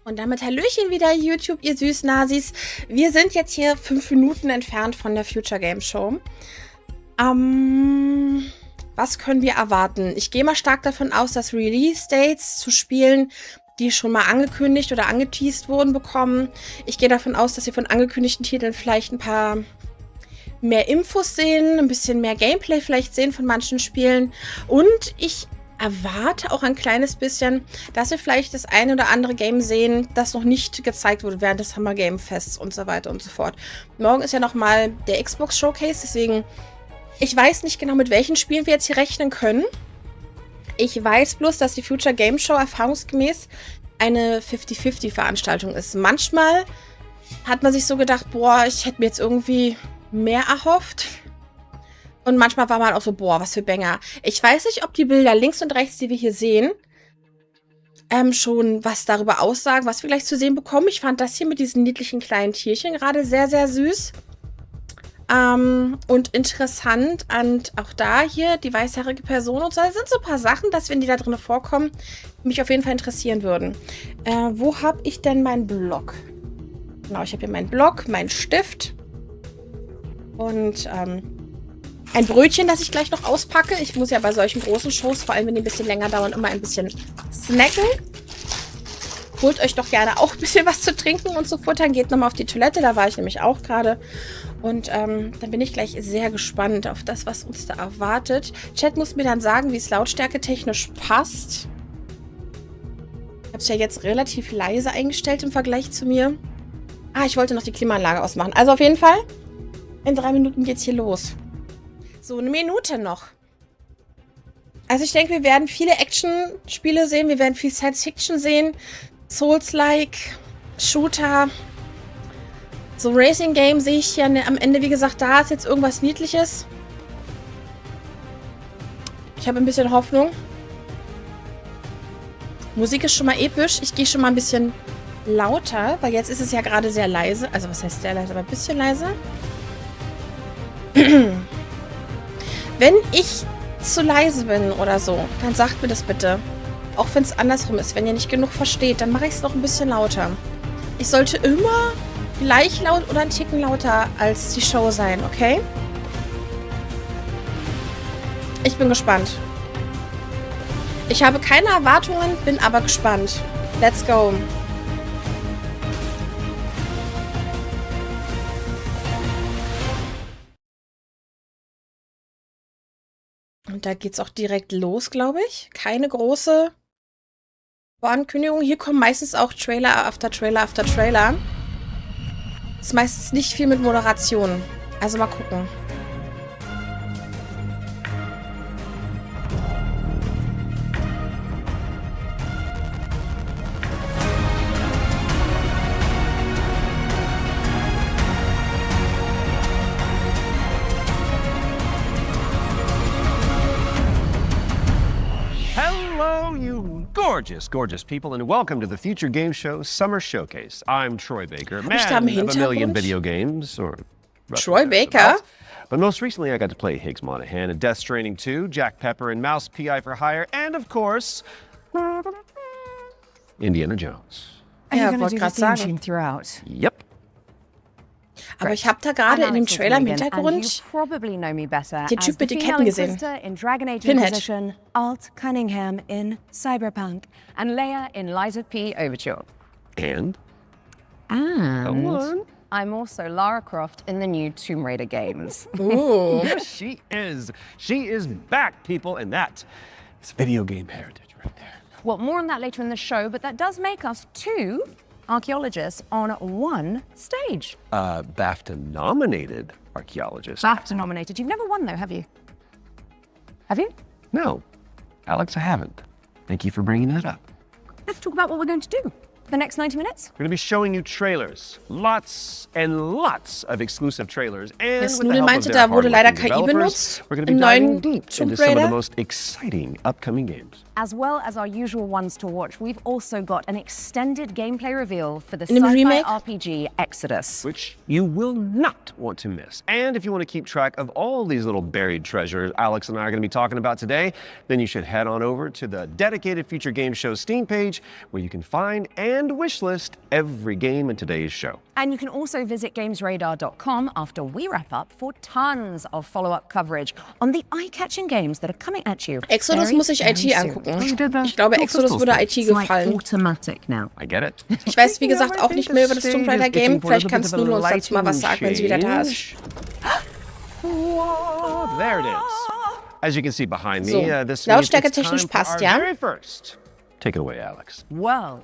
Und damit Hallöchen wieder, YouTube, ihr Süßnasis. Wir sind jetzt hier 5 Minuten entfernt von der Future Game Show. Was können wir erwarten? Ich gehe mal stark davon aus, dass Release-Dates zu Spielen, die schon mal angekündigt oder angeteased wurden, bekommen. Ich gehe davon aus, dass wir von angekündigten Titeln vielleicht ein paar mehr Infos sehen, ein bisschen mehr Gameplay vielleicht sehen von manchen Spielen. Und ich erwarte auch ein kleines bisschen, dass wir vielleicht das eine oder andere Game sehen, das noch nicht gezeigt wurde während des Summer Game Fests und so weiter und so fort. Morgen ist ja nochmal der Xbox Showcase, deswegen, ich weiß nicht genau, mit welchen Spielen wir jetzt hier rechnen können. Ich weiß bloß, dass die Future Game Show erfahrungsgemäß eine 50-50-Veranstaltung ist. Manchmal hat man sich so gedacht, boah, ich hätte mir jetzt irgendwie mehr erhofft. Und manchmal war man auch so, boah, was für Banger. Ich weiß nicht, ob die Bilder links und rechts, die wir hier sehen, schon was darüber aussagen, was wir gleich zu sehen bekommen. Ich fand das hier mit diesen niedlichen kleinen Tierchen gerade sehr, sehr süß. Und interessant. Und auch da hier die weißhaarige Person und so. Da sind so ein paar Sachen, dass wenn die da drin vorkommen, mich auf jeden Fall interessieren würden. Wo habe ich denn meinen Block? Genau, ich habe hier meinen Block, meinen Stift und ein Brötchen, das ich gleich noch auspacke. Ich muss ja bei solchen großen Shows, vor allem wenn die ein bisschen länger dauern, immer ein bisschen snacken. Holt euch doch gerne auch ein bisschen was zu trinken und zu futtern. Geht nochmal auf die Toilette, da war ich nämlich auch gerade. Und dann bin ich gleich sehr gespannt auf das, was uns da erwartet. Chat muss mir dann sagen, wie es lautstärke technisch passt. Ich habe es ja jetzt relativ leise eingestellt im Vergleich zu mir. Ich wollte noch die Klimaanlage ausmachen. Also auf jeden Fall, in 3 Minuten geht's hier los. So, 1 Minute noch. Also ich denke, wir werden viele Action-Spiele sehen. Wir werden viel Science-Fiction sehen. Souls-like, Shooter. So Racing-Game sehe ich hier am Ende. Wie gesagt, da ist jetzt irgendwas Niedliches. Ich habe ein bisschen Hoffnung. Musik ist schon mal episch. Ich gehe schon mal ein bisschen lauter, weil jetzt ist es ja gerade sehr leise. Also was heißt sehr leise, aber ein bisschen leise. Wenn ich zu leise bin oder so, dann sagt mir das bitte. Auch wenn es andersrum ist. Wenn ihr nicht genug versteht, dann mache ich es noch ein bisschen lauter. Ich sollte immer gleich laut oder einen Ticken lauter als die Show sein, okay? Ich bin gespannt. Ich habe keine Erwartungen, bin aber gespannt. Let's go. Und da geht's auch direkt los, glaube ich. Keine große Vorankündigung. Hier kommen meistens auch Trailer after Trailer after Trailer. Ist meistens nicht viel mit Moderation. Also mal gucken. Gorgeous, gorgeous people, and welcome to the Future Game Show Summer Showcase. I'm Troy Baker, man da im of a million Hintergrund? video games, or Troy Baker? thereabouts. But most recently, I got to play Higgs Monahan in Death Stranding 2, Jack Pepper and Mouse PI for Hire, and of course, Indiana Jones. Ja, wollte gerade sagen. Throughout. Yep. Aber ich habe da gerade in dem Trailer im Hintergrund den Typ mit den Ketten gesehen. In Dragon Age Pinhead. Inquisition, Alt Cunningham in Cyberpunk, and Leia in Lies of P Overture. And? And I'm also Lara Croft in the new Tomb Raider games. Ooh. Yes, she is. She is back, people, and that is video game heritage right there. Well, more on that later in the show, but that does make us 2 archaeologists on 1 stage. BAFTA-nominated archaeologist. BAFTA nominated. You've never won though, have you? Have you? No, Alex, I haven't. Thank you for bringing that up. Let's talk about what we're going to do for the next 90 minutes. We're going to be showing you trailers. Lots and lots of exclusive trailers. And Das with the Nudel help of meinte, their da wurde leider hardworking KI developers, benutzt we're going to im be diving neuen deep Tomb into some of the Raider. most exciting upcoming games. As well as our usual ones to watch, we've also got an extended gameplay reveal for the In dem sci-fi Remake? RPG Exodus. Which you will not want to miss. And if you want to keep track of all these little buried treasures Alex and I are going to be talking about today, then you should head on over to the dedicated Future Game Show Steam page where you can find and and wishlist every game in today's show. And you can also visit gamesradar.com after we wrap up for tons of follow-up coverage on the eye-catching games that are coming at you. Exodus muss ich IT angucken. Ich glaube, Exodus würde IT gefallen. I get it. Ich weiß, wie gesagt, auch nicht mehr über das Tomb Raider Game. Vielleicht kannst du uns dazu mal was sagen, wenn sie wieder da ist. There it is. As you can see behind me, So, this means Lautstärke it's time technisch for passt, our ja? very first. Take it away, Alex. World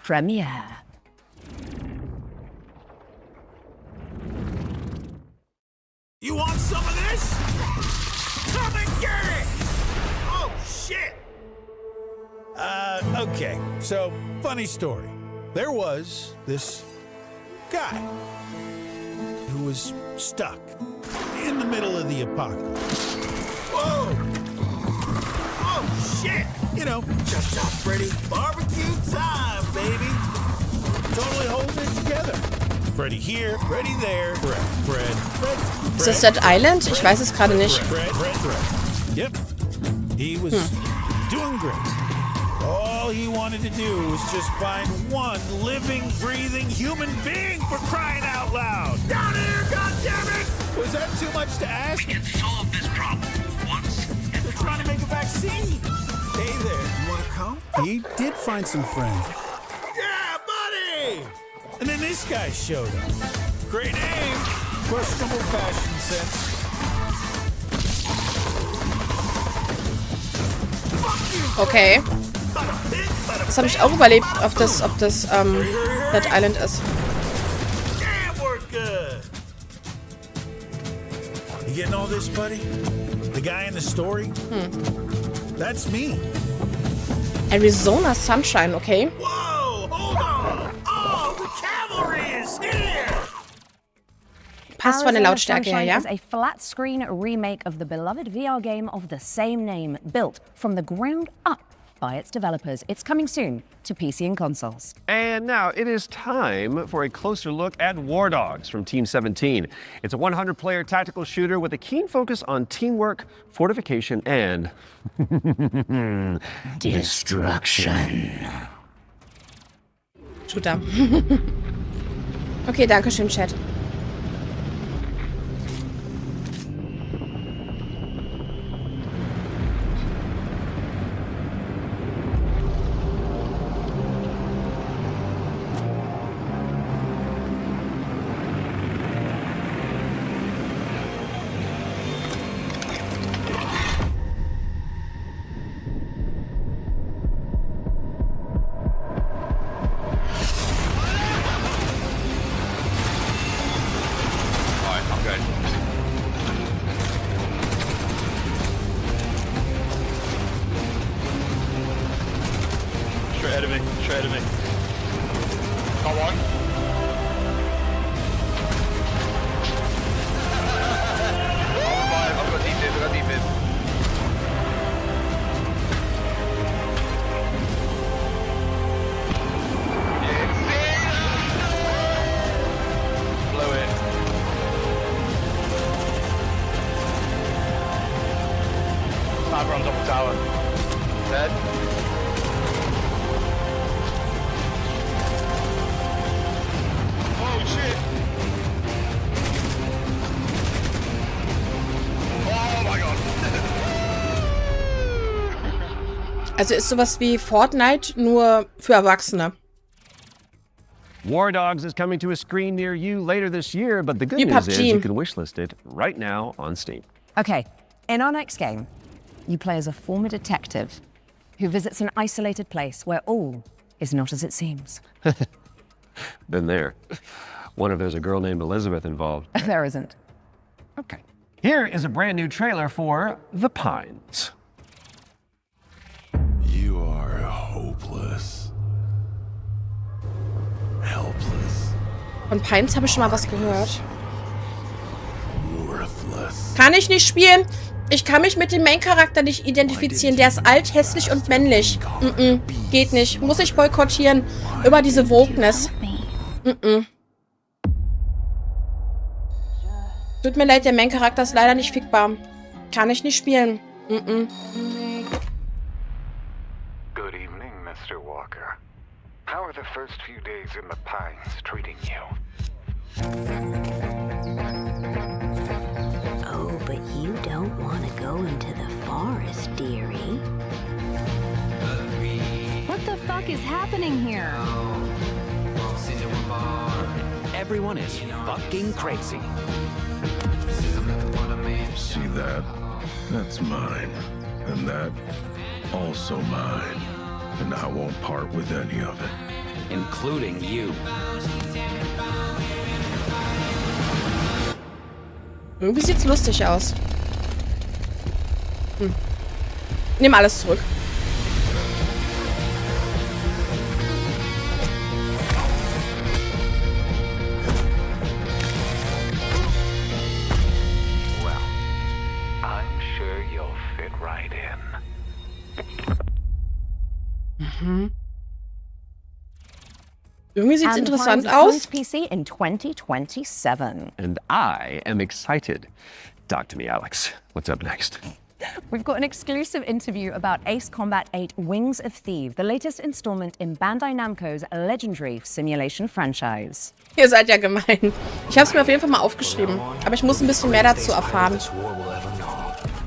premiere. You want some of this? Come and get it! Oh, shit! Okay, so, funny story. There was this guy who was stuck in the middle of the apocalypse. Whoa! Oh, shit! You know, chop chop Freddy, barbecue time, baby! Totally holding it together. Freddy here, Freddy there, Fred. Ist das Dead Island? Ich weiß es gerade nicht. Fred. Yep. He was doing great. All he wanted to do was just find one living, breathing human being, for crying out loud. Down here, goddammit! Was that too much to ask? We can solve this problem once and They're trying to make a vaccine. Hey there, you wanna come? He did find some friends. Yeah, buddy! And then this guy showed up. Great name, questionable fashion sense. Okay. Das habe ich auch überlebt, ob das Dead Island ist. Damn, we're good. You getting all this, buddy? The guy in the story? That's me. Arizona Sunshine, okay. Whoa, hold on. Oh, the cavalry is here. Passt von der Arizona Lautstärke her, Sunshine ja? is a flat-screen remake of the beloved VR game of the same name, built from the ground up by its developers. It's coming soon to PC and consoles. And now it is time for a closer look at War Dogs from Team 17. It's a 100-player tactical shooter with a keen focus on teamwork, fortification, and destruction. Shooter. Okay, danke schön, Chat. Straight at me. Come on. I've got deep in. Blow it. Sniper on top of tower. Dead. Oh shit! Oh my god! Also ist sowas wie Fortnite, nur für Erwachsene. War Dogs is coming to a screen near you later this year, but the good Wie news is PUBG. you can wishlist it right now on Steam. Okay, in our next game, you play as a former detective who visits an isolated place where all is not as it seems. Been there. Wonder if there's a girl named Elizabeth involved. There isn't. Okay. Here is a brand new trailer for The Pines. You are hopeless. Helpless. Von Pines habe ich schon mal was gehört. Worthless. Kann ich nicht spielen. Ich kann mich mit dem Main-Charakter nicht identifizieren. Der ist alt, hässlich und männlich. Geht nicht. Muss ich boykottieren. Über diese Wokeness. Tut mir leid, der Main-Charakter ist leider nicht fickbar. Kann ich nicht spielen. Good evening, Mr. Walker. How are the first few days in the pines treating you? Oh, but you don't want to go into the forest, dearie. What the fuck is happening here? Everyone is fucking crazy. See that? That's mine. And that, also mine. And I won't part with any of it. Including you. Irgendwie sieht's lustig aus. Nimm alles zurück. Well, I'm sure you'll fit right in. Irgendwie sieht's And interessant finds aus. PC in 2027. And I am excited. Talk to me, Alex. What's up next? We've got an exclusive interview about Ace Combat 8 Wings of Thief, the latest installment in Bandai Namco's legendary simulation franchise. Ihr seid ja gemein. Ich habe es mir auf jeden Fall mal aufgeschrieben. Aber ich muss ein bisschen mehr dazu erfahren.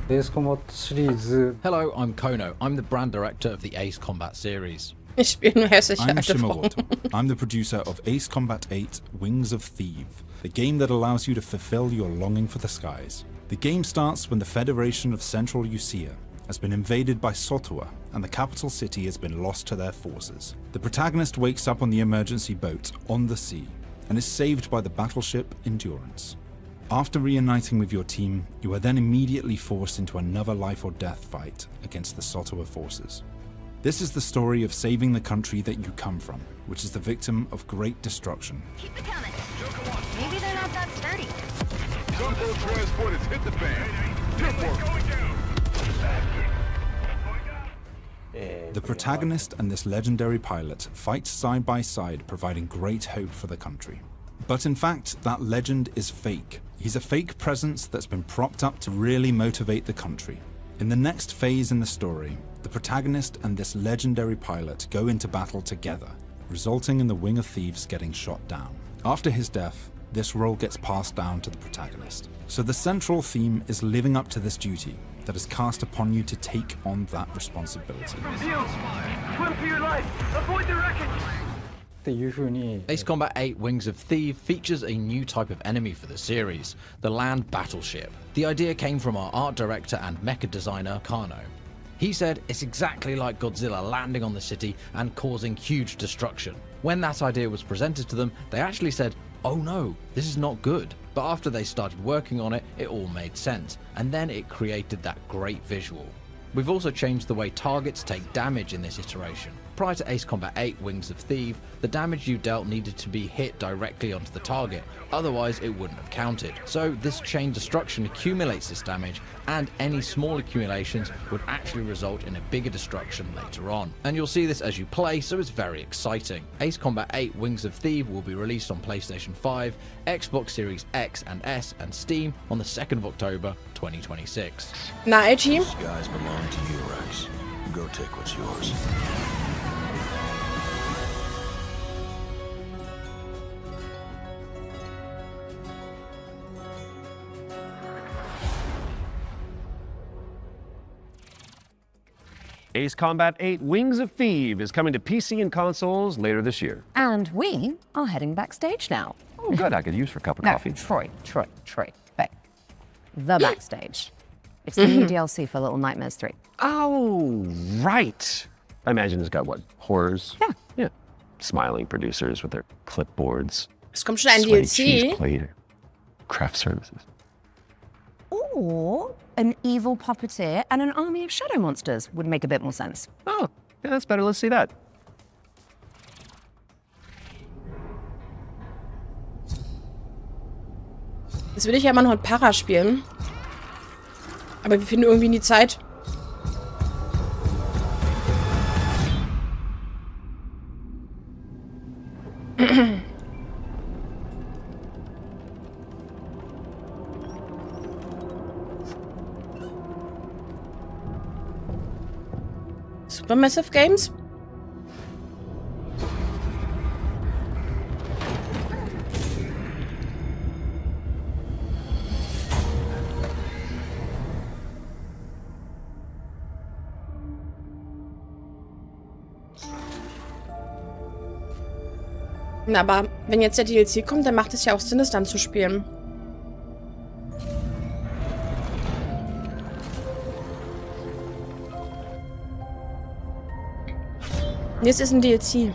Ace Combat Series. Hello, I'm Kono. I'm the brand director of the Ace Combat series. Ich spiele nur hässliche I'm alte Frauen. Shimawato. I'm the producer of Ace Combat 8 Wings of Thief, the game that allows you to fulfill your longing for the skies. The game starts when the Federation of Central Usia has been invaded by Sotua and the capital city has been lost to their forces. The protagonist wakes up on the emergency boat on the sea and is saved by the battleship Endurance. After reuniting with your team, you are then immediately forced into another life or death fight against the Sotua forces. This is the story of saving the country that you come from, which is the victim of great destruction. Keep it coming. Maybe they're not that sturdy. Gunboat transport has hit the fan. The protagonist and this legendary pilot fight side by side, providing great hope for the country. But in fact, that legend is fake. He's a fake presence that's been propped up to really motivate the country. In the next phase in the story, the protagonist and this legendary pilot go into battle together, resulting in the Wing of Thieves getting shot down. After his death, this role gets passed down to the protagonist. So the central theme is living up to this duty that is cast upon you to take on that responsibility. Ace Combat 8 Wings of Thief features a new type of enemy for the series, the land battleship. The idea came from our art director and mecha designer, Kano. He said it's exactly like Godzilla landing on the city and causing huge destruction. When that idea was presented to them, they actually said, "Oh no, this is not good." But after they started working on it, it all made sense, and then it created that great visual. We've also changed the way targets take damage in this iteration. Prior to Ace Combat 8 Wings of Thief, the damage you dealt needed to be hit directly onto the target, otherwise it wouldn't have counted. So this chain destruction accumulates this damage, and any small accumulations would actually result in a bigger destruction later on. And you'll see this as you play, so it's very exciting. Ace Combat 8 Wings of Thief will be released on PlayStation 5, Xbox Series X and S, and Steam on the 2nd of October 2026. Na, Edgy? The skies belong to you, Rex. Go take what's yours. Ace Combat 8 Wings of Thief is coming to PC and consoles later this year. And we are heading backstage now. Oh, good. I could use for a cup of No, coffee. Troy. Back. The backstage. It's the new DLC for Little Nightmares 3. Oh, right. I imagine it's got, what, horrors? Yeah. Yeah. Smiling producers with their clipboards. Es kommt schon ein sweaty DLC. cheese plate, craft services. Or an evil puppeteer and an army of shadow monsters would make a bit more sense. Oh, yeah, that's better. Let's see that. Jetzt will ich ja mal noch ein Para spielen. Aber wir finden irgendwie nie Zeit. Supermassive Games? Na, aber wenn jetzt der DLC kommt, dann macht es ja auch Sinn, es dann zu spielen. Nee, es ist ein DLC.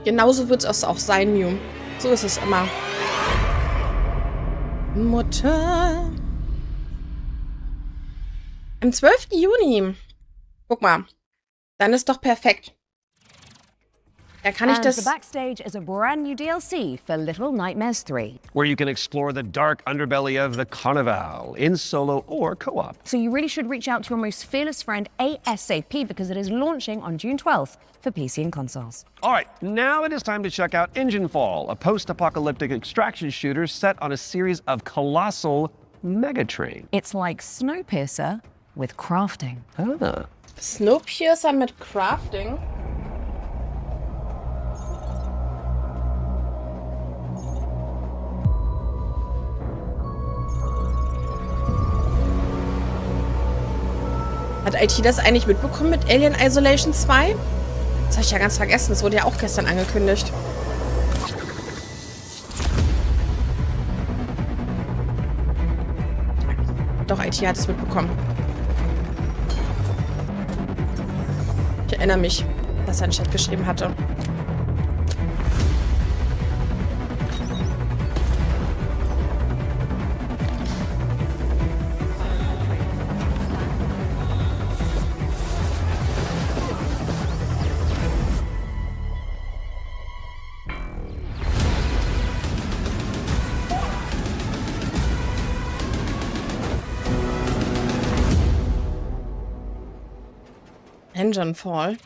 Genauso wird es auch sein, Mew. So ist es immer. Mutter. Am 12. Juni. Guck mal. Dann ist doch perfekt. Da kann ich das... The backstage is a brand new DLC for Little Nightmares 3. Where you can explore the dark underbelly of the Carnival in solo or co-op. So you really should reach out to your most fearless friend ASAP because it is launching on June 12th for PC and consoles. All right, now it is time to check out Engine Fall, a post-apocalyptic extraction shooter set on a series of colossal megatrains. It's like Snowpiercer with crafting. Ah. Snowpiercer mit Crafting? Hat IT das eigentlich mitbekommen mit Alien Isolation 2? Das habe ich ja ganz vergessen. Das wurde ja auch gestern angekündigt. Doch, IT hat es mitbekommen. Ich erinnere mich, dass er einen Chat geschrieben hatte. Engine Fall.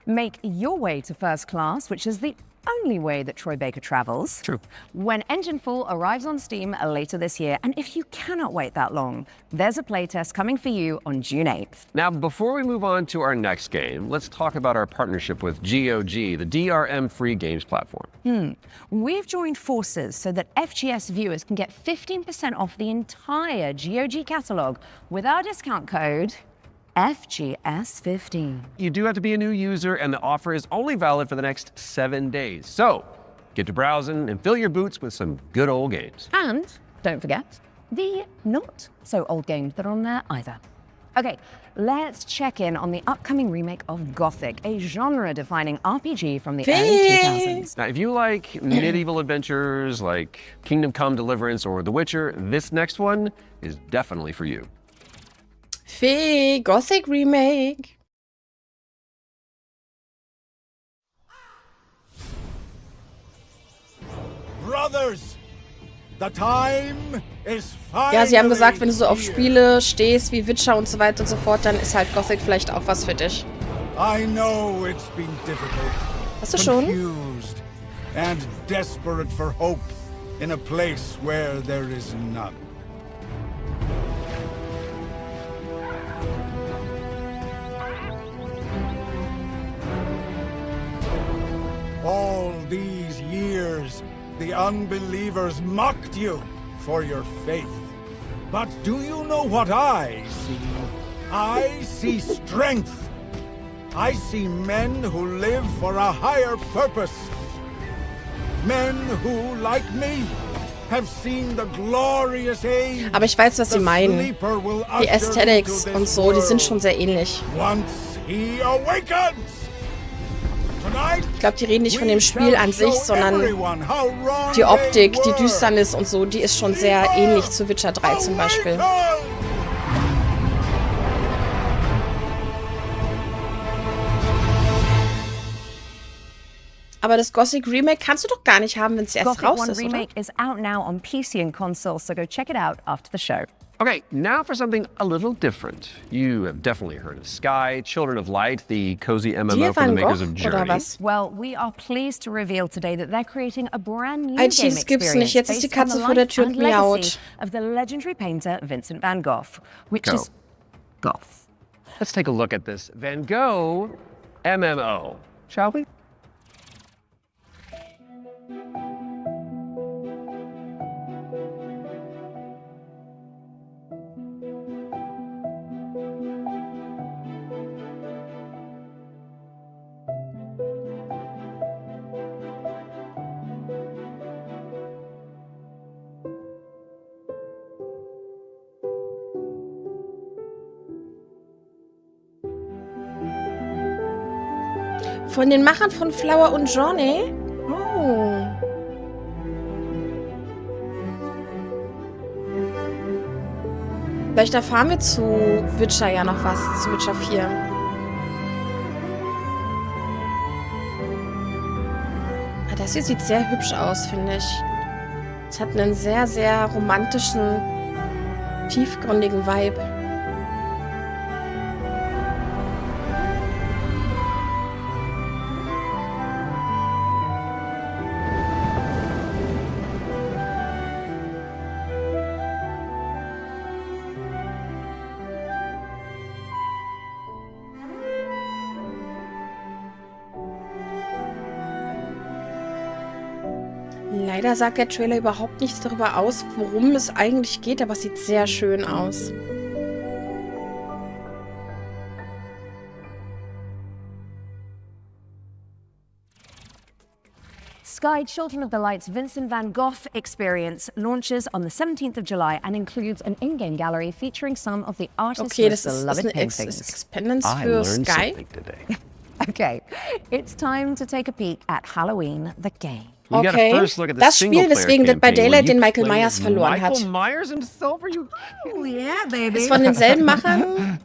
Make your way to first class, which is the only way that Troy Baker travels. True. When Engine Fall arrives on Steam later this year, and if you cannot wait that long, there's a playtest coming for you on June 8th. Now, before we move on to our next game, let's talk about our partnership with GOG, the DRM-free games platform. We've joined forces so that FGS viewers can get 15% off the entire GOG catalog with our discount code FGS15. You do have to be a new user, and the offer is only valid for the next 7 days. So, get to browsing and fill your boots with some good old games. And don't forget the not so old games that are on there either. Okay, let's check in on the upcoming remake of Gothic, a genre-defining RPG from the early 2000s. Now, if you like medieval adventures like Kingdom Come Deliverance or The Witcher, this next one is definitely for you. Fee, Gothic Remake. Brothers, the time is Ja, sie haben gesagt, wenn du so auf Spiele stehst wie Witcher und so weiter und so fort, dann ist halt Gothic vielleicht auch was für dich. I know it's been difficult. Hast du schon? Confused and desperate for hope in a place where there is none. All these years, the unbelievers mocked you for your faith. But do you know what I see? I see strength. I see men who live for a higher purpose. Men who, like me, have seen the glorious age. Aber ich weiß, was sie meinen. Die Aesthetics und so, die sind schon sehr ähnlich. Once he awakens. Ich glaube, die reden nicht von dem Spiel an sich, sondern die Optik, die Düsternis und so, die ist schon sehr ähnlich zu Witcher 3 zum Beispiel. Aber das Gothic Remake kannst du doch gar nicht haben, wenn es erst raus ist, oder? Remake is out now on PC and consoles, so go check it out after the show. Okay, now for something a little different. You have definitely heard of Sky, Children of Light, the cozy MMO from the makers of Journey. Well, we are pleased to reveal today that they're creating a brand new ITs game gibt's nicht. Jetzt ist die based on Katze the vor der life Tür and und miaut. legacy of the legendary painter Vincent van Gogh, which Go. is goth. Let's take a look at this Van Gogh MMO, shall we? Von den Machern von Flower und Journey? Oh. Vielleicht erfahren wir zu Witcher ja noch was, zu Witcher 4. Das hier sieht sehr hübsch aus, finde ich. Es hat einen sehr, sehr romantischen, tiefgründigen Vibe. Leider sagt der Trailer überhaupt nichts darüber aus, worum es eigentlich geht, aber es sieht sehr schön aus. Sky Children of the Light's Vincent van Gogh experience launches on the 17th of July and includes an in-game gallery featuring some of the artist's Okay, das most ist beloved eine paintings. Expandence für Sky. Okay, it's time to take a peek at Halloween the game. Okay, das Spiel, weswegen Dead by Daylight den Michael Myers verloren hat. Ist von denselben Machern,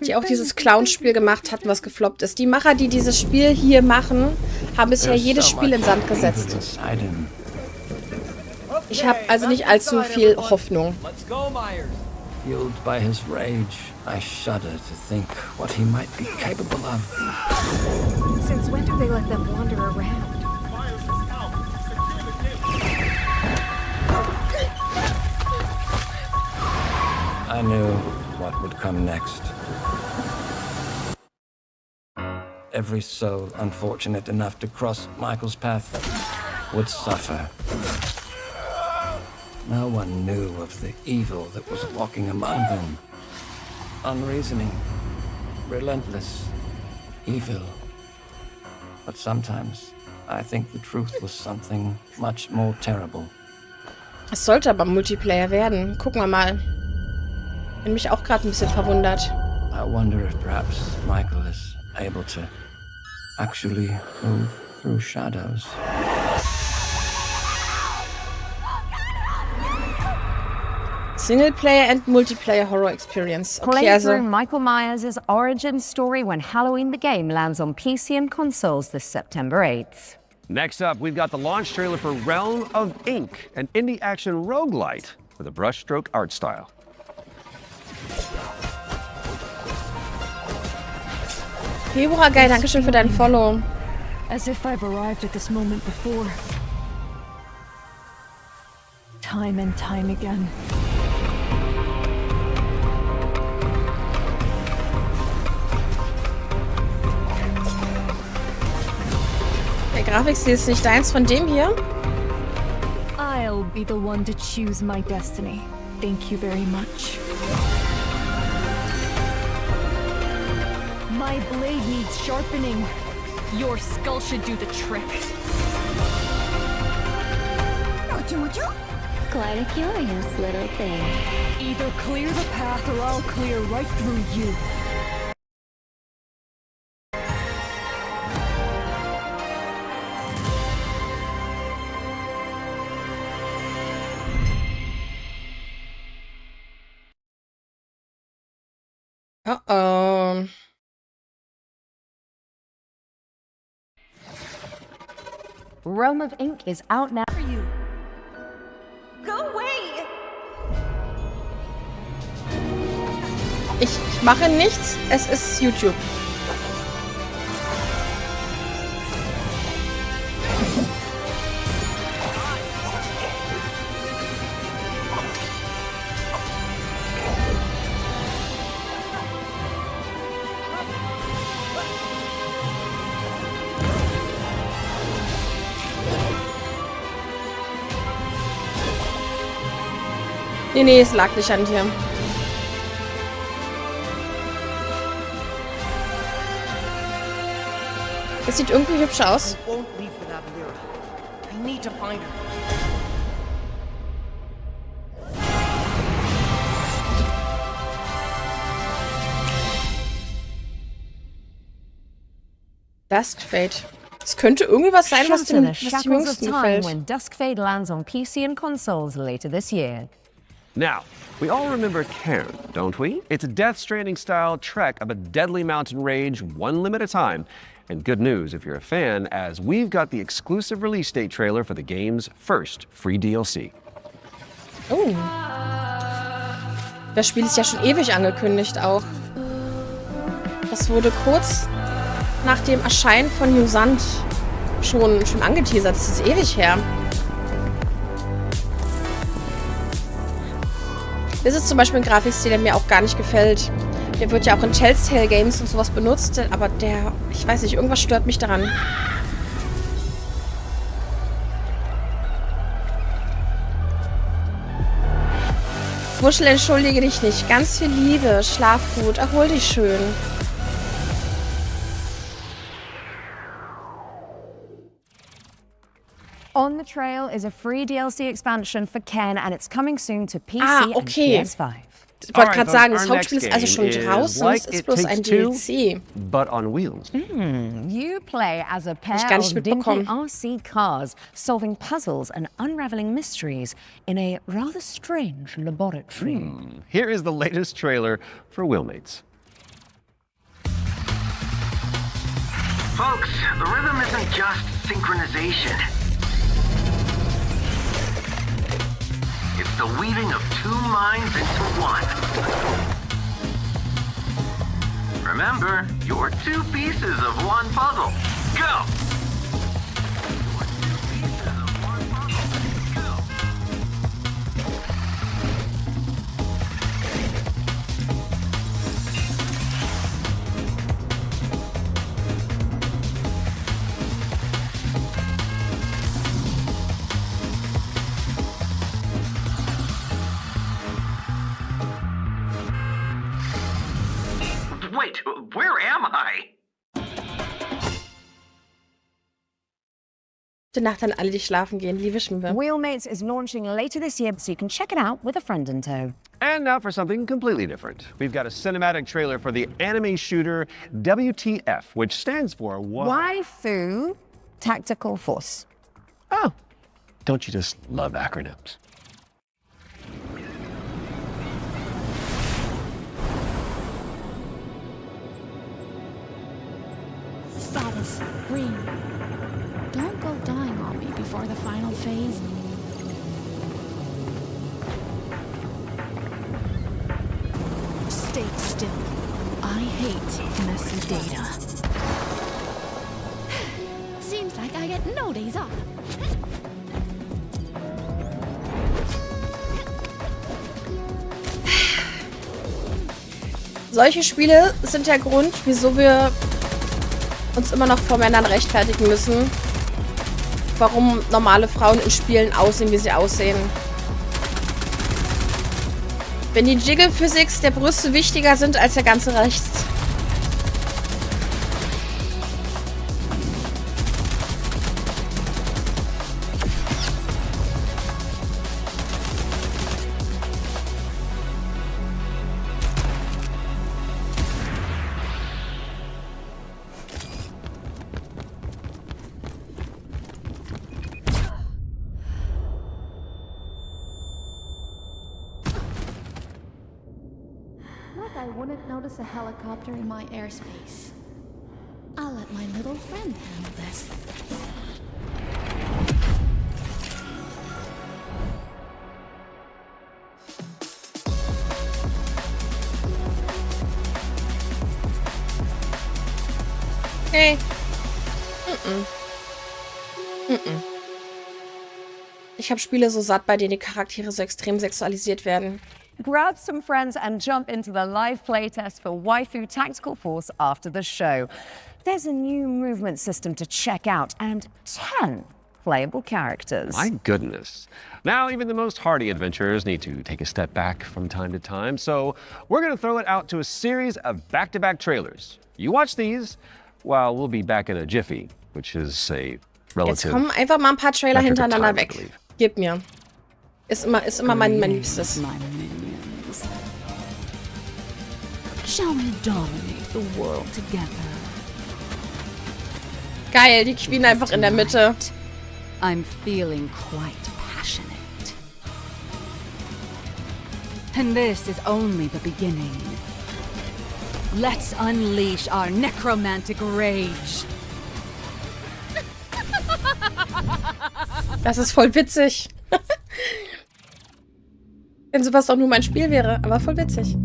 die auch dieses Clown-Spiel gemacht hatten, was gefloppt ist. Die Macher, die dieses Spiel hier machen, haben bisher jedes Spiel in Sand gesetzt. Ich habe also nicht allzu viel Hoffnung. Fueled by his rage, I shudder to think what he might be capable of. Since when do they let them wander around? I knew what would come next. Every soul unfortunate enough to cross Michael's path would suffer. No one knew of the evil that was walking among them. Unreasoning, relentless, evil. But sometimes I think the truth was something much more terrible. Es sollte aber Multiplayer werden. Gucken wir mal. Bin mich auch gerade ein bisschen verwundert. I wonder if perhaps Michael is able to actually move through shadows. Singleplayer and Multiplayer Horror Experience. Okay, Play also through Michael Myers' origin story when Halloween the game lands on PC and consoles this September 8th. Next up, we've got the launch trailer for Realm of Ink, an indie action roguelite with a brushstroke art style. Februar, geil, dankeschön für dein Follow. As if I've arrived at this moment before. Time and time again. Der Grafikstil ist nicht deins von dem hier. I'll be the one to choose my destiny. Thank you very much. My blade needs sharpening. Your skull should do the trick. Quite a curious little thing. Either clear the path or I'll clear right through you. Uh-oh. Realm of Ink is out now. Go away! Ich mache nichts, es ist YouTube. Nee, es lag nicht an dir. Das sieht irgendwie hübsch aus. Duskfade. Es könnte irgendwie was sein, was dem Jüngsten gefällt. When Duskfade lands on PC and consoles later this year. Now, we all remember Cairn, don't we? It's a Death Stranding-style trek of a deadly mountain range, one limb at a time. And good news if you're a fan, as we've got the exclusive release date trailer for the game's first free DLC. Oh. Das Spiel ist ja schon ewig angekündigt auch. Das wurde kurz nach dem Erscheinen von New Sand schon angeteasert. Das ist ewig her. Das ist zum Beispiel ein Grafikstil, der mir auch gar nicht gefällt. Der wird ja auch in Telltale Games und sowas benutzt, aber ich weiß nicht, irgendwas stört mich daran. Wuschel, entschuldige dich nicht. Ganz viel Liebe, schlaf gut, erhol dich schön. On the trail is a free DLC expansion for Ken, and it's coming soon to PC and PS5. Ich wollte gerade sagen, das Hauptspiel ist also schon draußen, es ist bloß ein DLC. But on wheels. You play as a pair of dinky RC cars, solving puzzles and unraveling mysteries in a rather strange laboratory. Here is the latest trailer for Wheelmates. Folks, the rhythm isn't just synchronization. It's the weaving of two minds into one. Remember, you're two pieces of one puzzle. Go! Wait, where am I? Gute Nacht an alle, die schlafen gehen. Liebe Schmiede. Wheelmates is launching later this year, so you can check it out with a friend in tow. And now for something completely different. We've got a cinematic trailer for the anime shooter WTF, which stands for Waifu Tactical Force. Oh, don't you just love acronyms? Status green. Don't go dying on me before the final phase. Stay still. I hate messy data. Seems like I get no days off. Solche Spiele sind der Grund, wieso wir uns immer noch vor Männern rechtfertigen müssen, warum normale Frauen in Spielen aussehen, wie sie aussehen. Wenn die Jiggle-Physics der Brüste wichtiger sind als der ganze Rest. I wouldn't notice a helicopter in my airspace. I'll let my little friend handle this. Nee. Ich habe Spiele so satt, bei denen die Charaktere so extrem sexualisiert werden. Grab some friends and jump into the live playtest for Waifu Tactical Force after the show. There's a new movement system to check out and 10 playable characters. My goodness. Now, even the most hardy adventurers need to take a step back from time to time, so we're going to throw it out to a series of back-to-back trailers. You watch these, while we'll be back in a jiffy, which is a relative. Jetzt kommen einfach mal ein paar Trailer hintereinander weg. Gib mir. Ist immer mein Liebstes. Shall we dominate the world together? Geil, die Queen einfach in der Mitte. I'm feeling quite passionate. And this is only the beginning. Let's unleash our necromantic rage. Das ist voll witzig. Wenn sowas doch nur mein Spiel wäre, aber voll witzig.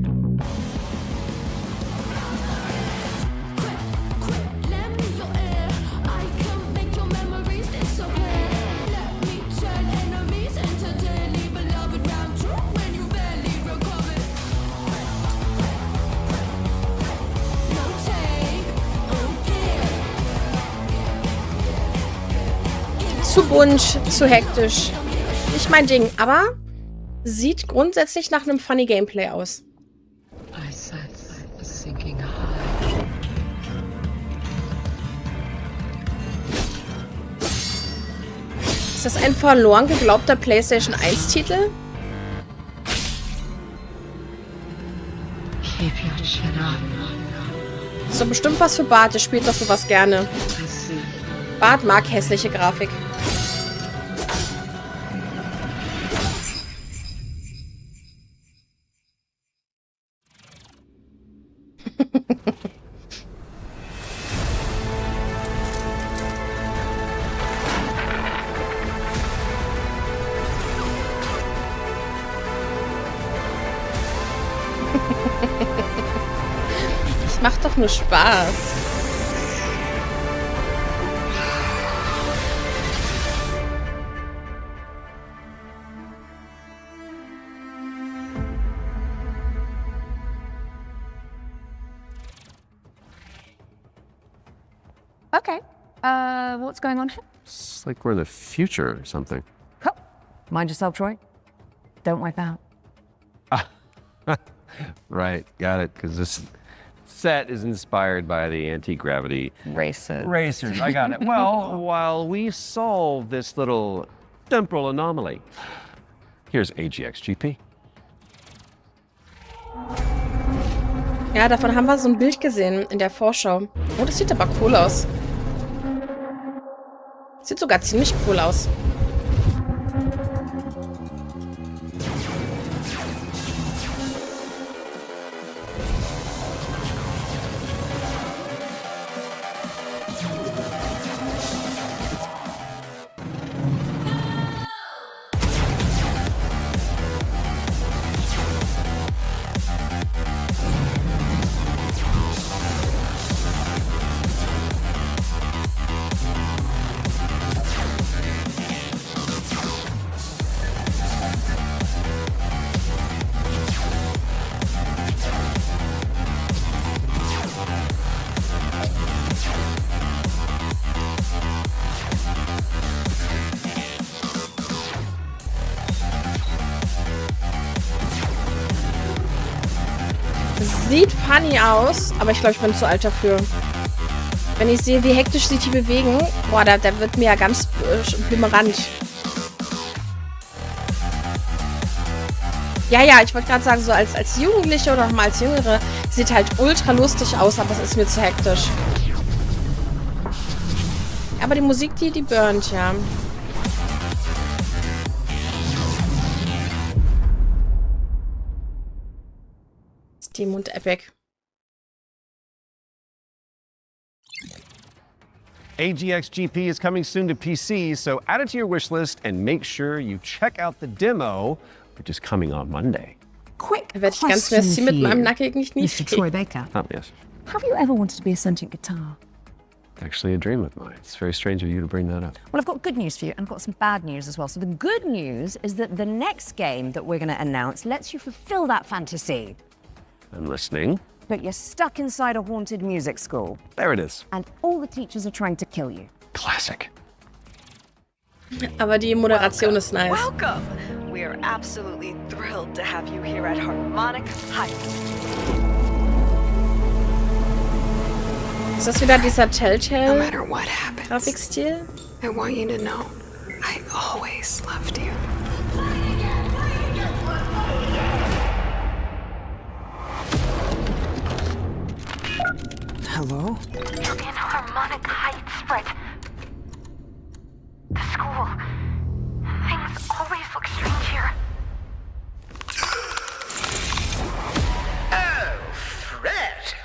Zu bunt, zu hektisch. Nicht mein Ding, aber sieht grundsätzlich nach einem funny Gameplay aus. Ist das ein verloren geglaubter PlayStation 1-Titel? Ist doch bestimmt was für Bart, der spielt doch sowas gerne. Bart mag hässliche Grafik. Das macht doch nur Spaß. Okay. What's going on here? It's like we're in the future or something. Oh, mind yourself, Troy. Don't wipe out. Right, got it, because this set is inspired by the anti-gravity racers. I got it. Well, while we solve this little temporal anomaly, here's AGX-GP. Ja, davon haben wir so ein Bild gesehen in der Vorschau. Oh, das sieht aber cool aus. Sieht sogar ziemlich cool aus. Sieht funny aus, aber ich glaube, ich bin zu alt dafür. Wenn ich sehe, wie hektisch sich die bewegen, boah, da wird mir ja ganz blimmerant. Ja, ich wollte gerade sagen, so als Jugendliche oder mal als Jüngere, sieht halt ultra lustig aus, aber es ist mir zu hektisch. Aber die Musik, die burnt, ja. Steam und Epic. AGX-GP is coming soon to PC, so add it to your wish list and make sure you check out the demo, which is coming on Monday. Quick Da werde ich ganz merci mit meinem nackigen Knie. Mr. Troy Baker. Yes. Have you ever wanted to be a sentient guitar? Actually a dream of mine. It's very strange of you to bring that up. Well, I've got good news for you, and I've got some bad news as well. So the good news is that the next game that we're going to announce lets you fulfill that fantasy. I'm listening. But you're stuck inside a haunted music school. There it is. And all the teachers are trying to kill you. Classic. Aber die Moderation ist nice. Welcome! We are absolutely thrilled to have you here at Harmonic Heights. Ist das wieder dieser Telltale? No matter what happens, Grafikstil? I want you to know I always loved you. Hello? You're in Harmonic Heights, Fred. The school. Things always look strange here. Oh, Fred!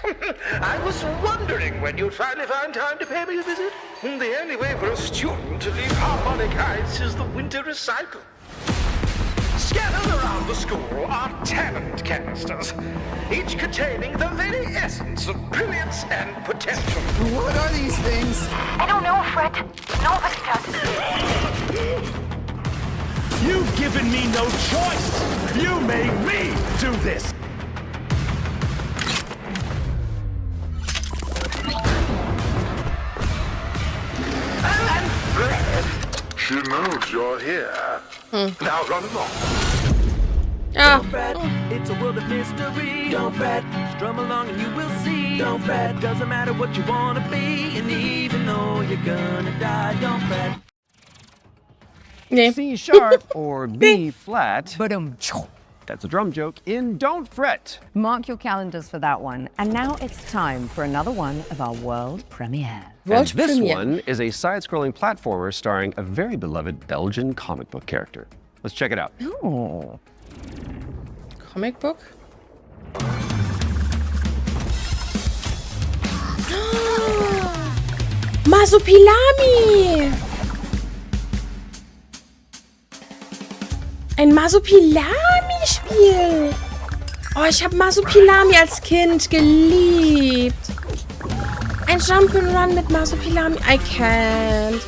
I was wondering when you'd finally find time to pay me a visit. The only way for a student to leave Harmonic Heights is the winter recital. Scattered around the school are talent canisters, each containing the very essence of brilliance and potential. What are these things? I don't know, Fred. Nobody does. You've given me no choice! You made me do this! And Fred, she knows you're here. Now run along. Ja. Don't fret, it's a world of mystery. Don't fret, strum along and you will see. Don't fret, doesn't matter what you wanna be. And even though you're gonna die, don't fret. Nee. C sharp or B flat. That's a drum joke in Don't Fret. Mark your calendars for that one. And now it's time for another one of our world premiere. And this one is a side-scrolling platformer starring a very beloved Belgian comic book character. Let's check it out. Oh. Comic Book? Masopilami! Ein Masopilami-Spiel! Oh, ich habe Masopilami als Kind geliebt. Ein Jump'n'Run mit Masopilami. I can't.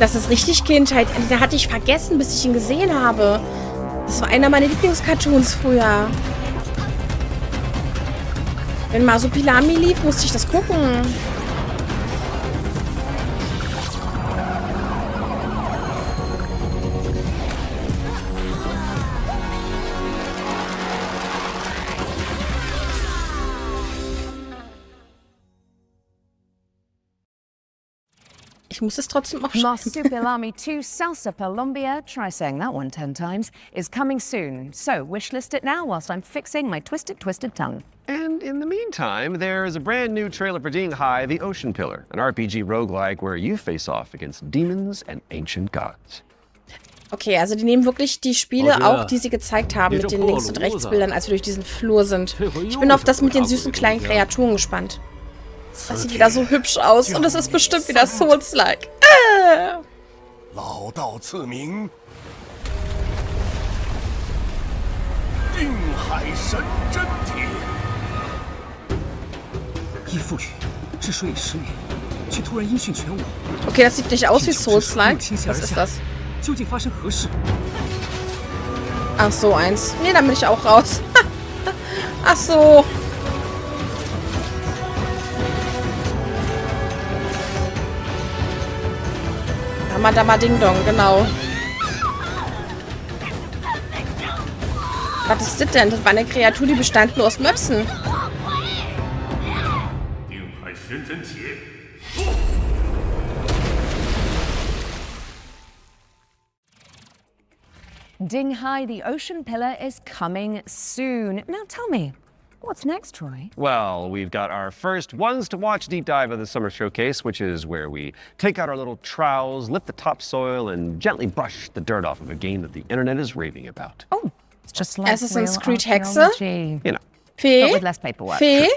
Das ist richtig Kindheit. Da hatte ich vergessen, bis ich ihn gesehen habe. Das war einer meiner Lieblingscartoons früher. Wenn Masopilami lief, musste ich das gucken. Ich muss es trotzdem aufschreiben. Masopilami 2 Salsa Colombia, try saying that one 10 times, is coming soon. So wishlist it now whilst I'm fixing my twisted tongue. And in the meantime, there is a brand new trailer for Ding Hai, the Ocean Pillar, an RPG roguelike where you face off against demons and ancient gods. Okay, also die nehmen wirklich die Spiele auch, die sie gezeigt haben mit den Links- und Rechtsbildern, als wir durch diesen Flur sind. Ich bin auf das mit den süßen kleinen Kreaturen gespannt. Das sieht wieder so hübsch aus und es ist bestimmt wieder Souls-like. Okay, das sieht nicht aus wie Souls-like. Was ist das? Ach so, eins. Nee, dann bin ich auch raus. Ach so. Dama Ding Dong, genau. Was ist das denn? Das war eine Kreatur, die bestand nur aus Möpsen. Ding Hai, the Ocean Pillar is coming soon. Now tell me, What's next, Troy? Well, we've got our first ones to watch deep dive of the summer showcase, which is where we take out our little trowels, lift the topsoil, and gently brush the dirt off of a game that the internet is raving about. Oh, it's just like Assassin's real Creed Hexe. archaeology. You know. Fee? But with less paperwork. Fee?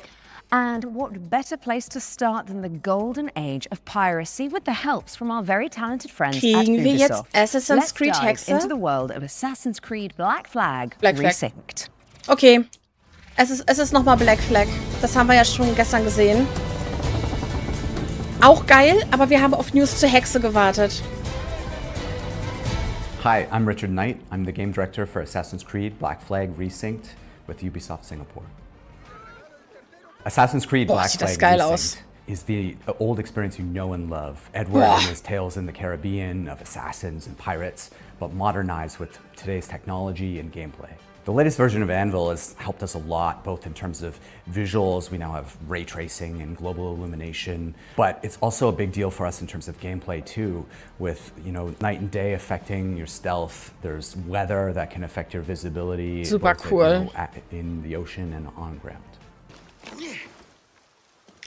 And what better place to start than the golden age of piracy with the helps from our very talented friends Kriegen at wir jetzt Ubisoft. Assassin's Creed Let's dive Hexe? into the world of Assassin's Creed Black Flag Black Flag. Resynced. Okay. Es ist nochmal Black Flag. Das haben wir ja schon gestern gesehen. Auch geil, aber wir haben auf News zur Hexe gewartet. Hi, I'm Richard Knight. I'm the game director for Assassin's Creed Black Flag Resynced with Ubisoft Singapore. Assassin's Creed Black sieht das Flag geil aus. Resynced is the old experience you know and love. Edward and his tales in the Caribbean of assassins and pirates, but modernized with today's technology and gameplay. The latest version of Anvil has helped us a lot, both in terms of visuals. We now have ray tracing and global illumination, but it's also a big deal for us in terms of gameplay too, with night and day affecting your stealth. There's weather that can affect your visibility. Super both cool. In the ocean and on ground.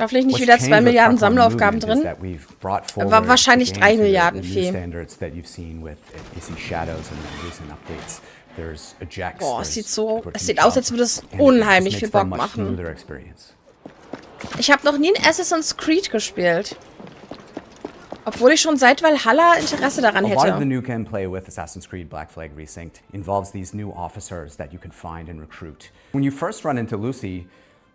Hoffentlich nicht wieder 2 Milliarden Sammelaufgaben drin. War wahrscheinlich 3 Milliarden viel. Boah, es sieht aus, als würde es unheimlich viel Bock machen. Ich habe noch nie ein Assassin's Creed gespielt. Obwohl ich schon seit Valhalla Interesse daran hätte. A lot of the new gameplay with Assassin's Creed Black Flag Resynced involves these new officers that you can find and recruit. When you first run into Lucy,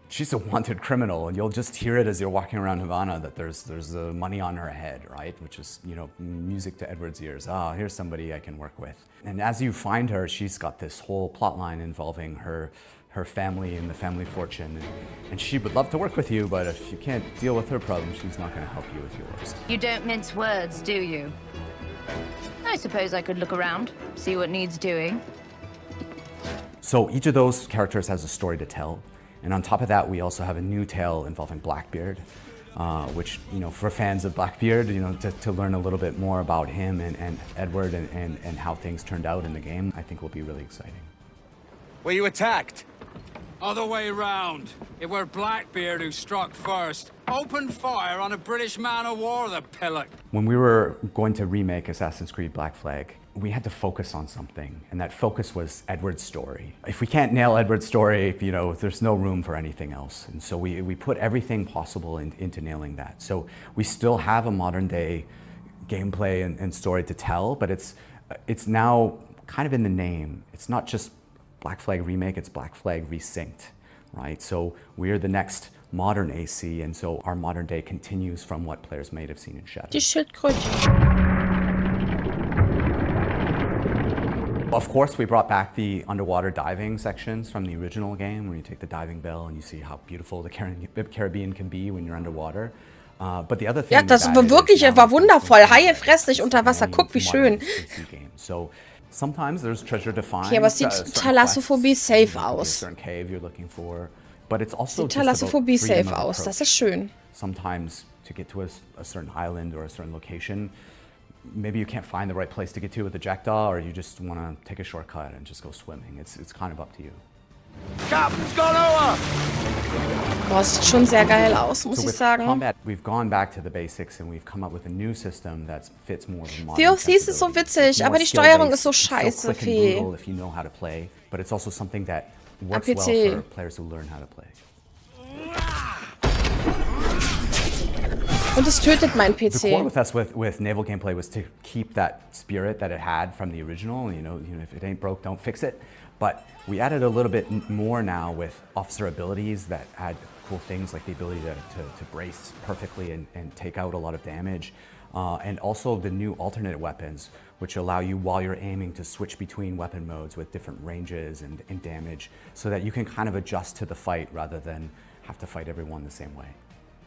she's a wanted criminal, and you'll just hear it as you're walking around Havana that there's money on her head, right? Which is, music to Edward's ears. Ah, here's somebody I can work with. And as you find her, she's got this whole plot line involving her family and the family fortune. And she would love to work with you, but if you can't deal with her problems, she's not going to help you with yours. You don't mince words, do you? I suppose I could look around, see what needs doing. So each of those characters has a story to tell. And on top of that, we also have a new tale involving Blackbeard, which, for fans of Blackbeard, to learn a little bit more about him and Edward and how things turned out in the game, I think will be really exciting. Were you attacked? Other way round. It were Blackbeard who struck first. Opened fire on a British man-o'-war, the pillock. When we were going to remake Assassin's Creed Black Flag, we had to focus on something, and that focus was Edward's story. If we can't nail Edward's story, there's no room for anything else. And so we put everything possible into nailing that. So we still have a modern day gameplay and story to tell, but it's now kind of in the name. It's not just Black Flag Remake, it's Black Flag Resynced, right? So we're the next modern AC, and so our modern day continues from what players may have seen in Shadow. Die Schildkröte. Of course, we brought back the underwater diving sections from the original game, where you take the diving bell and you see how beautiful the Caribbean can be when you're underwater. But the other thing das war wirklich, war wundervoll. Haie fressen dich unter Wasser. Guck, wie schön. So sometimes there's treasure to find. Okay, aber es sieht Thalassophobie safe aus. Sieht Thalassophobie safe aus. Das ist schön. Sometimes to get to a certain island or a certain location, maybe you can't find the right place to get to with the jackdaw, or you just want to take a shortcut and just go swimming. It's kind of up to you. Captain's gone over! Boah, sieht schon sehr geil aus, muss ich sagen. Combat, we've gone back to the basics and we've come up with a new system that fits more of a modern Sea of Thieves ist so witzig, aber die Steuerung ist so scheiße, Fee. If you know how to play, but it's also something that works well for players who learn how to play. Und es tötet mein PC. The core with us with naval gameplay was to keep that spirit that it had from the original. If it ain't broke, don't fix it. But we added a little bit more now with officer abilities that add cool things like the ability to brace perfectly and take out a lot of damage. And also the new alternate weapons, which allow you, while you're aiming, to switch between weapon modes with different ranges and damage, so that you can kind of adjust to the fight rather than have to fight everyone the same way.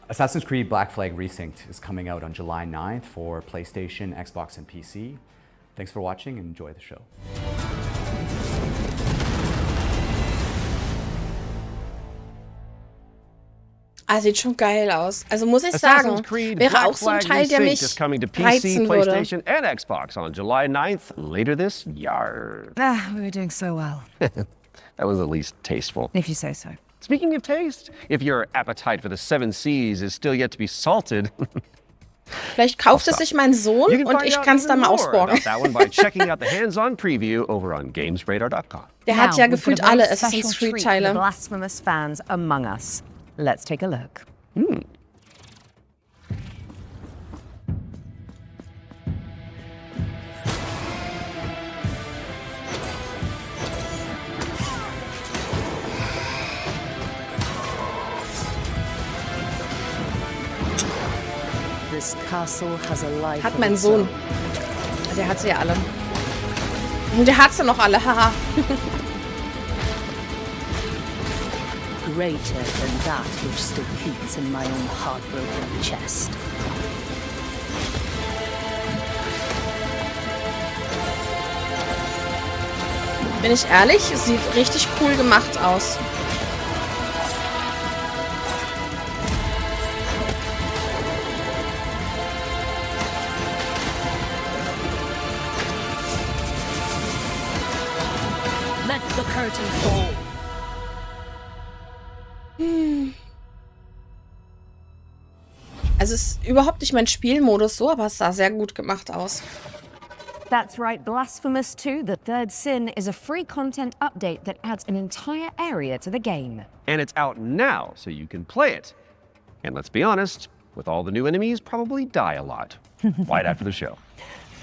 Assassin's Creed Black Flag Resynced is coming out on July 9th for PlayStation, Xbox, and PC. Thanks for watching and enjoy the show. Sieht schon geil aus. Also muss ich sagen, wäre auch so ein Teil, der mich reizen würde. PlayStation and Xbox on July 9th, later this Jahr. We were doing so well. That was at least tasteful. If you say so. Speaking of taste, if your appetite for the 7 Seas is still yet to be salted, vielleicht kauft es sich mein Sohn und ich kann es dann mal ausborgen. that one by checking out the hands-on preview over on gamesradar.com. Der hat ja gefühlt alle Assassin's Creed Teile. Blasphemous fans among us. Let's take a look. This castle has a life Hat mein Sohn. Der hat sie ja alle. Der hat sie noch alle, haha. greater than that which still beats in my own heartbroken chest. Bin ich ehrlich, es sieht richtig cool gemacht aus. Let the curtain fall. Also es ist überhaupt nicht mein Spielmodus so, aber es sah sehr gut gemacht aus. That's right, Blasphemous 2, the third sin, is a free content update that adds an entire area to the game. And it's out now, so you can play it. And let's be honest, with all the new enemies, probably die a lot. Right after the show.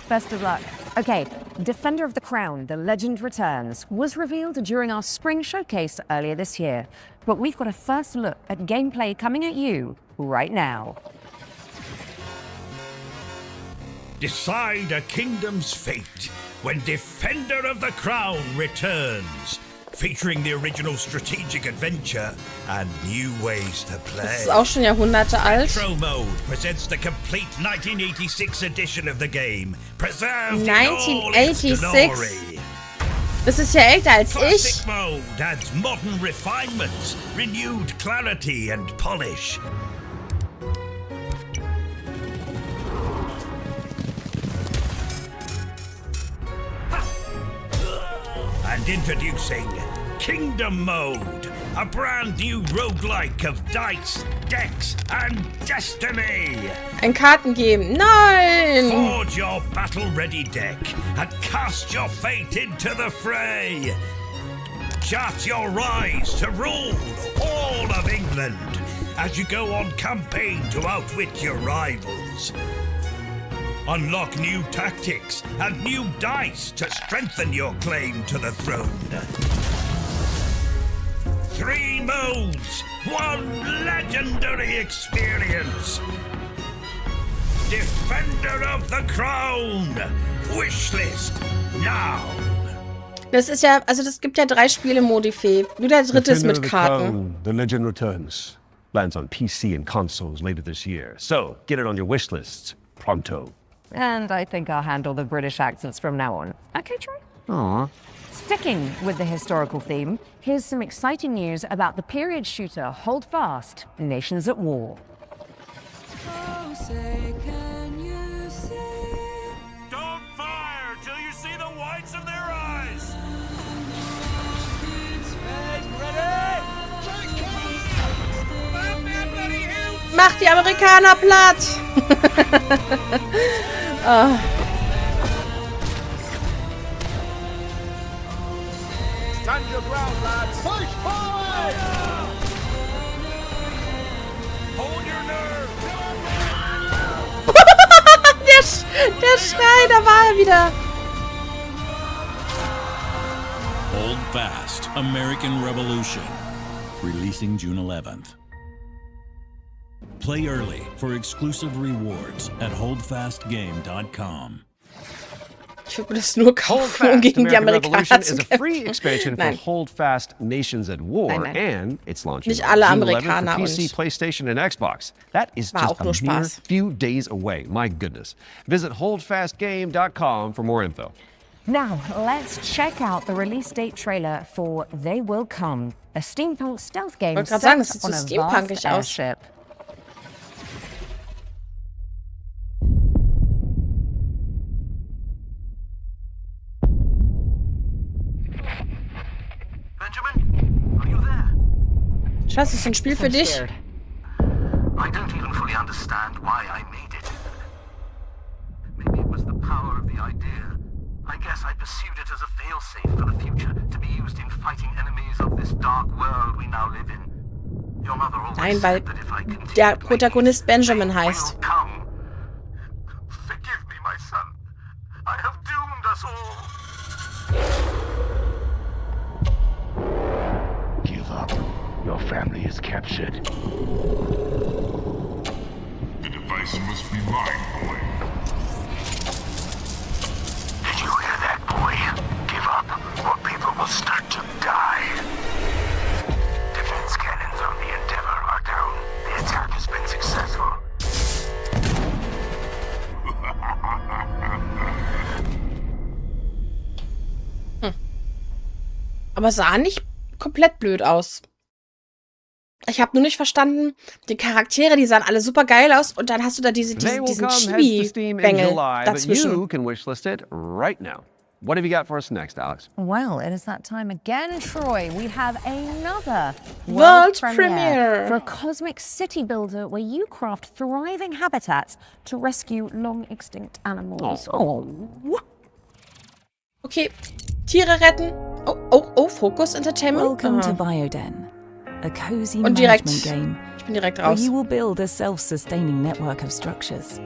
Best of luck. Okay, Defender of the Crown, The Legend Returns, was revealed during our spring showcase earlier this year. But we've got a first look at gameplay coming at you right now. Decide a kingdom's fate when Defender of the Crown returns, featuring the original strategic adventure and new ways to play. Das ist auch schon Jahrhunderte alt. Retro Mode presents the complete 1986 edition of the game, preserved in 1986? all its glory. Das ist ja älter als Classic ich. Mode adds modern refinements, renewed clarity and polish. And introducing Kingdom Mode, a brand new roguelike of dice, decks, and destiny. Ein Kartengame. Nein! Forge your battle-ready deck and cast your fate into the fray. Chart your rise to rule all of England as you go on campaign to outwit your rivals. Unlock new tactics and new dice to strengthen your claim to the throne. 3 modes, 1 legendary experience. Defender of the Crown. Wishlist now. Das ist ja, also das gibt ja 3 Spiele-Modi, Fee. Nur der dritte ist mit Karten. Crown, The Legend Returns. Lands on PC and consoles later this year. So, get it on your wish list. Pronto. And I think I'll handle the British accents from now on. Okay, Troy? Aww. Sticking with the historical theme, here's some exciting news about the period shooter Hold Fast, Nations at War. Oh, say, can you see? Don't fire till you see the whites of their eyes. Mach die Amerikaner platt! Oh. Stand your ground, lads. Push forward! Hold your nerve. der Schrei, da war er wieder. Hold Fast, American Revolution. Releasing June 11th. Play early for exclusive rewards at holdfastgame.com. Ich würde das nur kaufen, um gegen die Amerikaner zu is a free expansion for Hold Fast Nations at War, and it's launching Nicht alle June 11th Amerikaner for PC, und PlayStation, and Xbox. That is war just auch nur a mere Spaß. few days away. My goodness. Visit holdfastgame.com for more info. Now, let's check out the release date trailer for They Will Come, a steampunk stealth game Ich wollte gerade sagen, es set sieht so on a steampunkig vast aus. airship. Benjamin, are you there? Schatz, das ist ein Spiel für dich. I don't even fully understand why I made it. Maybe it was the power of the idea. I guess I pursued it as a failsafe for the future, to be used in fighting enemies of this dark world we now live in. Your mother always Nein, weil said that if I continued der Protagonist Benjamin heißt. come. Forgive me, my son. I have doomed us all. Give up. Your family is captured. The device must be mine, boy. Did you hear that, boy? Give up, or people will start to die. Defense cannons on the Endeavor are down. The attack has been successful. Aber sah nicht komplett blöd aus. Ich habe nur nicht verstanden, die Charaktere, die sahen alle super geil aus und dann hast du da diesen Chibi-Bengel dazwischen. You can wishlist it right now. What have you got for us next, Alex? Well, it is that time again, Troy. We have another World premiere for a cosmic city builder where you craft thriving habitats to rescue long-extinct animals. Oh. Okay, Tiere retten. Oh, Focus Entertainment. Welcome to Bioden, a cozy Und management game ich bin direkt where raus. you will build a self-sustaining network of structures,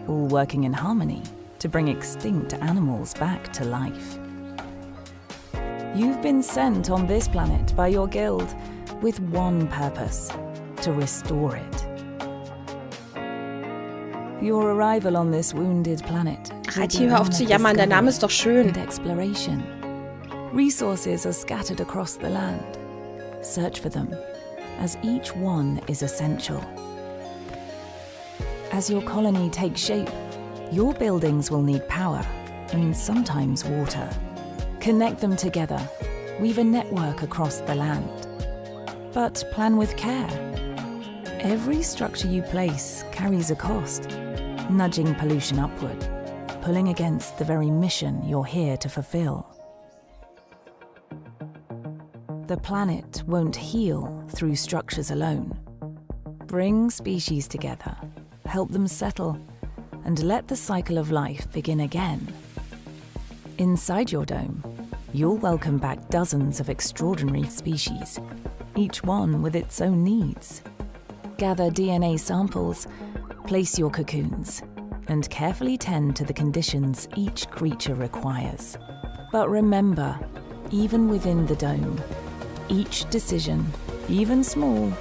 all working in harmony to bring extinct animals back to life. You've been sent on this planet by your guild with one purpose: to restore it. Your arrival on this wounded planet. Halt hier, hör auf zu jammern, der Name ist doch schön. And exploration. Resources are scattered across the land. Search for them, as each one is essential. As your colony takes shape, your buildings will need power and sometimes water. Connect them together, weave a network across the land. But plan with care. Every structure you place carries a cost, nudging pollution upward, pulling against the very mission you're here to fulfill. The planet won't heal through structures alone. Bring species together, help them settle, and let the cycle of life begin again. Inside your dome, you'll welcome back dozens of extraordinary species, each one with its own needs. Gather DNA samples, place your cocoons, and carefully tend to the conditions each creature requires. But remember, even within the dome, each decision, even small,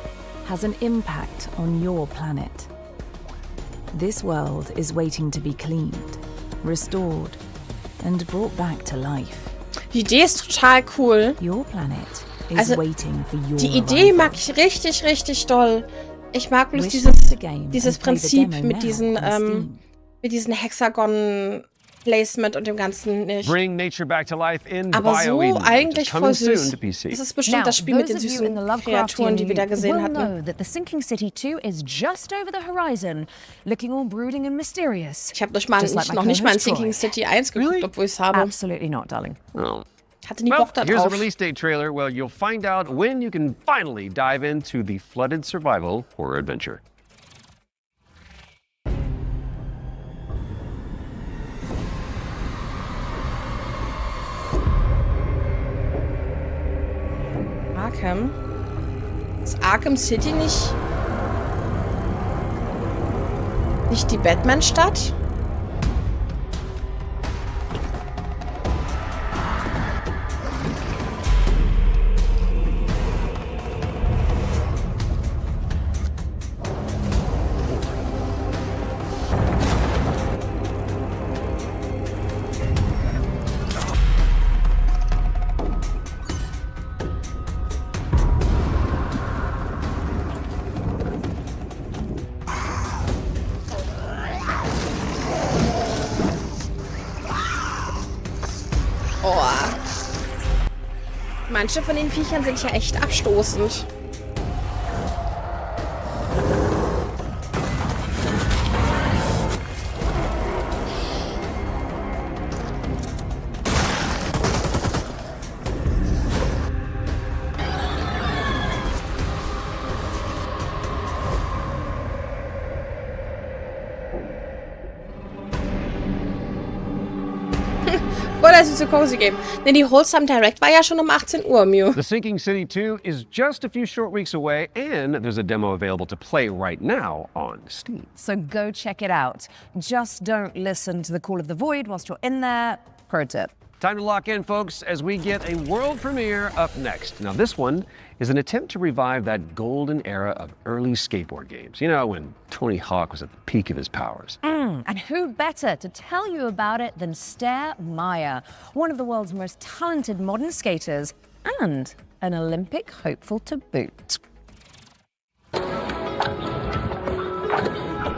has an impact on your planet. This world is waiting to be cleaned, restored, and brought back to life. Die Idee ist total cool. Your planet is waiting for your die Idee mag ich richtig, richtig doll. Ich mag bloß dieses Prinzip mit diesen Hexagon-Placement und dem Ganzen nicht. Bring nature back to life in Aber so Bioeden, eigentlich voll süß. Das Das ist bestimmt das Spiel mit den süßen Kreaturen, die wir da gesehen hatten. That the sinking city 2 is just over the horizon, looking all brooding and mysterious. Ich habe noch nicht mal in Sinking City 1 geguckt, obwohl ich es habe. Absolutely not, darling. Oh. Hatte nie Bock da Here's drauf. a release date trailer where you'll find out when you can finally dive into the flooded survival horror adventure. Arkham? Ist Arkham City nicht die Batman-Stadt? Manche von den Viechern sind ja echt abstoßend. Voll der süße Cozy Game. Denn die Wholesome Direct war ja schon um 18 Uhr, Mew. The Sinking City 2 is just a few short weeks away, and there's a demo available to play right now on Steam. So go check it out. Just don't listen to the call of the void whilst you're in there. Pro tip. Time to lock in, folks, as we get a world premiere up next. Now, this one is an attempt to revive that golden era of early skateboard games. You know, when Tony Hawk was at the peak of his powers. And who better to tell you about it than Meyer, one of the world's most talented modern skaters and an Olympic hopeful to boot.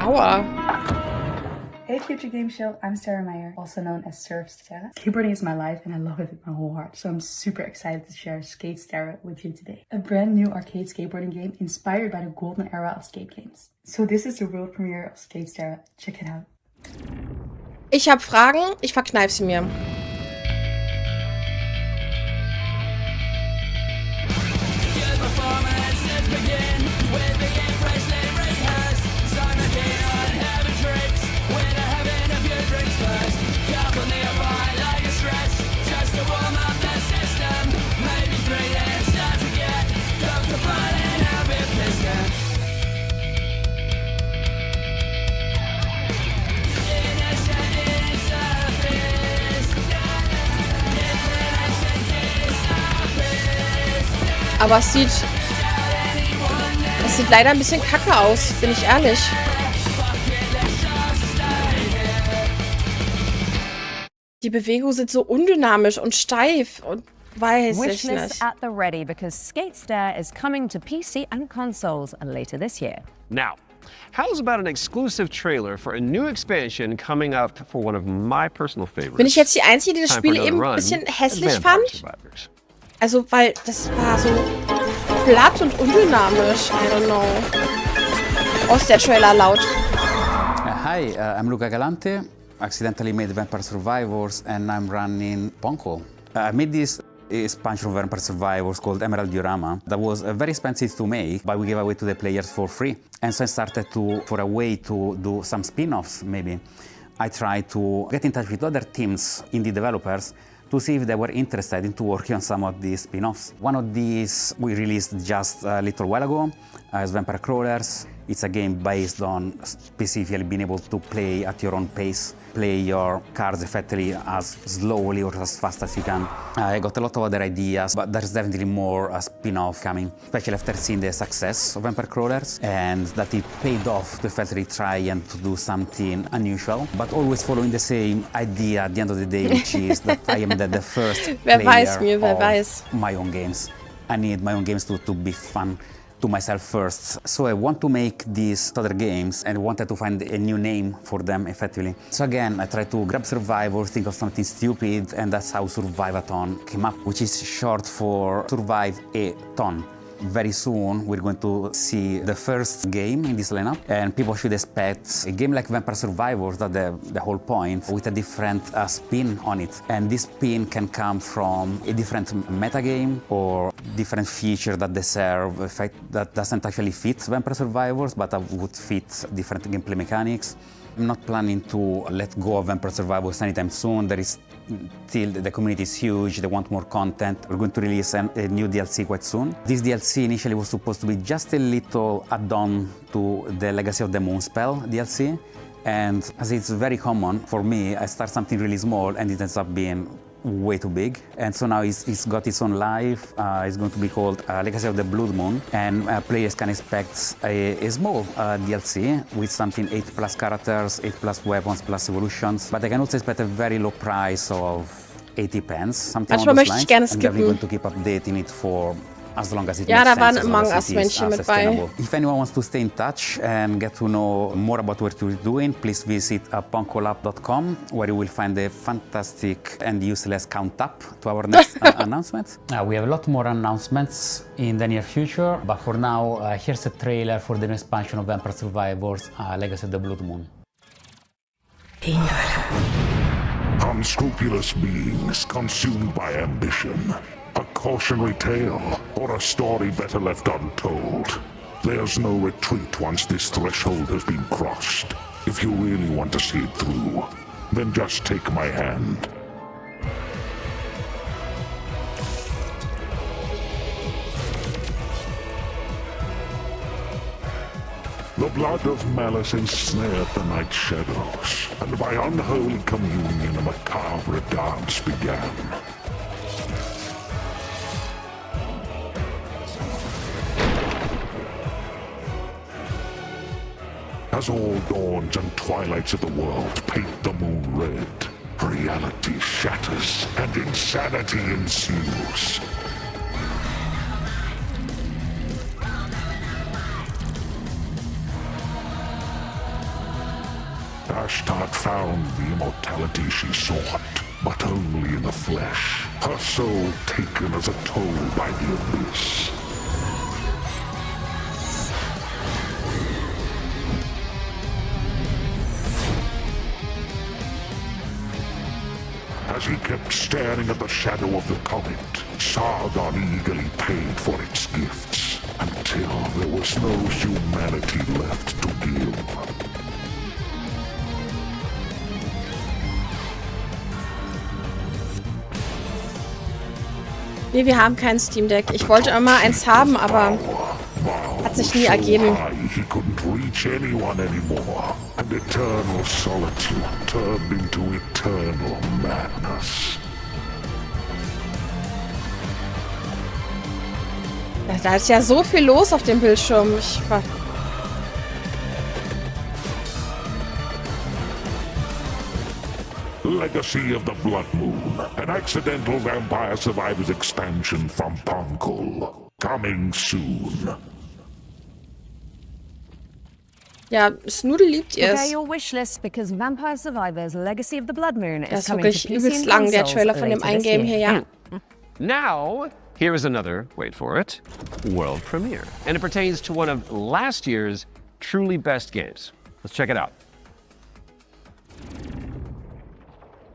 Aua. Hey Future Game Show, I'm Sarah Meyer, also known as Surf Sarah. Skateboarding is my life and I love it with my whole heart, so I'm super excited to share Skate Sarah with you today. A brand new arcade skateboarding game inspired by the golden era of skate games. So this is the world premiere of Skate Sarah. Check it out. Ich habe Fragen, ich verkneif sie mir. Aber es sieht leider ein bisschen kacke aus, bin ich ehrlich. Die Bewegungen sind so undynamisch und steif und weiß ich nicht. At the ready because Skate Stair is coming to PC and consoles later this year. Now, how's about an exclusive trailer for a new expansion coming up for one of my personal favorites? Bin ich jetzt die Einzige, die das Spiel eben ein bisschen hässlich fand? Also, weil das war so platt und undynamisch. I don't know. Oh, ist der Trailer laut. Hi, I'm Luca Galante. Accidentally made Vampire Survivors and I'm running Ponko. I made this expansion of Vampire Survivors called Emerald Diorama that was very expensive to make, but we gave away to the players for free. And so I started for a way to do some spin-offs maybe. I tried to get in touch with other teams, indie developers, to see if they were interested in working on some of these spin-offs. One of these we released just a little while ago as Vampire Crawlers. It's a game based on specifically being able to play at your own pace, play your cards effectively as slowly or as fast as you can. I got a lot of other ideas, but there's definitely more spin-off coming, especially after seeing the success of Vampire Crawlers and that it paid off to effectively try and to do something unusual, but always following the same idea at the end of the day, which is that I am the first player of my own games. I need my own games to be fun to myself first. So I want to make these other games and wanted to find a new name for them effectively. So again, I tried to grab Survivor, think of something stupid, and that's how Survive-a-thon came up, which is short for Survive a Ton. Very soon we're going to see the first game in this lineup, and people should expect a game like Vampire Survivors, that's the whole point, with a different spin on it. And this spin can come from a different metagame or different feature that they serve, effect that doesn't actually fit Vampire Survivors, but that would fit different gameplay mechanics. I'm not planning to let go of Vampire Survivors anytime soon. There is still, the community is huge, they want more content. We're going to release a new DLC quite soon. This DLC initially was supposed to be just a little add-on to the Legacy of the Moonspell DLC. And as it's very common for me, I start something really small and it ends up being way too big. And so now it's got its own life. It's going to be called Legacy of the Blood Moon. And players can expect a small DLC with something 8+ characters, 8+ weapons, plus evolutions. But I can also expect a very low price of 80 pence, something Manchmal along those möchte ich lines. gerne I'm definitely going skippen. to keep updating it for as long as it Ja, makes da waren sense, Among as long Us as it is Männchen mit bei. sustainable. If anyone wants to stay in touch and get to know more about what we're doing, please visit punkolab.com, where you will find a fantastic and useless count up to our next announcement. We have a lot more announcements in the near future, but for now, here's a trailer for the new expansion of Vampire Survivors, Legacy of the Blood Moon. Unscrupulous beings consumed by ambition. A cautionary tale, or a story better left untold. There's no retreat once this threshold has been crossed. If you really want to see it through, then just take my hand. The blood of malice ensnared the night shadows, and by unholy communion a macabre dance began. As all dawns and twilights of the world paint the moon red, reality shatters and insanity ensues. Ashtart found the immortality she sought, but only in the flesh, her soul taken as a toll by the abyss. As he kept staring at the shadow of the comet, Sargon eagerly paid for its gifts, until there was no humanity left to give. Nee, wir haben kein Steam Deck. Ich wollte immer eins haben, aber hat sich nie ergeben. He couldn't reach anyone anymore, and eternal solitude turned into eternal madness. Da ist ja so viel los auf dem Bildschirm. Legacy of the Blood Moon, an accidental Vampire Survivors expansion from Punkle. Coming soon. Ja, Snudel liebt ihr Prepare es. your wish list because Vampire Survivors Legacy of the Blood Moon Das is ist coming wirklich to PC übelst and lang, der consoles Trailer von dem later einen this Game year. hier, ja. Now, here is another, wait for it, world premiere. And it pertains to one of last year's truly best games. Let's check it out.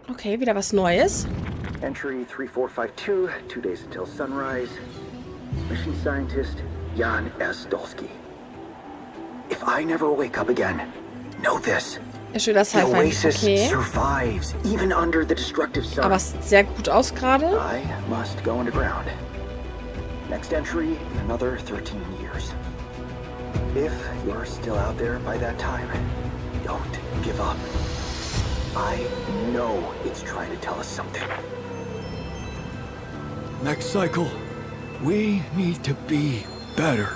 Okay, wieder was Neues. Entry 3452, 2 days until sunrise. Mission scientist, Jan S. Dolsky. If I never wake up again, know this. Ja, schön, das The Sci-Fi. Oasis Okay. survives, even under the destructive sun. Aber es sieht sehr gut aus gerade. I must go underground. Next entry, in another 13 years. If you're still out there by that time, don't give up. I know it's trying to tell us something. Next cycle, we need to be better.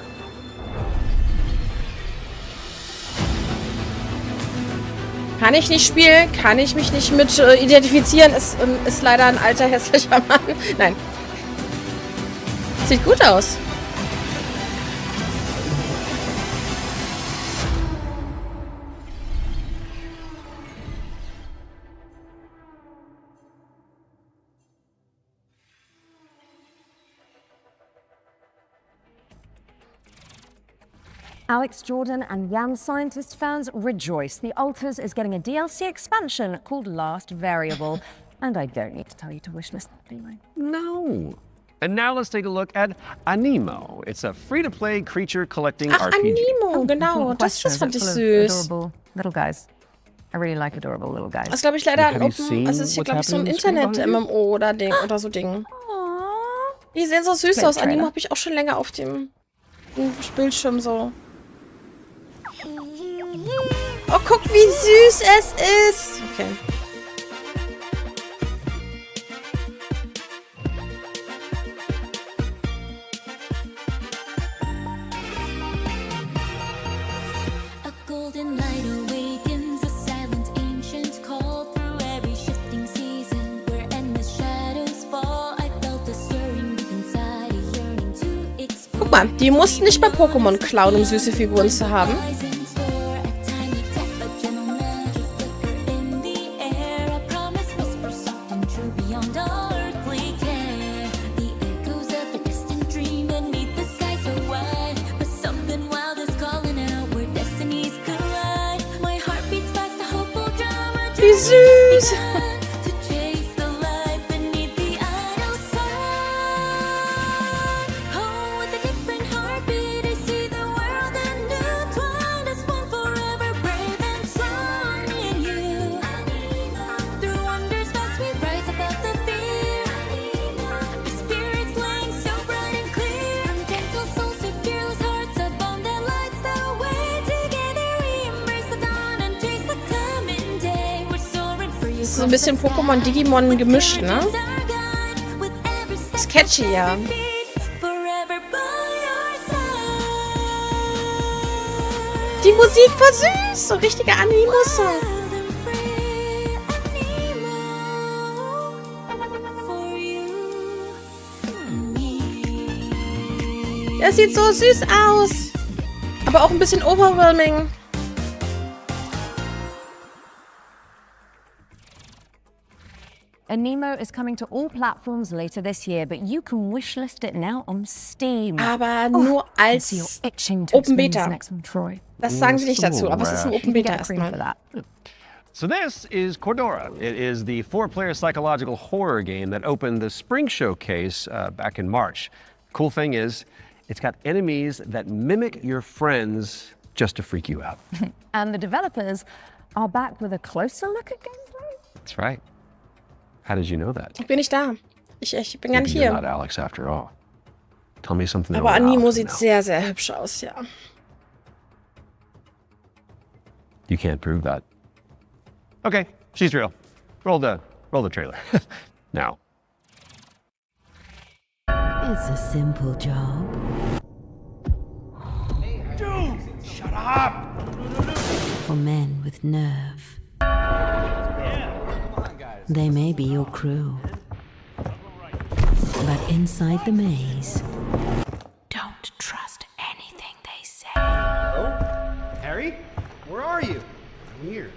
Kann ich nicht spielen, kann ich mich nicht mit identifizieren. Ist leider ein alter, hässlicher Mann. Nein. Sieht gut aus. Alex Jordan and Jan Scientist fans rejoice. The Alters is getting a DLC expansion called Last Variable. And I don't need to tell you to wishlist that, do I? No. And now let's take a look at Animo. It's a free-to-play creature collecting RPG. Animo, genau. Das fand ich süß. Adorable little guys. I really like adorable little guys. Das ist, glaube ich, leider ein Open... Also es ist hier, glaube ich, so ein Internet-MMO oder Ding oder so Ding. Die sehen so süß aus. Animo habe ich auch schon länger auf dem Bildschirm so. Oh, guck, wie süß es ist. Okay. Guck mal, die mussten nicht bei Pokémon klauen, um süße Figuren zu haben. Wie süß! Das ist so ein bisschen Pokémon, Digimon gemischt, ne? Ist catchy, ja. Die Musik war süß, so richtige Animus-Song. Das sieht so süß aus, aber auch ein bisschen overwhelming. Anemo is coming to all platforms later this year, but you can wishlist it now on Steam. Aber nur als Open Beta. Das sagen sie nicht dazu, aber es ist ein Open Beta erstmal. So this is Cordora. It is the 4-player psychological horror game that opened the Spring Showcase back in March. Cool thing is, it's got enemies that mimic your friends just to freak you out. And the developers are back with a closer look at gameplay. That's right. How did you know that? Ich bin nicht da. Ich bin gar nicht Maybe you're hier. not Alex after all. Tell me something. Aber Anemo sieht sehr, sehr hübsch aus, ja. You can't prove that. Okay, she's real. Roll the trailer. Now. It's a simple job. Dude, shut up! For men with nerve. They may be your crew. But inside the maze, don't trust anything they say. Hello? Harry? Where are you? I'm here.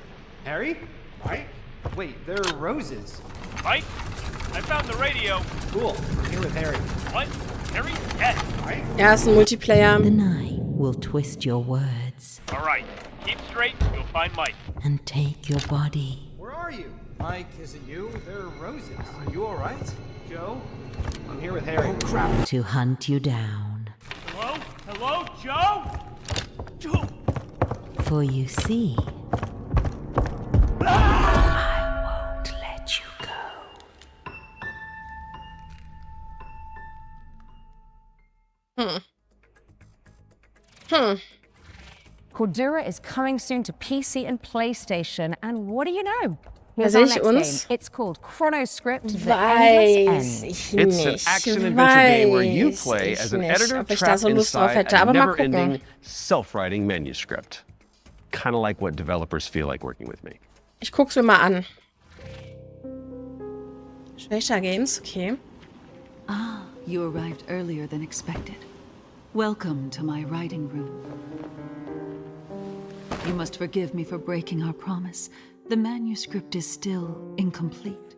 Harry? Mike? Wait, there are roses. Mike? I found the radio. Cool. I'm here with Harry. What? Harry? Dead. Mike? Ja, ist ein Multiplayer. The night will twist your words. All right. Keep straight. You'll find Mike. And take your body. Where are you? Mike, is it you? There are roses. Are you all right? Joe? I'm here with Harry. Oh, crap. To hunt you down. Hello? Hello? Joe? Joe? For you see, I won't let you go. Cordura is coming soon to PC and PlayStation, and what do you know? Here's our next game. It's called Chronoscript, the Endless End. It's an action-adventure game where you play as an editor trapped inside a never-ending, self-writing manuscript. Kind of like what developers feel like working with me. Ich guck's mir mal an. Schwächer Games, okay. Ah, you arrived earlier than expected. Welcome to my writing room. You must forgive me for breaking our promise. The manuscript is still incomplete.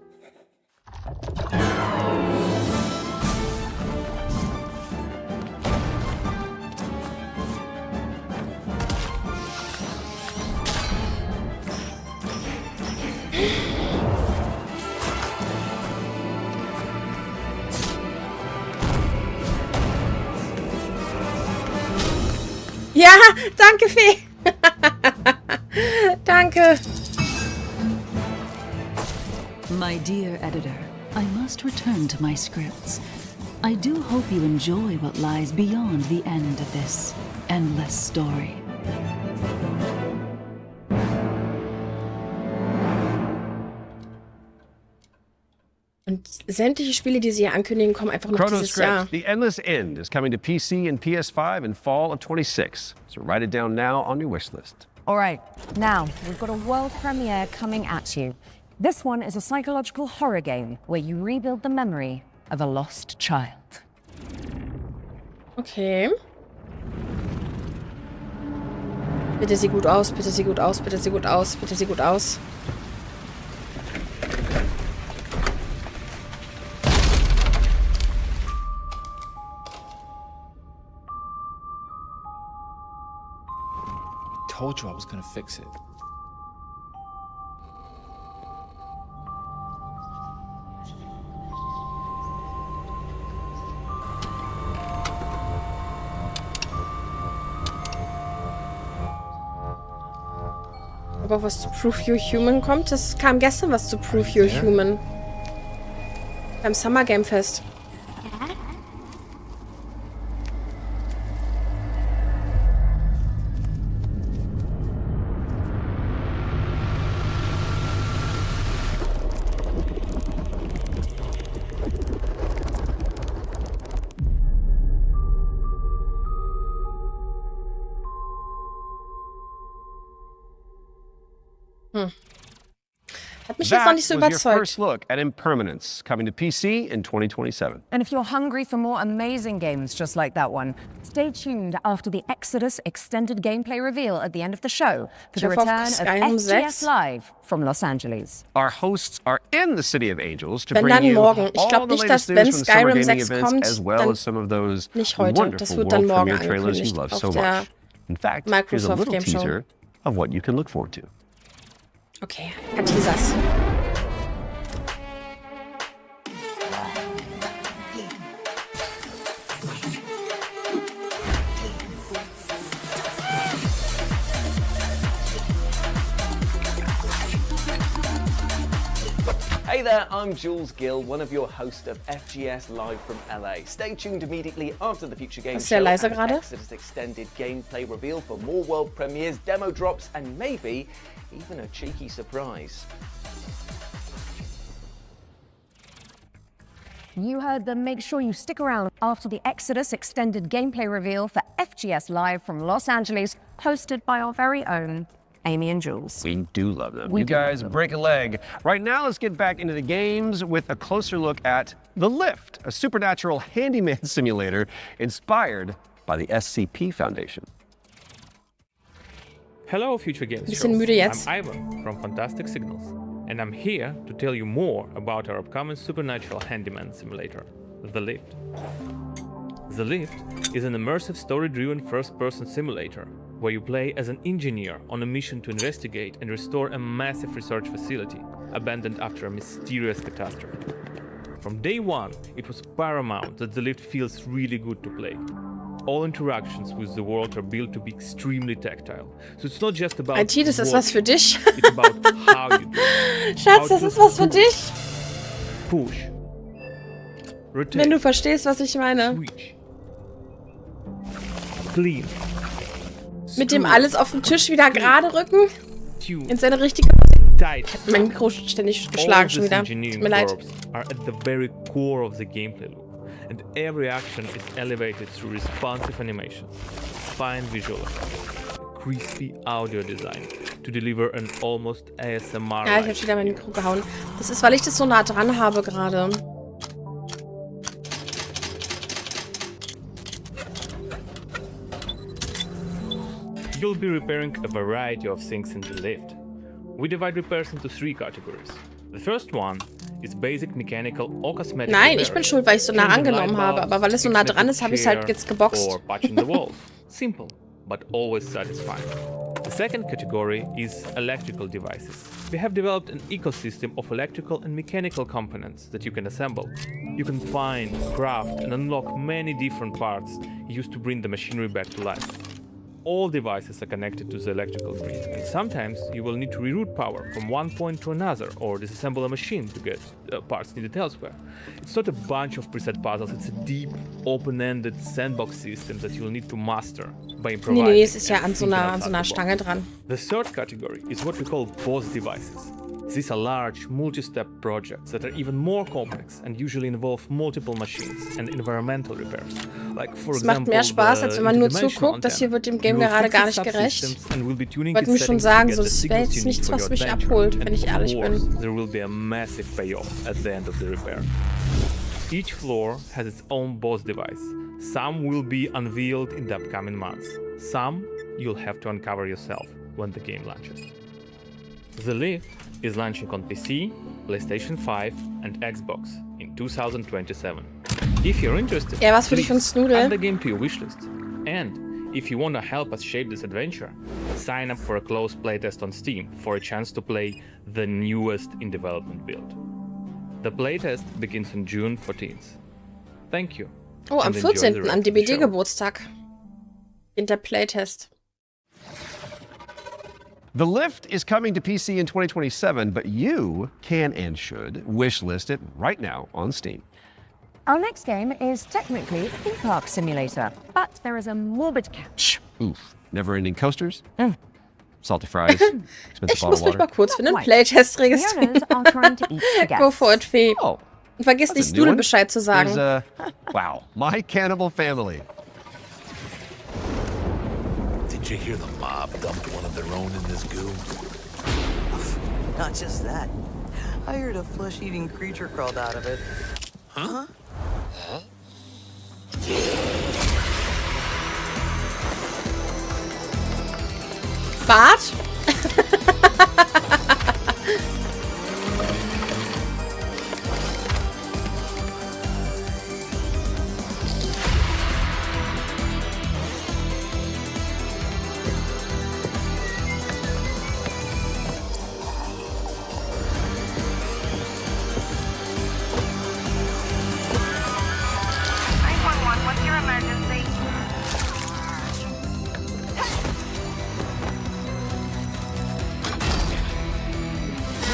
Ja, danke, Fee. Danke. My dear editor, I must return to my scripts. I do hope you enjoy what lies beyond the end of this endless story. Und sämtliche Spiele, die sie hier ankündigen, kommen einfach noch dieses Jahr. The Endless End is coming to PC and PS5 in fall of 26. So write it down now on your wish list. All right, now we've got a world premiere coming at you. This one is a psychological horror game where you rebuild the memory of a lost child. Okay. Bitte sieh gut aus, bitte sieh gut aus, bitte sieh gut aus, bitte sieh gut aus. Told you I was gonna fix it. Aber was zu Prove You're Human kommt, das kam gestern was zu Prove You're Human. Beim Summer Game Fest. Hat mich jetzt noch nicht so was your überzeugt. first look at Impermanence, coming to PC in 2027. And if you're hungry for more amazing games just like that one, stay tuned after the Exodus extended gameplay reveal at the end of the show for the return of FGS Live from Los Angeles. Our hosts are in the City of Angels to Wenn bring dann you morgen. Ich all glaube the nicht, latest dass wenn news from the summer Skyrim gaming 6 events, kommt, as well dann as some of those nicht heute. Das wonderful wird dann world morgen premiere trailers you angekündigt love auf so der much. In fact, here's a Microsoft little Game Show. teaser of what you can look forward to. Okay, ein Teasers. Hey there, I'm Jules Gill, one of your hosts of FGS Live from LA. Stay tuned immediately after the Future Game Show. leise gerade. Exodus extended gameplay reveal for more world premieres, demo drops, and maybe even a cheeky surprise. You heard them. Make sure you stick around after the Exodus extended gameplay reveal for FGS Live from Los Angeles, hosted by our very own Amy and Jules. We do love them. We You do love guys them. break a leg. Right now, let's get back into the games with a closer look at The Lift, a supernatural handyman simulator inspired by the SCP Foundation. Hello, Future Games Bisschen Show. müde jetzt. I'm Ivan from Fantastic Signals, and I'm here to tell you more about our upcoming supernatural handyman simulator, The Lift. The Lift is an immersive story-driven first-person simulator where you play as an engineer on a mission to investigate and restore a massive research facility abandoned after a mysterious catastrophe. From day one, it was paramount that The Lift feels really good to play. All interactions with the world are built to be extremely tactile. So it's not just about IT, das ist was für dich. It's about how you do it. Schatz, das ist was für dich. Push. Rotate. Wenn du verstehst, was ich meine. Switch. Clean. Mit dem alles auf den Tisch wieder gerade rücken. Tune. In seine richtige Position. Tight. Ich hab mein Mikro ständig geschlagen schon wieder. Tut mir leid. Are at the very core of the gameplay loop, and every action is elevated through responsive animation, fine visual effects, crispy audio design to deliver an almost ASMR. Ja, ich hab schon wieder mein Mikro gehauen. Das ist, weil ich das so nah dran habe gerade. You'll be repairing a variety of things in the lift. We divide repairs into 3 categories. The first one is basic mechanical or cosmetic Nein, ich repairs. bin schuld, weil ich so nah Changing angenommen light habe. bulbs, Aber weil es so nah fixing dran a ist, habe ich es halt chair, jetzt geboxt. Or patching the walls. Simple, but always satisfying. The second category is electrical devices. We have developed an ecosystem of electrical and mechanical components that you can assemble. You can find, craft, and unlock many different parts used to bring the machinery back to life. All devices are connected to the electrical grid, and sometimes you will need to reroute power from one point to another or disassemble a machine to get parts needed elsewhere. It's not a bunch of preset puzzles, it's a deep, open-ended sandbox system that you'll need to master by improvising. Nee, es ist ja and an so thinking einer outside the box. Stange dran. The third category is what we call boss devices. These are large, multi-step projects that are even more complex and usually involve multiple machines and environmental repairs. Like, for Es macht mehr Spaß, als wenn man nur zuguckt. Das hier wird dem Game gerade gar nicht gerecht. Ich wollte mir schon sagen, so, das wäre jetzt nichts, was mich abholt, wenn ich ehrlich bin. There will be a massive payoff at the end of the repair. Each floor has its own boss device. Some will be unveiled in the upcoming months. Some you'll have to uncover yourself when the game launches. The Lift is launching on PC, PlayStation 5 and Xbox in 2027. If you're interested, Ja, was für dich für ein Snudel? add the game to your wishlist. And if you want to help us shape this adventure, sign up for a closed playtest on Steam for a chance to play the newest in development build. The playtest begins on June 14th. Thank you. Oh, am and enjoy the 14. rest am of the show. DBD-Geburtstag. In der Playtest. The Lift is coming to PC in 2027, but you can and should wishlist it right now on Steam. Our next game is technically a theme park simulator, but there is a morbid catch. Oof. Never-ending coasters? Salty fries? Expensive Ich muss mich bottled mal water? kurz für den Playtest registrieren. Go for it, Fee. Oh. Und vergiss That's nicht, a new one. Snudel Bescheid zu sagen. There's wow, My Cannibal Family. Did you hear the mob dump one of their own in this goo? Not just that. I heard a flesh-eating creature crawled out of it. Huh? Bart?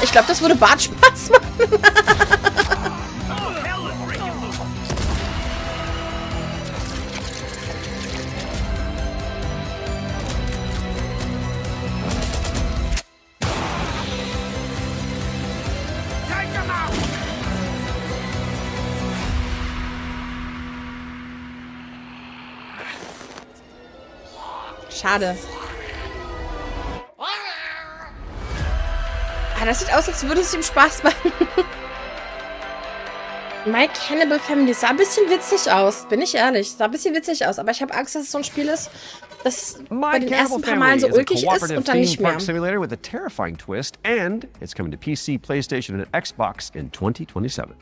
Ich glaube, das würde Bart Spaß machen. Schade. Ah, das sieht aus, als würde es ihm Spaß machen. My Cannibal Family sah ein bisschen witzig aus, bin ich ehrlich. Sah ein bisschen witzig aus, aber ich habe Angst, dass es so ein Spiel ist, das bei den ersten paar Malen so ulkig ist und dann nicht mehr. Simulator with a terrifying twist, and it's coming to PC, PlayStation, and Xbox in 2027.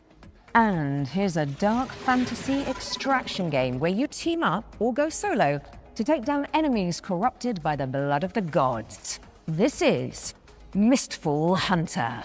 And here's a dark fantasy extraction game where you team up or go solo to take down enemies corrupted by the blood of the gods. This is Mistful Hunter.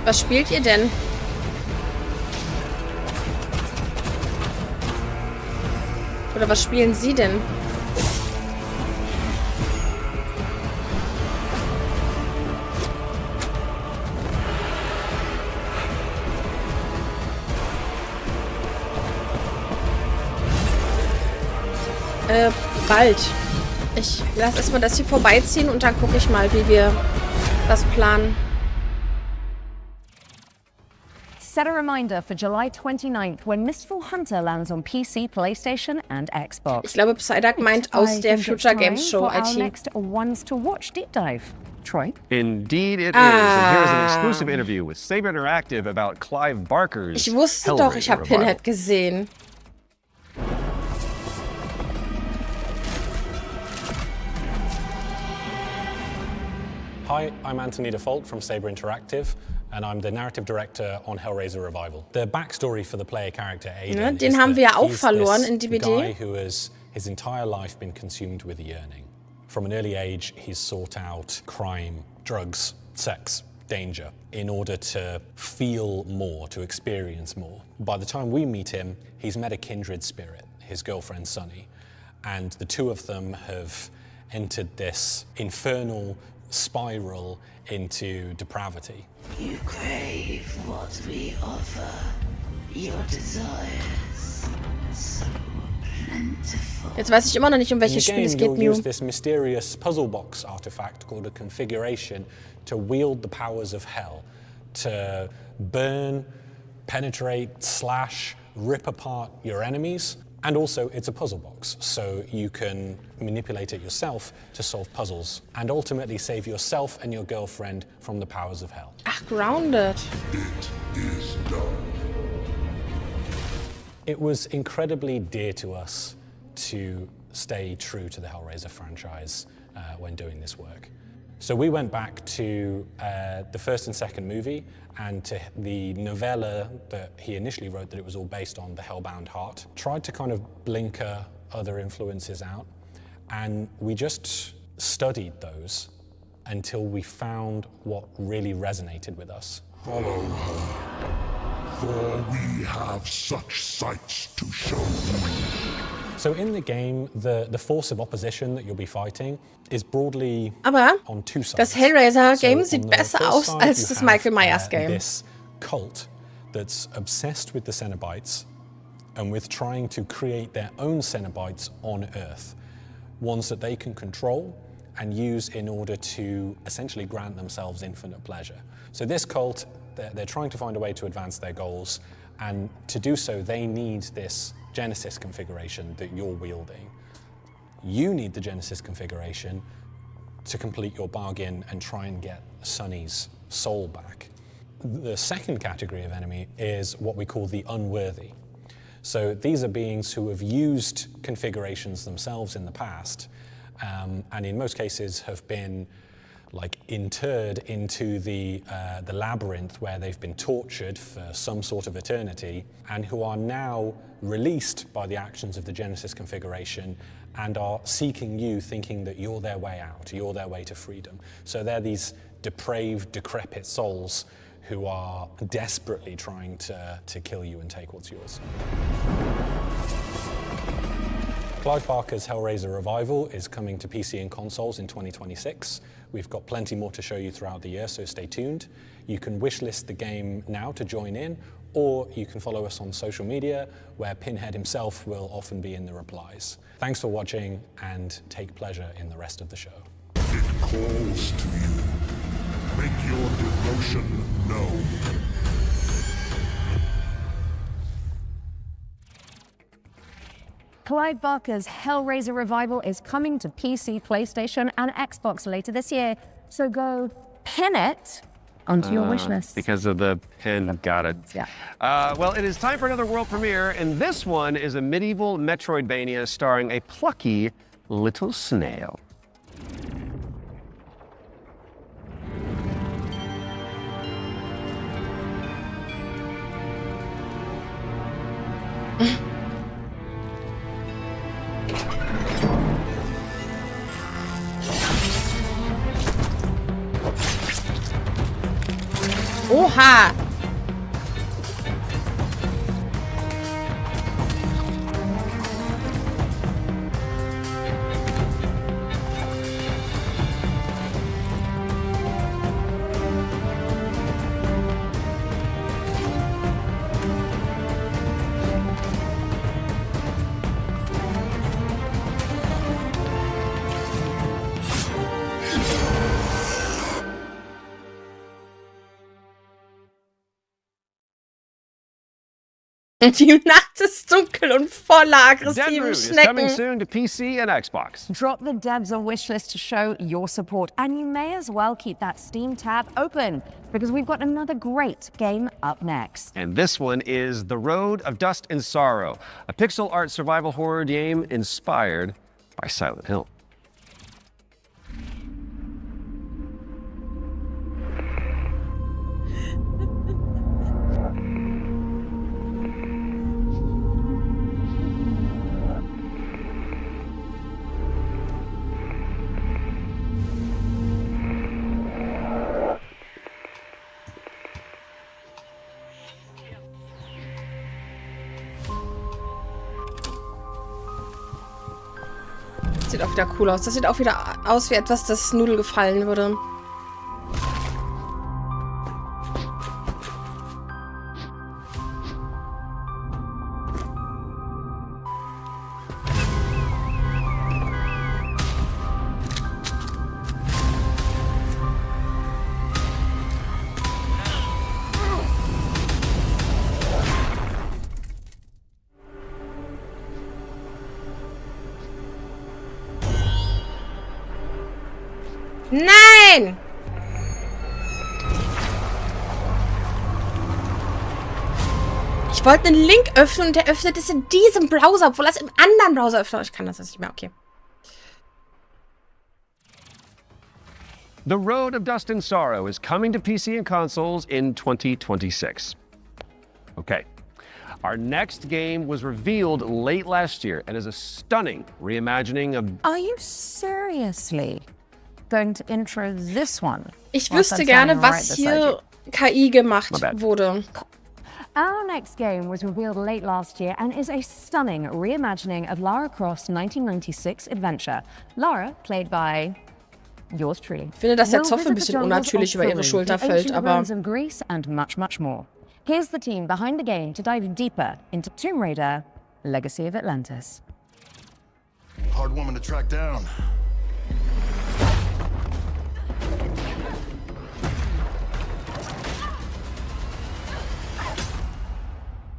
Was spielt ihr denn? Oder was spielen Sie denn? Bald. Ich lasse erstmal das hier vorbeiziehen und dann gucke ich mal, wie wir das planen. Set a reminder for July 29th when Mistful Hunter lands on PC, PlayStation and Xbox. Ich glaube, Psyduck meint aus der Future Games Show IT. Next ones to watch deep dive. Troy? Indeed it is. And here is an exclusive interview with Saber Interactive about Clive Barker's Ich wusste doch, ich habe Pinhead gesehen. Hi, I'm Anthony Default from Saber Interactive, and I'm the narrative director on Hellraiser Revival. The backstory for the player character Aiden Ja, den haben wir ja auch verloren in guy DBD. who has his entire life been consumed with yearning. From an early age, he's sought out crime, drugs, sex, danger in order to feel more, to experience more. By the time we meet him, he's met a kindred spirit, his girlfriend Sunny, and the two of them have entered this infernal spiral into depravity. You crave what we offer. Your desires so plentiful. Jetzt weiß ich immer noch nicht, um welches Spiel es geht, You'll use this mysterious puzzle box artifact called a configuration to wield the powers of hell, to burn, penetrate, slash, rip apart your enemies. And also, it's a puzzle box, so you can manipulate it yourself to solve puzzles and ultimately save yourself and your girlfriend from the powers of hell. Ach, Grounded. It is done. It was incredibly dear to us to stay true to the Hellraiser franchise when doing this work. So we went back to the first and second movie and to the novella that he initially wrote that it was all based on, The Hellbound Heart. Tried to kind of blinker other influences out, and we just studied those until we found what really resonated with us. Follow her, for we have such sights to show you. So in the game, the force of opposition that you'll be fighting is broadly Aber on two sides. das Hellraiser-Game So sieht on the besser first aus side, als you das have, Michael Myers-Game. This cult that's obsessed with the Cenobites and with trying to create their own Cenobites on Earth, ones that they can control and use in order to essentially grant themselves infinite pleasure. So this cult, they're trying to find a way to advance their goals, and to do so they need this Genesis configuration that you're wielding. You need the Genesis configuration to complete your bargain and try and get Sonny's soul back. The second category of enemy is what we call the unworthy. So these are beings who have used configurations themselves in the past, and in most cases have been like interred into the labyrinth where they've been tortured for some sort of eternity, and who are now released by the actions of the Genesis configuration and are seeking you, thinking that you're their way out, you're their way to freedom. So they're these depraved, decrepit souls who are desperately trying to kill you and take what's yours. Clive Barker's Hellraiser Revival is coming to PC and consoles in 2026. We've got plenty more to show you throughout the year, so stay tuned. You can wishlist the game now to join in, or you can follow us on social media, where Pinhead himself will often be in the replies. Thanks for watching, and take pleasure in the rest of the show. It calls to you. Make your devotion known. Clive Barker's Hellraiser Revival is coming to PC, PlayStation, and Xbox later this year. So go pin it onto your wish list. Because of the pin, got it. Yeah. Well, it is time for another world premiere, and this one is a medieval Metroidvania starring a plucky little snail. Oha! Die Nacht ist dunkel und voller aggressiven is coming Schnecken. soon to PC and Xbox. Drop the Debs on wishlist to show your support, and you may as well keep that Steam tab open, because we've got another great game up next. And this one is The Road of Dust and Sorrow, a pixel art survival horror game inspired by Silent Hill. Das sieht auch wieder cool aus. Das sieht auch wieder aus wie etwas, das Nudel gefallen würde. Nein! Ich wollte einen Link öffnen und der öffnet es in diesem Browser, obwohl er es im anderen Browser öffnet. Ich kann das nicht mehr, okay. The Road of Dust and Sorrow is coming to PC and consoles in 2026. Okay. Our next game was revealed late last year and is a stunning reimagining of... Are you seriously going to intro this one? Ich wüsste gerne, was hier KI gemacht wurde. Our next game was revealed late last year and is a stunning reimagining of Lara Croft's 1996 adventure. Lara, played by yours truly. Ich finde, dass der Zopf ein bisschen unnatürlich über ihre Schulter fällt, aber... Greece and much, much more. Here's the team behind the game to dive deeper into Tomb Raider, Legacy of Atlantis. Hard woman to track down.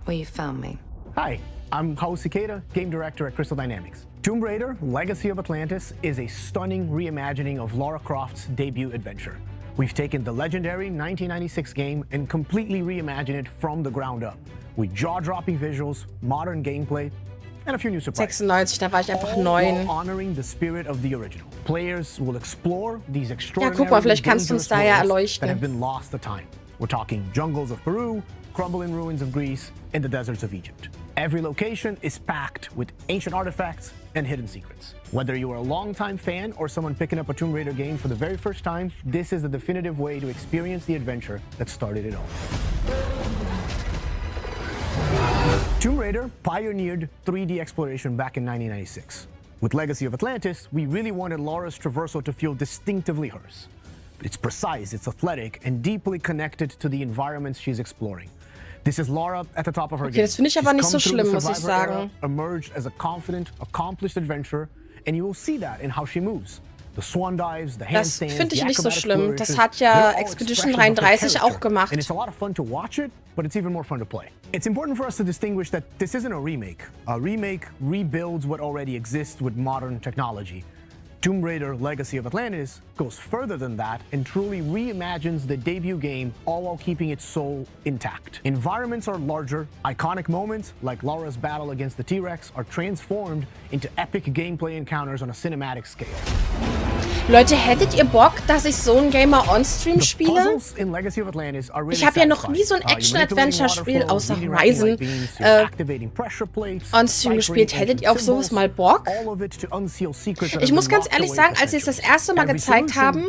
Well, you found me. Hi, I'm Hao Cicada, game director at Crystal Dynamics. Tomb Raider, Legacy of Atlantis is a stunning reimagining of Lara Croft's debut adventure. We've taken the legendary 1996 game and completely reimagined it from the ground up, with jaw-dropping visuals, modern gameplay, and a few new surprises. 96, da war ich einfach 9. While honoring the spirit of the original. Players will explore these extraordinary, guck mal, vielleicht kannst du uns da ja erleuchten. that have been lost to time. We're talking jungles of Peru, crumbling ruins of Greece, and the deserts of Egypt. Every location is packed with ancient artifacts and hidden secrets. Whether you are a longtime fan or someone picking up a Tomb Raider game for the very first time, this is the definitive way to experience the adventure that started it all. Tomb Raider pioneered 3D exploration back in 1996. With Legacy of Atlantis, we really wanted Lara's traversal to feel distinctively hers. It's precise, it's athletic, and deeply connected to the environments she's exploring. This is Lara at the top of her game. Das finde ich aber nicht so schlimm, muss ich sagen. Emerged as a confident, accomplished adventurer, and you will see that in how she moves. The swan dives, the handstands, das finde ich nicht so schlimm. Das hat ja Expedition 33 auch gemacht. And it's a lot of fun to watch it, but it's even more fun to play. It's important for us to distinguish that this isn't a remake. A remake rebuilds what already exists with modern technology. Tomb Raider Legacy of Atlantis goes further than that and truly reimagines the debut game, all while keeping its soul intact. Environments are larger, iconic moments like Lara's battle against the T-Rex are transformed into epic gameplay encounters on a cinematic scale. Leute, hättet ihr Bock, dass ich so ein Game mal on-stream spiele? Ich habe ja noch nie so ein Action-Adventure-Spiel außer Horizon on-stream gespielt. Hättet ihr auf sowas mal Bock? Ich muss ganz ehrlich sagen, als sie es das erste Mal gezeigt haben,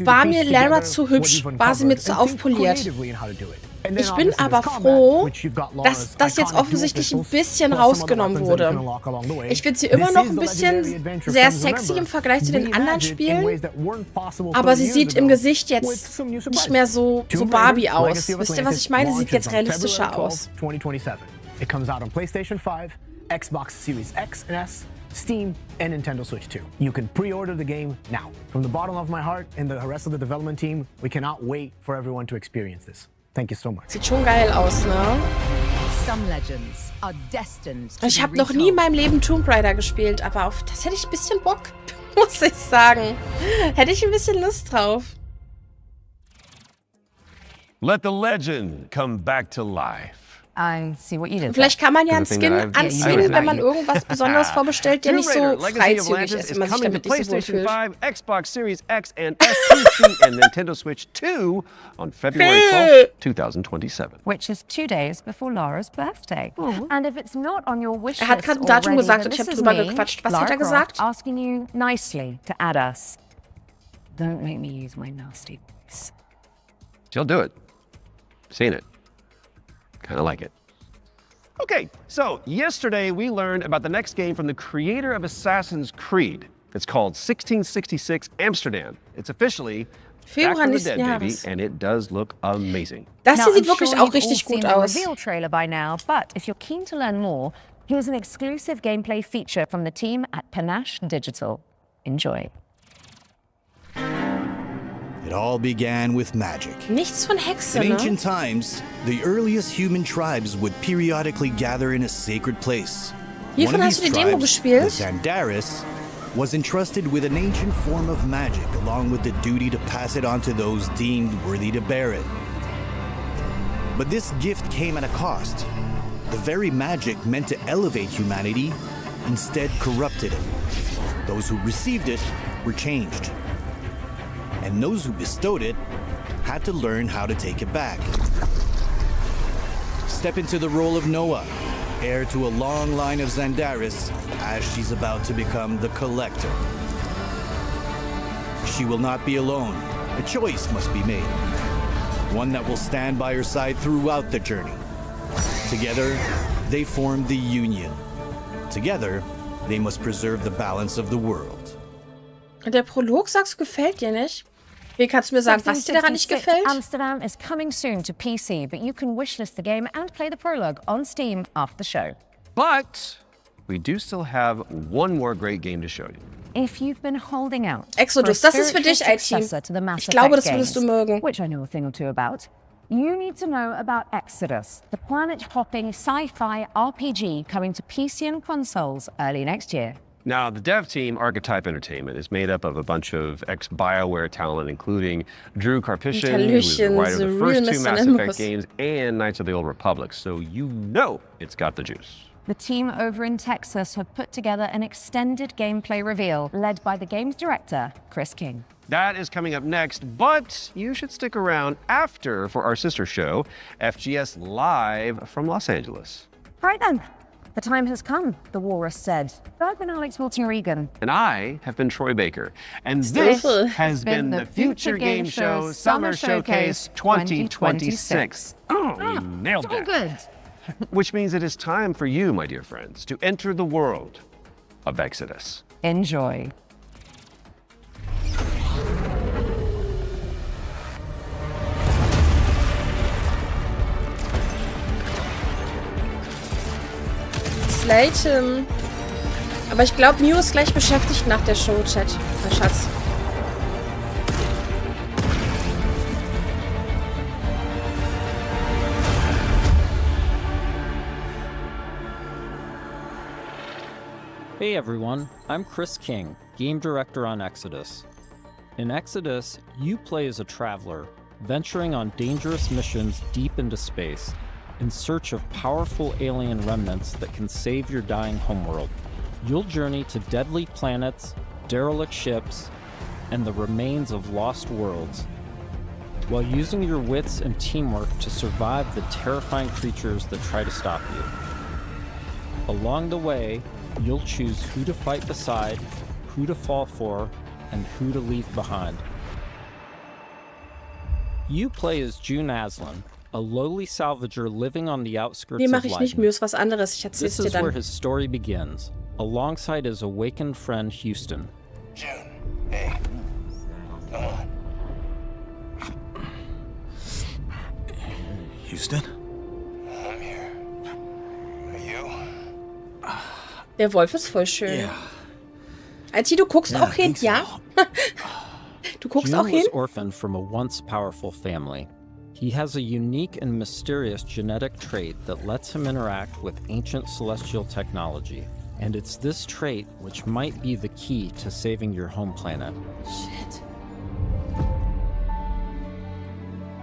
war mir Lara zu hübsch, war sie mir zu aufpoliert. Ich bin aber froh, dass das jetzt offensichtlich ein bisschen rausgenommen wurde. Ich finde sie immer noch ein bisschen sehr sexy im Vergleich zu den anderen Spielen, aber sie sieht im Gesicht jetzt nicht mehr so Barbie aus. Wisst ihr, was ich meine? Sie sieht jetzt realistischer aus. It comes out on PlayStation 5, Xbox Series X and S, Steam, and Nintendo Switch 2. You can pre-order the game now. From the bottom of my heart and the rest of the development team, we cannot wait for everyone to experience this. Thank you so much. Sieht schon geil aus, ne? Ich habe noch nie in meinem Leben Tomb Raider gespielt, aber auf das hätte ich ein bisschen Bock, muss ich sagen. Hätte ich ein bisschen Lust drauf. Let the legend come back to life. I see what you did. Vielleicht kann man ja einen Skin anziehen, wenn man irgendwas Besonderes vorbestellt, der nicht so freizügig ist, wenn man sich damit nicht so wohl fühlt. Xbox Series X and S, PC and Nintendo Switch 2 on February 12th, 2027. Which is 2 days before Lara's birthday. And if it's not on your wish list hat gerade ein Datum gesagt und ich habe drüber gequatscht. Was hat er gesagt? Asking you nicely to add us. Don't make me use my nasty voice. She'll do it. Seen it. Kind of like it. Okay, so yesterday we learned about the next game from the creator of Assassin's Creed. It's called 1666 Amsterdam. It's officially back from the dead, baby, and it does look amazing. Das hier sieht wirklich auch richtig gut aus. Reveal trailer by now, but if you're keen to learn more, here's an exclusive gameplay feature from the team at Panache Digital. Enjoy. It all began with magic. Nichts von Hexe, In ne? ancient times, the earliest human tribes would periodically gather in a sacred place. Hiervon hast du die Demo gespielt? the Zandaris, was entrusted with an ancient form of magic along with the duty to pass it on to those deemed worthy to bear it. But this gift came at a cost. The very magic meant to elevate humanity instead corrupted it. Those who received it were changed. And those who bestowed it had to learn how to take it back. Step into the role of Noah, heir to a long line of Zandaris, as she's about to become the Collector. She will not be alone. A choice must be made. One that will stand by her side throughout the journey. Together, they formed the Union. Together, they must preserve the balance of the world. Der Prolog, sagst du, gefällt dir nicht? Wie kannst du mir sagen, was dir daran nicht gefällt? Amsterdam is coming soon to PC, but you can wishlist the game and play the prologue on Steam after the show. But we do still have one more great game to show you. If you've been holding out Exodus, das ist für dich, IT. Ich glaube, das würdest du mögen. Which I know a thing or two about. You need to know about Exodus, the planet-hopping sci-fi RPG coming to PC and consoles early next year. Now, the dev team, Archetype Entertainment, is made up of a bunch of ex-BioWare talent, including Drew Karpyshyn, who was the writer of the first two Mass Effect games, and Knights of the Old Republic, so you know it's got the juice. The team over in Texas have put together an extended gameplay reveal led by the game's director, Chris King. That is coming up next, but you should stick around after for our sister show, FGS Live from Los Angeles. Right then. The time has come, the walrus said. I've been Alex Walton-Regan. And I have been Troy Baker. And this has been the Future Game Show Summer Showcase 2026. Oh, you nailed it. Good. Which means it is time for you, my dear friends, to enter the world of Exodus. Enjoy. Slate. Aber ich glaube, Mew ist gleich beschäftigt nach der Show, Chat. Mein Schatz. Hey everyone, I'm Chris King, Game Director on Exodus. In Exodus, you play as a traveler, venturing on dangerous missions deep into space, in search of powerful alien remnants that can save your dying homeworld. You'll journey to deadly planets, derelict ships, and the remains of lost worlds, while using your wits and teamwork to survive the terrifying creatures that try to stop you. Along the way, you'll choose who to fight beside, who to fall for, and who to leave behind. You play as June Aslan, a lowly salvager living on the outskirts Nee, of mach ich nicht. Leiden. Mühe ist was anderes. Ich erzähl's This dir is where dann. his story begins, alongside his awakened friend Houston. June, hey, come on. Houston? I'm here. Are you? Der Wolf ist voll schön. IT, du guckst auch hin, ja? Du guckst June auch hin? was orphaned from a once powerful family. He has a unique and mysterious genetic trait that lets him interact with ancient celestial technology. And it's this trait which might be the key to saving your home planet. Shit.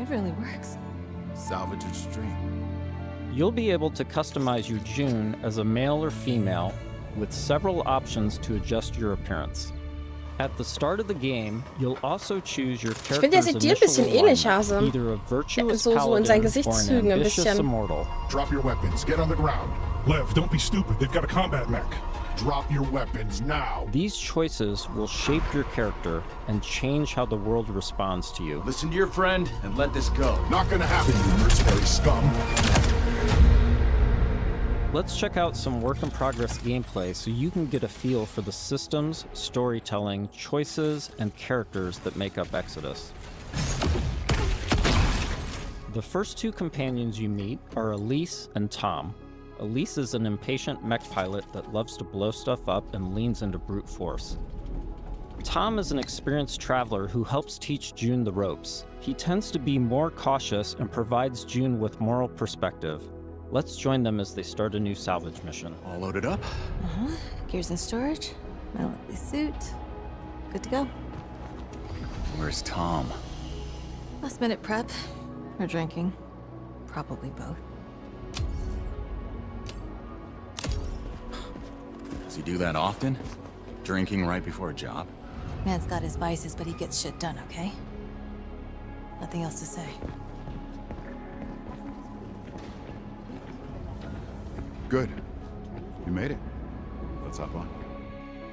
It really works. Salvage your dream. You'll be able to customize your June as a male or female with several options to adjust your appearance. At the start of the game, you'll also choose your Ich finde, der character's sieht dir ein bisschen initial ähnlich, alignment, Hase. either a virtuous So in seinen paladin or an Gesichtszügen ein ambitious bisschen. immortal. Drop your weapons. Get on the ground. Lev, don't be stupid. They've got a combat mech. Drop your weapons now. These choices will shape your character and change how the world responds to you. Listen to your friend and let this go. Not gonna happen, you mercenary scum. Let's check out some work-in-progress gameplay so you can get a feel for the systems, storytelling, choices, and characters that make up Exodus. The first two companions you meet are Elise and Tom. Elise is an impatient mech pilot that loves to blow stuff up and leans into brute force. Tom is an experienced traveler who helps teach June the ropes. He tends to be more cautious and provides June with moral perspective. Let's join them as they start a new salvage mission. All loaded up? Gears in storage. My lovely suit. Good to go. Where's Tom? Last minute prep. Or drinking. Probably both. Does he do that often? Drinking right before a job? Man's got his vices, but he gets shit done, okay? Nothing else to say. Good. You made it. Let's hop on.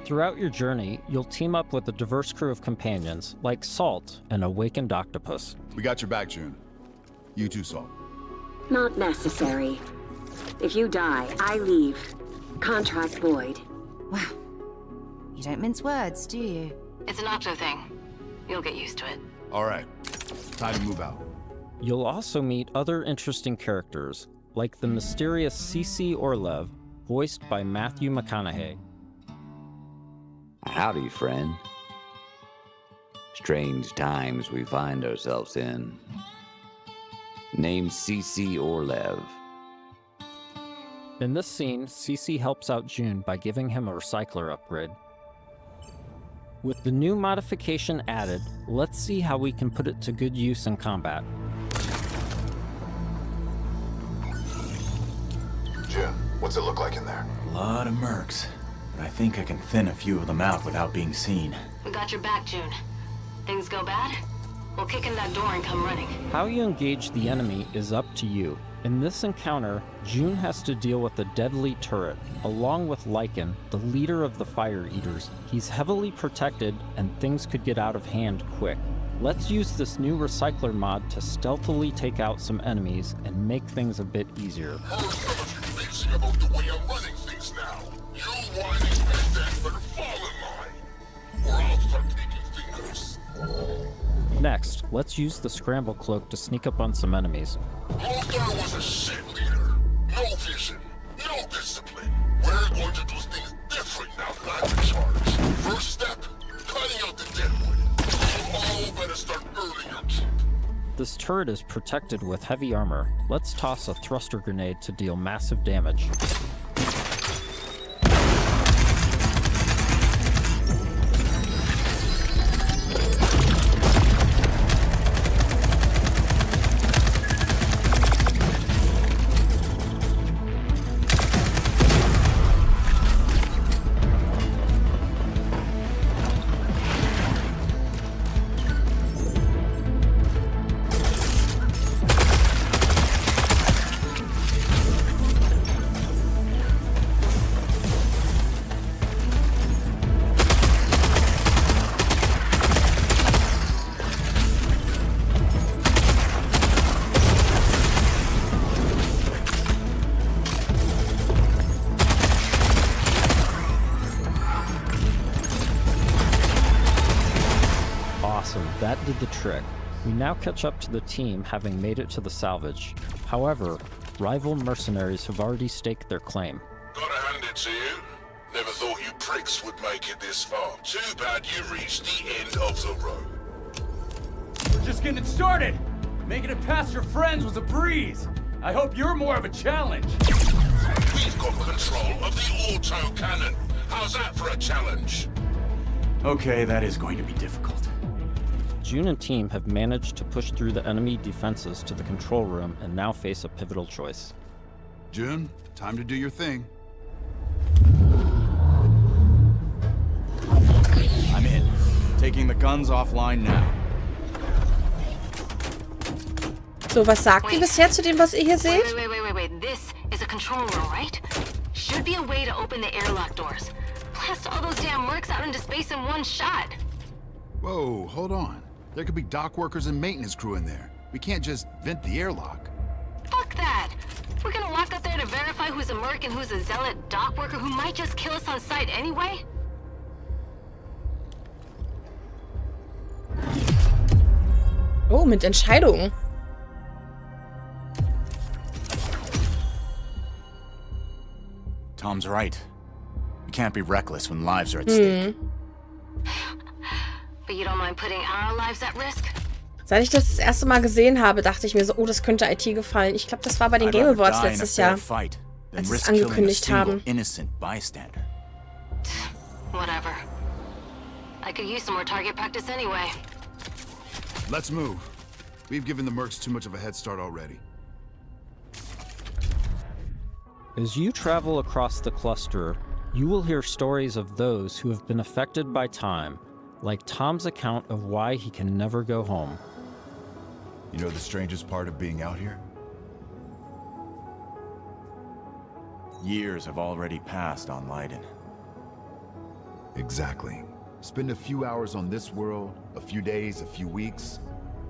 Throughout your journey, you'll team up with a diverse crew of companions, like Salt, an awakened octopus. We got your back, June. You too, Salt. Not necessary. If you die, I leave. Contract void. Wow. You don't mince words, do you? It's an octo thing. You'll get used to it. All right. Time to move out. You'll also meet other interesting characters, like the mysterious Cece Orlev, voiced by Matthew McConaughey. Howdy, friend. Strange times we find ourselves in. Named Cece Orlev. In this scene, Cece helps out June by giving him a recycler upgrade. With the new modification added, let's see how we can put it to good use in combat. June, what's it look like in there? A lot of mercs, but I think I can thin a few of them out without being seen. We got your back, June. Things go bad, we'll kick in that door and come running. How you engage the enemy is up to you. In this encounter, June has to deal with a deadly turret, along with Lycan, the leader of the Fire Eaters. He's heavily protected, and things could get out of hand quick. Let's use this new recycler mod to stealthily take out some enemies and make things a bit easier. About the way I'm running things now. You whining bandit better fall in line, or I'll start taking fingers. Next, let's use the scramble cloak to sneak up on some enemies. Lothar was a shit leader. No vision, no discipline. We're going to do things different now that I'm in charge. First step, cutting out the deadwood. You all better start earning your keep. This turret is protected with heavy armor. Let's toss a thruster grenade to deal massive damage. That did the trick. We now catch up to the team having made it to the salvage. However, rival mercenaries have already staked their claim. Gotta hand it to you. Never thought you pricks would make it this far. Too bad you reached the end of the road. We're just getting started. Making it past your friends was a breeze. I hope you're more of a challenge. We've got control of the auto cannon. How's that for a challenge? Okay, that is going to be difficult. June and team have managed to push through the enemy defenses to the control room and now face a pivotal choice. June, time to do your thing. I'm in. Taking the guns offline now. So, was sagt ihr bisher zu dem, was ihr hier seht? Wait. This is a control room, right? Should be a way to open the airlock doors. Blast all those damn mercs out into space in one shot. Whoa, hold on. There could be dock workers and maintenance crew in there. We can't just vent the airlock. Fuck that! We're gonna walk up there to verify who's a merc and who's a zealot dock worker who might just kill us on sight anyway? Oh, mit Entscheidungen. Tom's right. You can't be reckless when lives are at stake. But you don't mind putting our lives at risk? Seit ich das erste Mal gesehen habe, dachte ich mir so, oh, das könnte IT gefallen. Ich glaube, das war bei den Game Awards letztes Jahr, als sie es angekündigt haben. Whatever. I could use some more target practice anyway. Let's move. We've given the mercs too much of a head start already. As you travel across the cluster, you will hear stories of those who have been affected by time, like Tom's account of why he can never go home. You know the strangest part of being out here? Years have already passed on Leiden. Exactly. Spend a few hours on this world, a few days, a few weeks.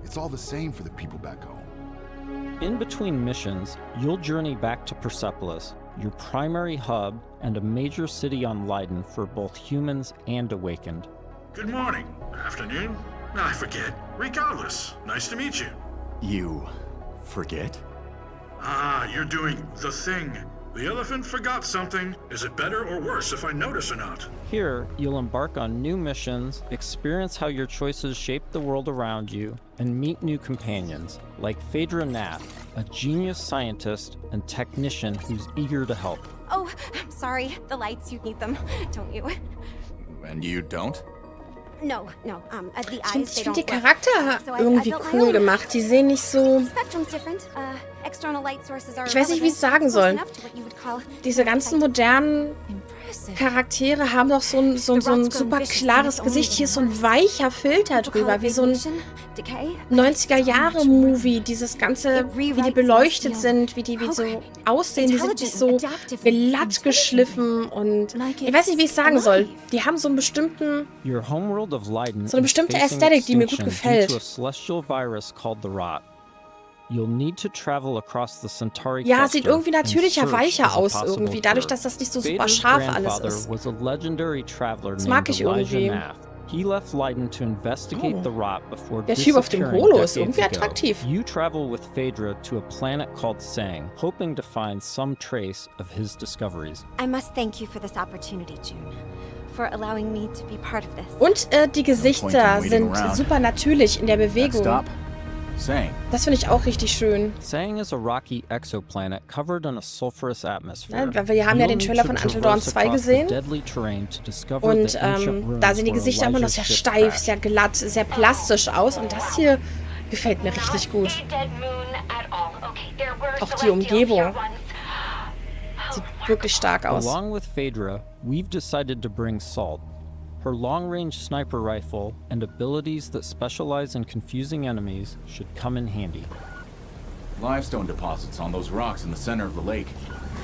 It's all the same for the people back home. In between missions, you'll journey back to Persepolis, your primary hub and a major city on Leiden for both humans and awakened. Good morning. Afternoon? I forget. Regardless, nice to meet you. You forget? Ah, you're doing the thing. The elephant forgot something. Is it better or worse if I notice or not? Here, you'll embark on new missions, experience how your choices shape the world around you, and meet new companions, like Phaedra Nat, a genius scientist and technician who's eager to help. Oh, I'm sorry. The lights, you need them, don't you? And you don't? No. The eyes, Ich finde die Charakter irgendwie cool gemacht. Die sehen nicht so... Ich weiß nicht, wie ich es sagen soll. Diese ganzen modernen Charaktere haben doch so ein super klares Gesicht. Hier ist so ein weicher Filter drüber, wie so ein 90er-Jahre-Movie. Dieses Ganze, wie die beleuchtet sind, wie so aussehen. Die sind nicht so glatt geschliffen und ich weiß nicht, wie ich es sagen soll. Die haben so einen bestimmten... So eine bestimmte Ästhetik, die mir gut gefällt. Ja, sieht irgendwie natürlicher, weicher aus irgendwie, dadurch, dass das nicht so super scharf alles ist. Das mag ich irgendwie. Der Typ auf dem Polo ist irgendwie attraktiv. You travel with Phaedra to a planet called Sang, hoping to find some trace of his discoveries. I must thank you for this opportunity, June. For allowing me to be part of this. Und die Gesichter sind super natürlich in der Bewegung. Das finde ich auch richtig schön. Sang is a rocky exoplanet covered in a sulfurous atmosphere. Ja, wir haben ja den Trailer von Until Dawn 2 gesehen. Und da sehen die Gesichter immer noch sehr steif, sehr glatt, sehr plastisch aus. Und das hier gefällt mir richtig gut. Auch die Umgebung. Sieht wirklich stark aus. Along with Phaedra, we've decided to bring Salt. Her long-range sniper rifle and abilities that specialize in confusing enemies should come in handy. Limestone deposits on those rocks in the center of the lake.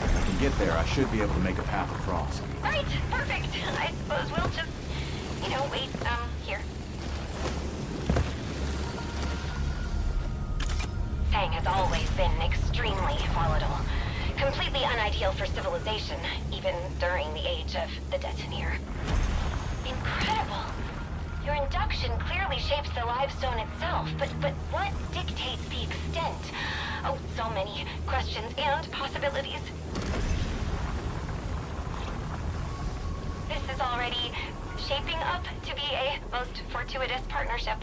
If I can get there, I should be able to make a path across. Right, perfect. I suppose we'll just, wait, here. Sang has always been extremely volatile. Completely unideal for civilization, even during the age of the detonator. Incredible. Your induction clearly shapes the limestone itself, but what dictates the extent? Oh, so many questions and possibilities. This is already shaping up to be a most fortuitous partnership.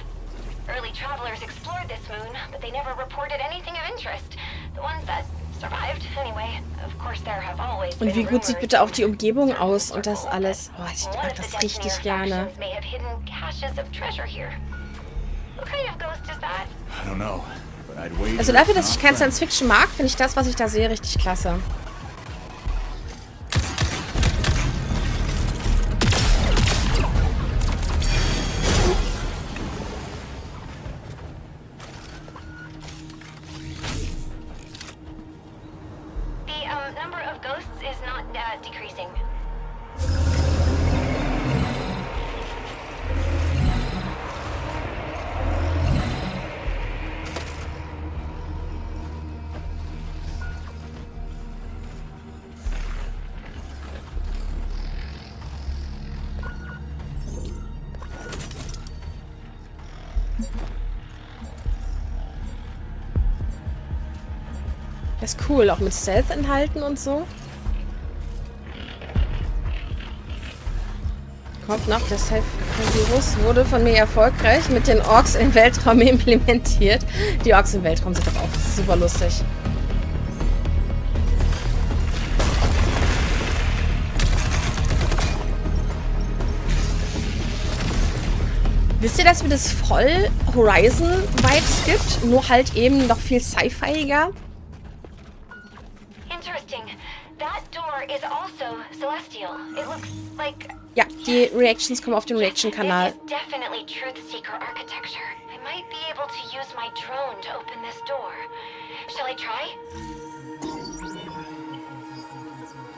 Early travelers explored this moon, but they never reported anything of interest. The ones that survived, anyway. Of course, there have always been Und wie gut sieht bitte auch die Umgebung aus und das alles. Oh, ich mag das richtig gerne. Also dafür, dass ich kein Science-Fiction mag, finde ich das, was ich da sehe, richtig klasse. Das ist cool, auch mit Stealth enthalten und so. Kommt noch, das Virus wurde von mir erfolgreich mit den Orks im Weltraum implementiert. Die Orks im Weltraum sind doch auch super lustig. Wisst ihr, dass mir das voll Horizon-Vibes gibt? Nur halt eben noch viel sci-fiiger. Ja, die Reactions kommen auf dem Reaction-Kanal.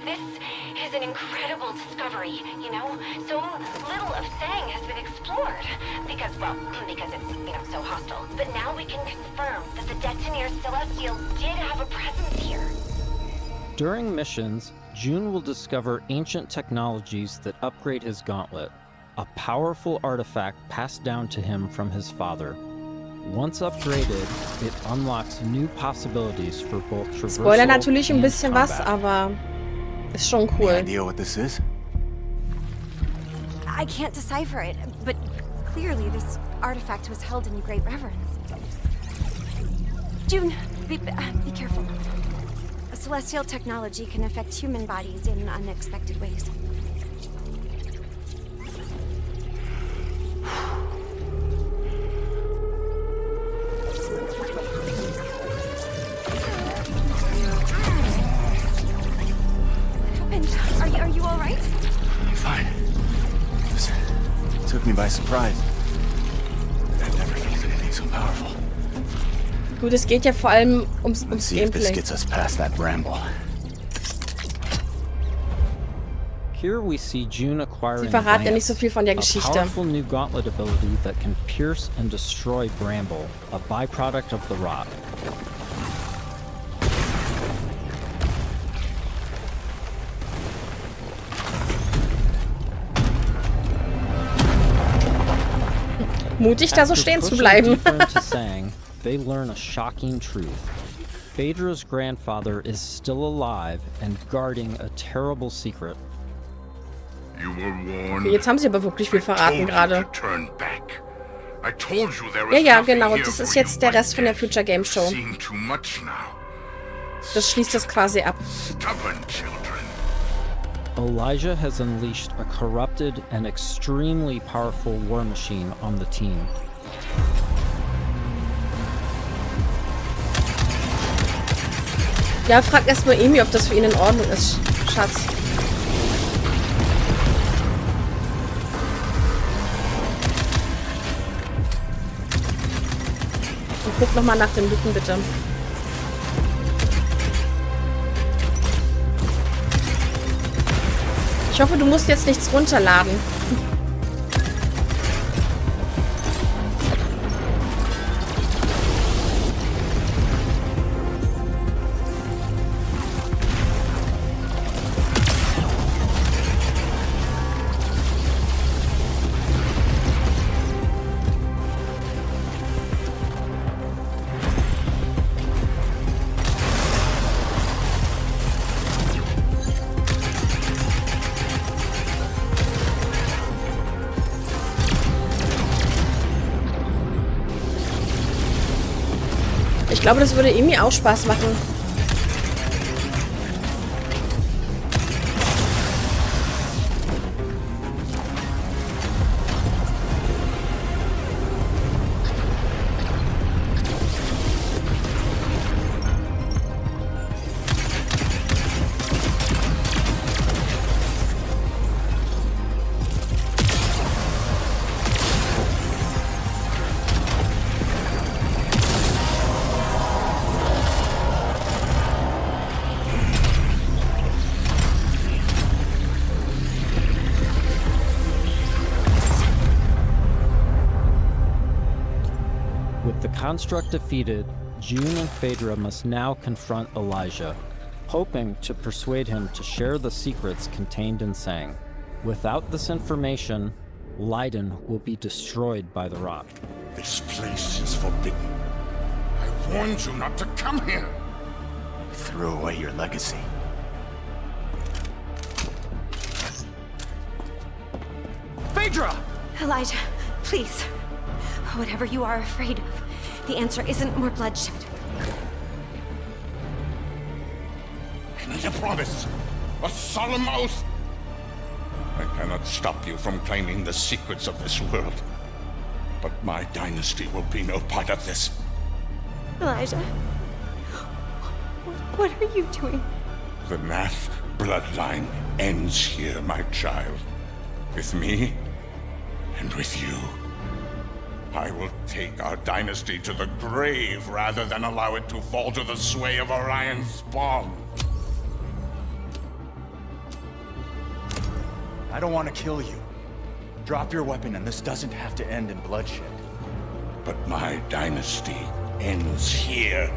This is an incredible discovery, you know? So little of Sang has been explored. Because it's, so hostile. But now we can confirm that the Detoneer Celestial did have a presence here. During missions, June will discover ancient technologies that upgrade his gauntlet, a powerful artifact passed down to him from his father. Once upgraded, it unlocks new possibilities for both traversal Spoiler natürlich ein and bisschen was, combat. aber ist schon cool. Any idea what this is? I can't decipher it, but clearly this artifact was held in great reverence. June, be careful. A celestial technology can affect human bodies in unexpected ways. Are you all right? Fine. Just took me by surprise. I've never felt anything so powerful. Gut, es geht ja vor allem ums See if this Gameplay. gets us past that bramble. Here we see June acquiring Sie verraten ja nicht Vance, so viel von der a Geschichte. powerful new gauntlet ability that can pierce and destroy bramble, a byproduct of the rot. Mutig, da so After stehen zu pushing bleiben. deeper into Sang, they learn a shocking truth. Phaedra's grandfather is still alive and guarding a terrible secret. You were warned. Okay, jetzt haben sie aber wirklich viel verraten gerade. Turn back. I told you there was Ja, nothing genau. here Das for ist you jetzt der but Rest von der Future Game Show. seeing too much now. Das schließt das quasi ab. Stubborn children. Elijah has unleashed a corrupted and extremely powerful war machine on the team. Ja, frag erstmal Amy, ob das für ihn in Ordnung ist, Schatz. Und guck nochmal nach den Lücken, bitte. Ich hoffe, du musst jetzt nichts runterladen. Ich glaube, das würde Amy auch Spaß machen. With the construct defeated, June and Phaedra must now confront Elijah, hoping to persuade him to share the secrets contained in Sang. Without this information, Leiden will be destroyed by the rot. This place is forbidden. I warned you not to come here. You threw away your legacy. Phaedra! Elijah, please. Whatever you are afraid of, the answer isn't more bloodshed. I need a promise. A solemn oath. I cannot stop you from claiming the secrets of this world. But my dynasty will be no part of this. Elijah, what are you doing? The Nath bloodline ends here, my child. With me and with you. I will take our dynasty to the grave rather than allow it to fall to the sway of Orion's spawn. I don't want to kill you. Drop your weapon and this doesn't have to end in bloodshed. But my dynasty ends here.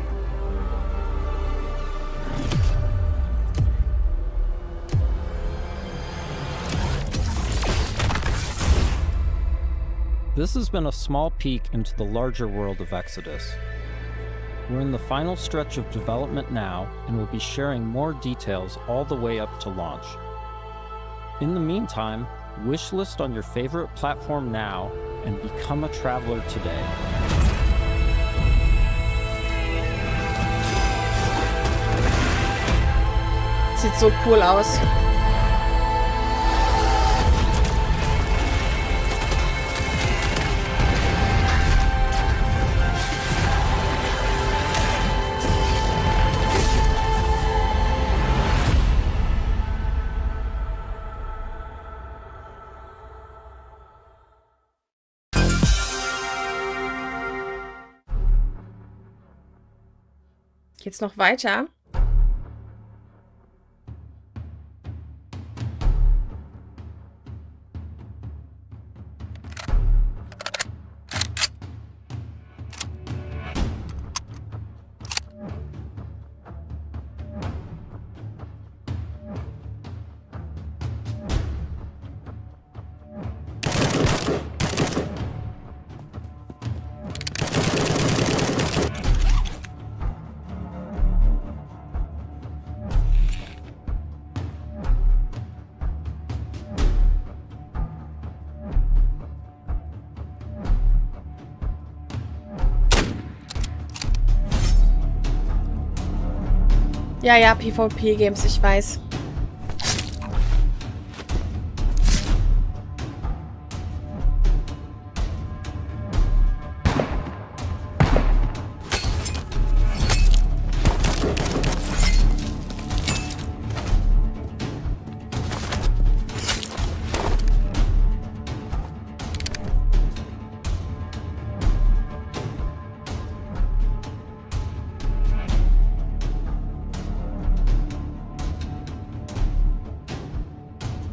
This has been a small peek into the larger world of Exodus. We're in the final stretch of development now, and we'll be sharing more details all the way up to launch. In the meantime, wishlist on your favorite platform now and become a traveler today. Sieht so cool aus. Geht's noch weiter? Ja, ja, PvP-Games, ich weiß.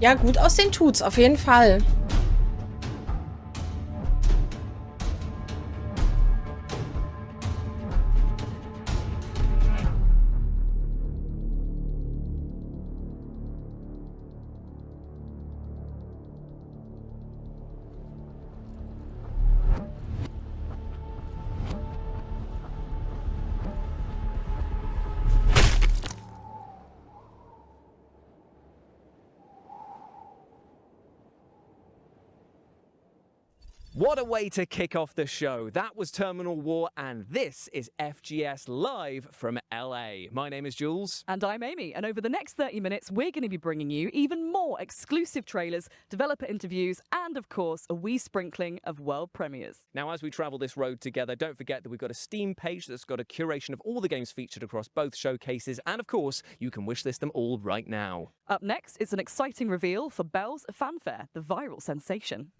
Ja, gut aussehen tut's, auf jeden Fall. What a way to kick off the show. That was Terminal War, and this is FGS live from LA. My name is Jules. And I'm Amy, and over the next 30 minutes, we're going to be bringing you even more exclusive trailers, developer interviews, and of course, a wee sprinkling of world premieres. Now, as we travel this road together, don't forget that we've got a Steam page that's got a curation of all the games featured across both showcases, and of course, you can wishlist them all right now. Up next, it's an exciting reveal for Belle's Fanfare, the viral sensation.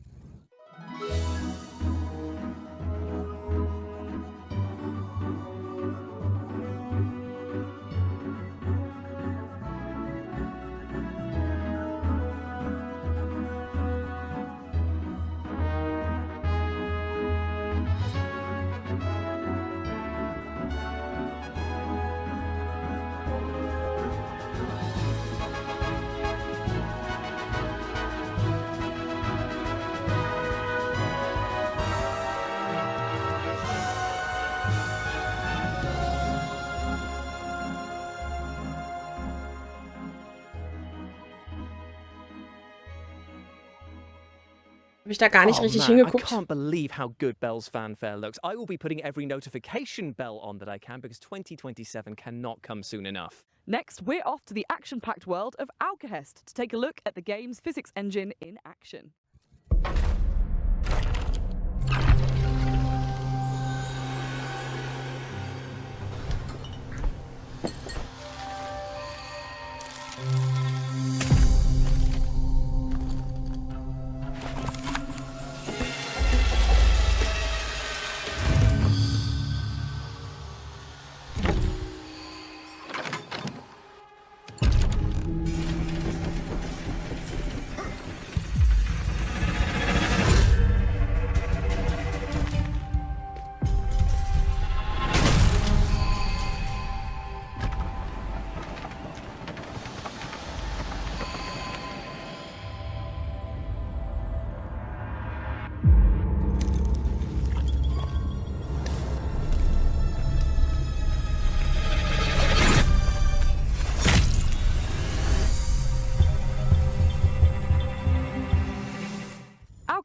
Habe ich da gar nicht richtig man, hingeguckt. I can't believe how good Belle's Fanfare looks. I will be putting every notification bell on that I can because 2027 cannot come soon enough. Next, we're off to the action-packed world of Alkehest to take a look at the game's physics engine in action.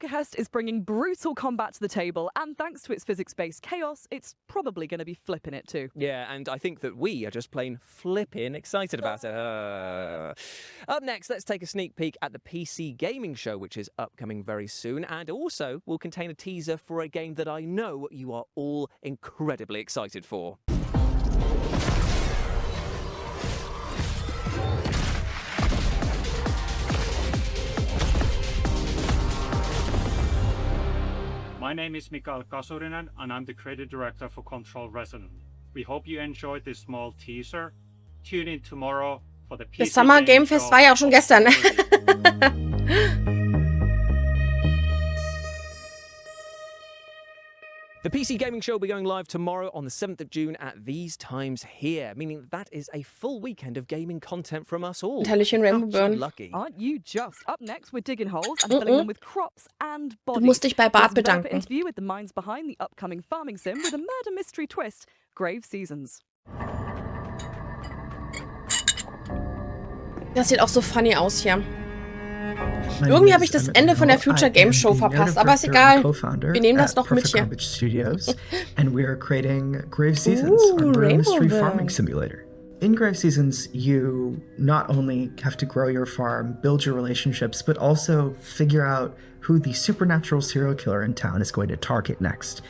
Budapest is bringing brutal combat to the table, and thanks to its physics-based chaos, it's probably going to be flipping it too. Yeah, and I think that we are just plain flipping excited about it. Up next, let's take a sneak peek at the PC gaming show, which is upcoming very soon, and also will contain a teaser for a game that I know you are all incredibly excited for. My name is Mikael Kasurinen, and I'm the creative director for Control Resonant. We hope you enjoyed this small teaser. Tune in tomorrow for the PC Das Summer Game Fest war ja auch schon gestern. The PC Gaming Show will be going live tomorrow on the 7th of June at these times here, meaning that is a full weekend of gaming content from us all. Hallöchen, Rainbow Burn. Lucky. Aren't you just? Up next, we're digging holes and filling them with crops and bodies. Du musst dich bei Bart There's a bedanken. interview with the minds behind the upcoming farming sim with a murder mystery twist, Grave Seasons. Das sieht auch so funny aus hier. Irgendwie habe ich das Ende von der Future Game Show verpasst, aber ist egal. Wir nehmen das noch mit hier. Studios, and we are creating Grave Seasons, our murder mystery farming simulator. In Grave Seasons, you not only have to grow your farm, build your relationships, but also figure out who the supernatural serial killer in town is going to target next.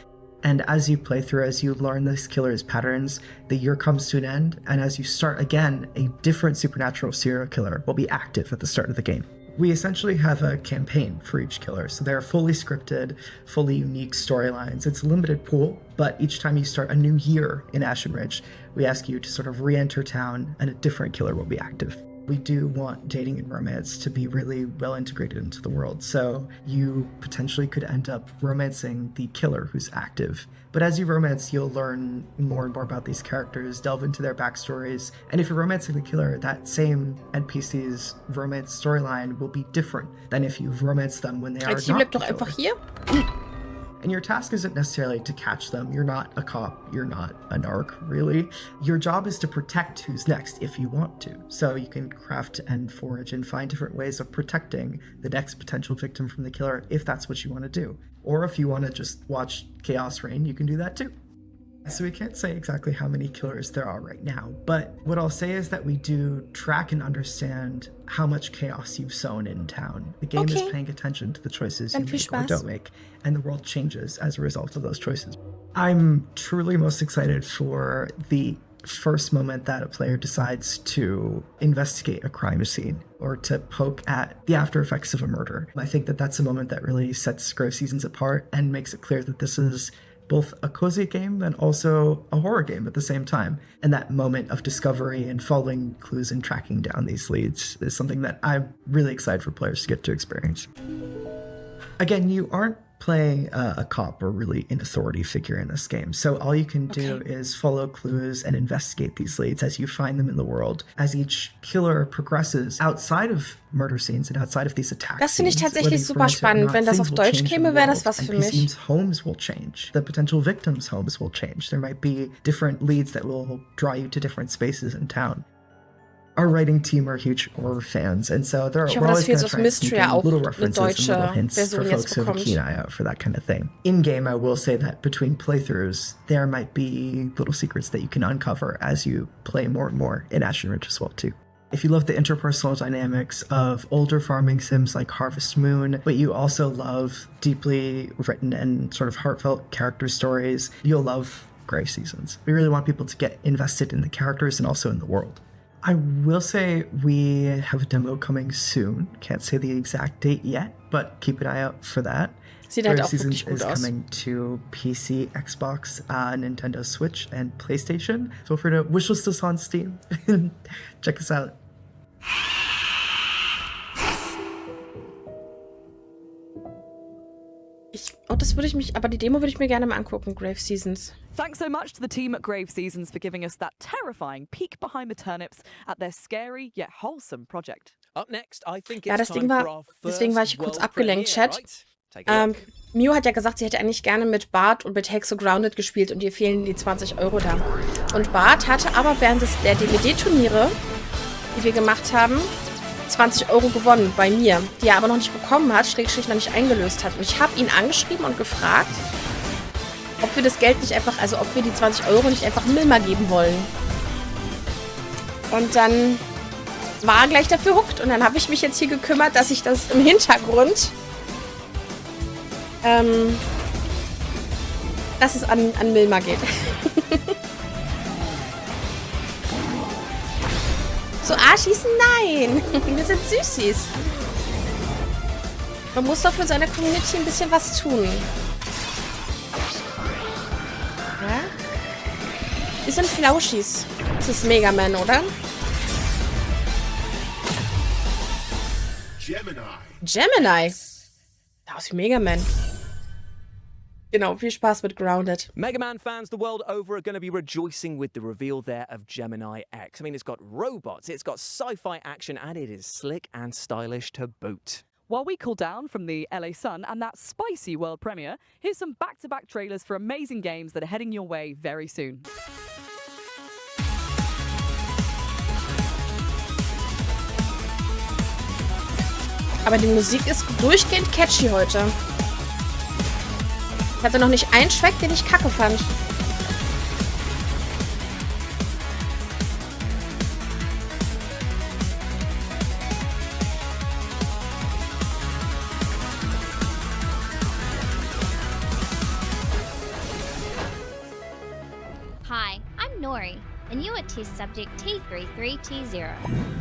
And as you play through, as you learn this killer's patterns, the year comes to an end, and as you start again, a different supernatural serial killer will be active at the start of the game. We essentially have a campaign for each killer, so they're fully scripted, fully unique storylines. It's a limited pool, but each time you start a new year in Ashen Ridge, we ask you to sort of re-enter town and a different killer will be active. We do want dating and romance to be really well integrated into the world, so you potentially could end up romancing the killer who's active. But as you romance, you'll learn more and more about these characters, delve into their backstories, and if you're romancing the killer, that same NPC's romance storyline will be different than if you've romanced them when they are not the killer. And your task isn't necessarily to catch them. You're not a cop. You're not a narc, really. Your job is to protect who's next if you want to. So you can craft and forage and find different ways of protecting the next potential victim from the killer if that's what you want to do. Or if you want to just watch chaos reign, you can do that too. So we can't say exactly how many killers there are right now, but what I'll say is that we do track and understand how much chaos you've sown in town. The game is paying attention to the choices you make or don't make, and the world changes as a result of those choices. I'm truly most excited for the first moment that a player decides to investigate a crime scene or to poke at the after effects of a murder. I think that that's a moment that really sets Grave Seasons apart and makes it clear that this is both a cozy game and also a horror game at the same time. And that moment of discovery and following clues and tracking down these leads is something that I'm really excited for players to get to experience. Again, you aren't playing a cop or really an authority figure in this game. So all you can do is follow clues and investigate these leads as you find them in the world. As each killer progresses outside of murder scenes and outside of these attack Das finde ich scenes, tatsächlich super spannend. Wenn das auf Deutsch käme, wäre das was für mich. NPCs' homes will change. The potential victims' homes will change. There might be different leads that will draw you to different spaces in town. Our writing team are huge horror fans, and so we're always going to try to sneak in little references and little hints for folks who have a keen eye out for that kind of thing. In-game, I will say that between playthroughs, there might be little secrets that you can uncover as you play more and more in Ashen Ridge as well, too. If you love the interpersonal dynamics of older farming sims like Harvest Moon, but you also love deeply written and sort of heartfelt character stories, you'll love Grave Seasons. We really want people to get invested in the characters and also in the world. I will say we have a demo coming soon. Can't say the exact date yet, but keep an eye out for that. Sieht halt auch wirklich gut is aus. coming to PC, Xbox, Nintendo Switch, and PlayStation. Feel free to wishlist us on Steam. Check us out. Aber die Demo würde ich mir gerne mal angucken, Grave Seasons. Thanks so much to the team at Grave Seasons for giving us that terrifying peek behind the turnips at their scary yet wholesome project. Up next, I think Ja, das Ding war, deswegen war ich kurz abgelenkt, Chat. Mio hat ja gesagt, sie hätte eigentlich gerne mit Bart und mit Hexo Grounded gespielt und ihr fehlen die 20 € da. Und Bart hatte aber während der DVD-Turniere, die wir gemacht haben, 20 € gewonnen bei mir, die er aber noch nicht bekommen hat, schrägstrich noch nicht eingelöst hat. Und ich habe ihn angeschrieben und gefragt, ob wir das Geld nicht einfach, also ob wir die 20 € nicht einfach Milma geben wollen. Und dann war er gleich dafür hooked. Und dann habe ich mich jetzt hier gekümmert, dass ich das im Hintergrund, dass es an Milma geht. So Arschis, nein! Wir sind Süßis. Man muss doch für seine Community ein bisschen was tun. Ja? Wir sind Flauschis. Das ist Mega Man, oder? Gemini. Da aus wie Mega Man. Genau, viel Spaß mit Grounded. Mega Man fans the world over are going to be rejoicing with the reveal there of Gemini X. I mean, it's got robots, it's got sci-fi action, and it is slick and stylish to boot. While we cool down from the LA Sun and that spicy world premiere, here's some back-to-back trailers for amazing games that are heading your way very soon. Aber die Musik ist durchgehend catchy heute. Ich hatte noch nicht einen Track, den ich kacke fand. Hi, I'm Nori, and you are test subject T33T0.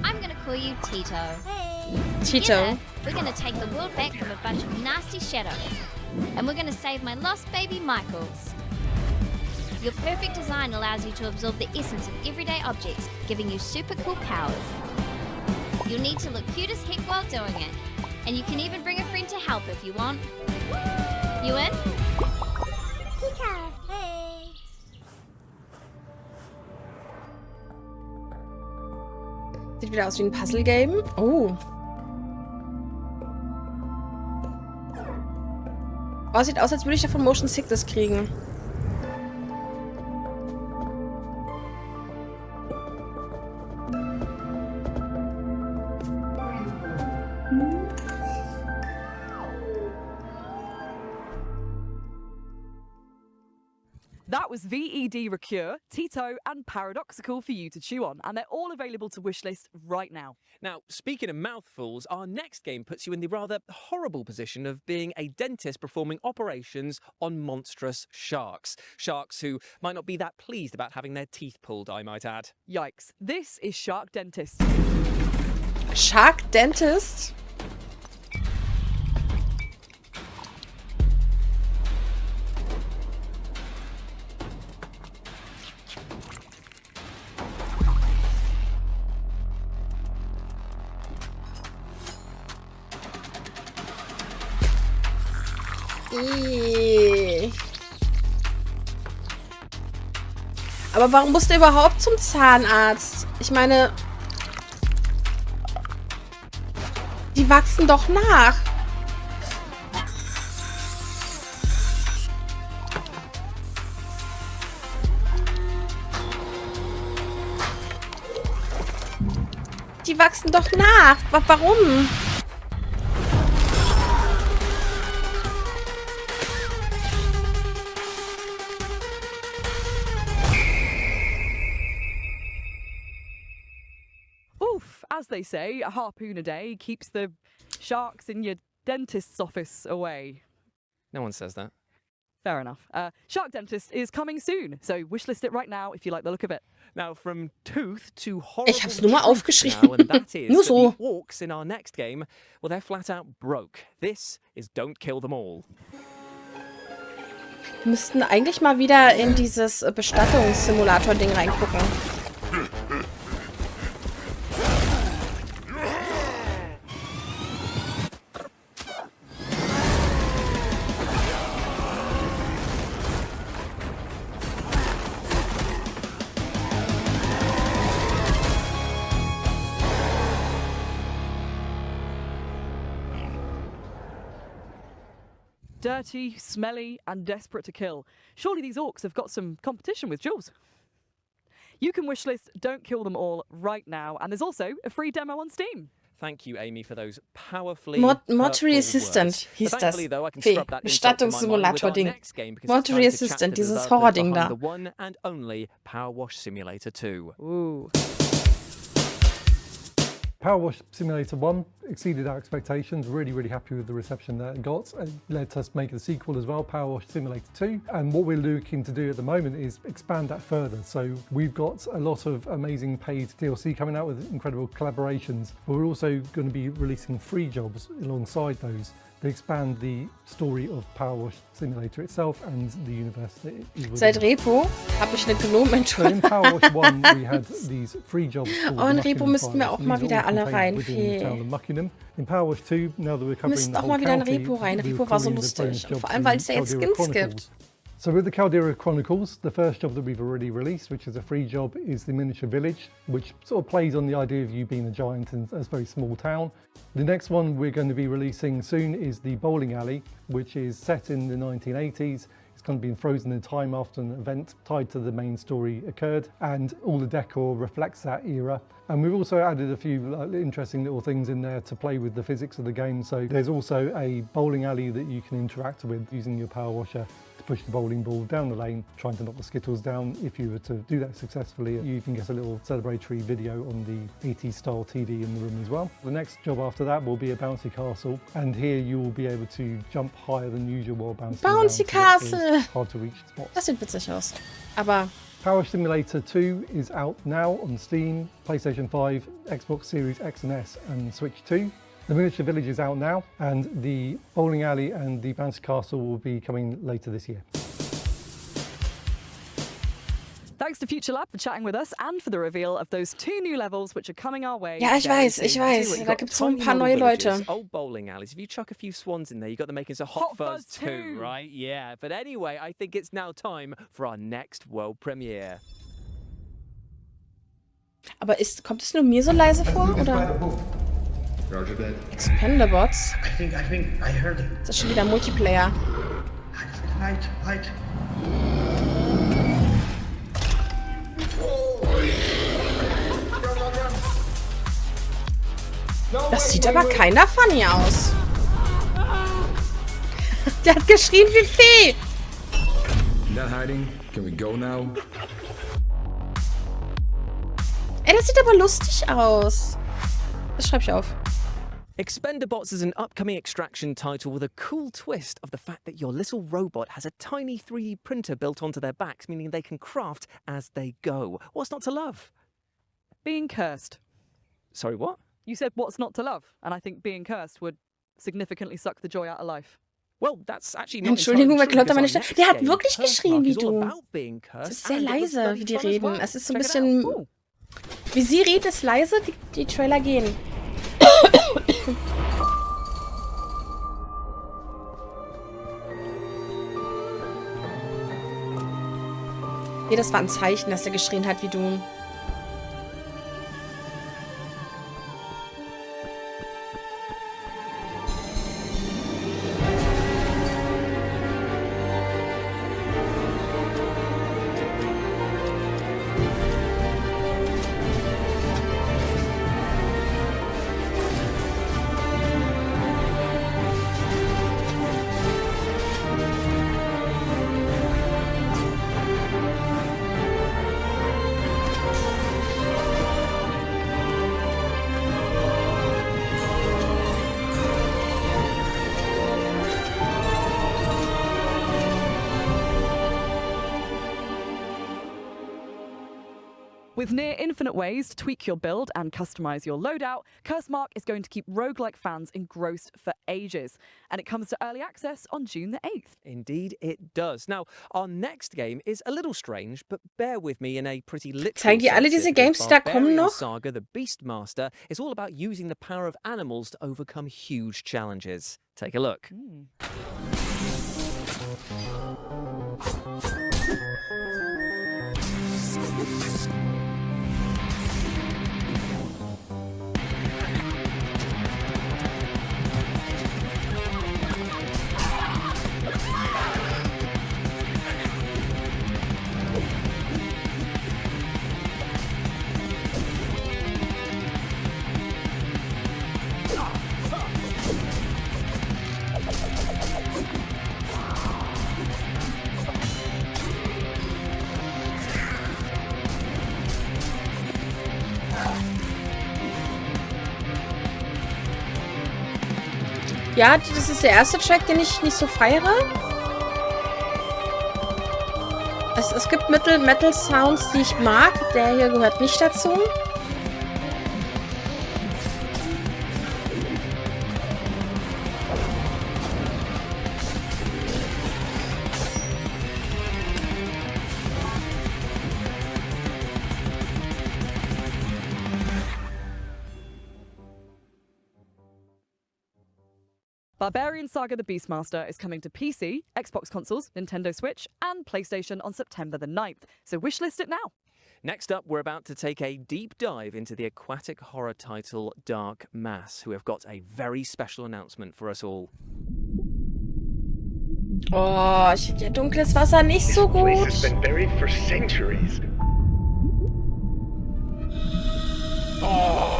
I'm gonna call you Tito. Hey! Tito. Together, we're gonna take the world back from a bunch of nasty shadows. And we're gonna save my lost baby Michaels. Your perfect design allows you to absorb the essence of everyday objects, giving you super cool powers. You'll need to look cute as heck while doing it. And you can even bring a friend to help if you want. You in? Tito, hey! Sieht wieder aus wie ein Puzzle-Game. Oh. Oh, sieht aus, als würde ich davon Motion Sickness kriegen. That was VED Recure, Tito, and Paradoxical for you to chew on, and they're all available to wishlist right now. Now, speaking of mouthfuls, our next game puts you in the rather horrible position of being a dentist performing operations on monstrous sharks. Sharks who might not be that pleased about having their teeth pulled, I might add. Yikes. This is Shark Dentist. Shark Dentist? Aber warum musst du überhaupt zum Zahnarzt? Ich meine, die wachsen doch nach. Die wachsen doch nach. Warum? As they say, a harpoon a day keeps the sharks in your dentist's office away. No one says that. Fair enough. Shark Dentist is coming soon, so wishlist it right now if you like the look of it. Now, from tooth to horrible Ich hab's nur mal aufgeschrieben. now, and that is Nur that so. the orcs in our next game, well, they're flat out broke. This is Don't Kill Them All. Wir müssten eigentlich mal wieder in dieses Bestattungssimulator-Ding reingucken. Dirty, smelly, and desperate to kill. Surely these orcs have got some competition with Jules. You can wishlist Don't Kill Them All right now, and there's also a free demo on Steam. Thank you, Amy, for those powerfully Mortuary Assistant hieß das. Bestattungssimulator-Ding. Mortuary Assistant, dieses Horror-Ding da. The one and only Power Wash Simulator 2. Ooh. Power Wash Simulator 1 exceeded our expectations. Really happy with the reception that it got. It led us make the sequel as well, Power Wash Simulator 2. And what we're looking to do at the moment is expand that further. So we've got a lot of amazing paid DLC coming out with incredible collaborations, but we're also going to be releasing free jobs alongside those. They expand the story of Power Wash Simulator itself and the universe that it is within. Seit Repo habe ich eine Gnome-Mentor. So in Power Wash 1 we had these free jobs. Oh, in Repo müssten wir auch mal wieder alle rein. In Power Wash 2, now that we're covering müssten the auch whole mal wieder in county, Repo rein. Repo war so lustig. Vor allem, weil es ja jetzt Skins gibt. So with the Caldera Chronicles, the first job that we've already released, which is a free job, is the miniature village, which sort of plays on the idea of you being a giant in a very small town. The next one we're going to be releasing soon is the bowling alley, which is set in the 1980s. It's kind of been frozen in time after an event tied to the main story occurred, and all the decor reflects that era. And we've also added a few interesting little things in there to play with the physics of the game. So there's also a bowling alley that you can interact with using your power washer to push the bowling ball down the lane, trying to knock the skittles down. If you were to do that successfully, you can get a little celebratory video on the 80s style TV in the room as well. The next job after that will be a bouncy castle, and here you will be able to jump higher than usual while bouncing. Bouncy Castle! Hard to reach spots. Das sieht witzig aus. Aber Power Simulator 2 is out now on Steam, PlayStation 5, Xbox Series X and S and Switch 2. The Miniature Village is out now, and the bowling alley and the bouncy castle will be coming later this year. Thanks to Future Lab for chatting with us and for the reveal of those 2 new levels which are coming our way. Ja, ich weiß. Da gibt's so ein paar neue Leute. Old bowling alleys. If you chuck a few swans in there, you got the makings of Hot Fuzz 2, right? Yeah. But anyway, I think it's now time for our next world premiere. Aber kommt es nur mir so leise vor, oder? Roger that. Expendabots? I think I heard him. Das ist schon wieder Multiplayer. Light. Das sieht aber keiner funny aus. Der hat geschrien wie Fee. Not hiding. Can we go now? Ey, das sieht aber lustig aus. Das schreibe ich auf. Expendabots is an upcoming extraction title with a cool twist of the fact that your little robot has a tiny 3D printer built onto their backs, meaning they can craft as they go. What's not to love? Being cursed. Sorry, what? You said what's not to love, and I think being cursed would significantly suck the joy out of life. Well, that's actually not Entschuldigung, wer klaut da meine Stimme? Stimme? Der hat wirklich geschrien wie du. Es ist sehr leise, wie die reden. Es ist so ein bisschen... Wie sie redet, ist leise, die Trailer gehen. Nee, das war ein Zeichen, dass er geschrien hat wie du. With near infinite ways to tweak your build and customize your loadout, Cursemark is going to keep roguelike fans engrossed for ages. And it comes to early access on June the 8th. Indeed, it does. Now, our next game is a little strange, but bear with me in a pretty literal Zeigen die alle diese Games, die da kommen noch? Saga, the Beastmaster, is all about using the power of animals to overcome huge challenges. Take a look. Ja, das ist der erste Track, den ich nicht so feiere. Es gibt Metal-Sounds, die ich mag. Der hier gehört nicht dazu. Barbarian Saga the Beastmaster is coming to PC, Xbox consoles, Nintendo Switch, and PlayStation on September the 9th, so wishlist it now. Next up, we're about to take a deep dive into the aquatic horror title Dark Mass, who have got a very special announcement for us all. Oh, ich finde ja dunkles Wasser nicht so gut. This place has been buried for centuries. Oh.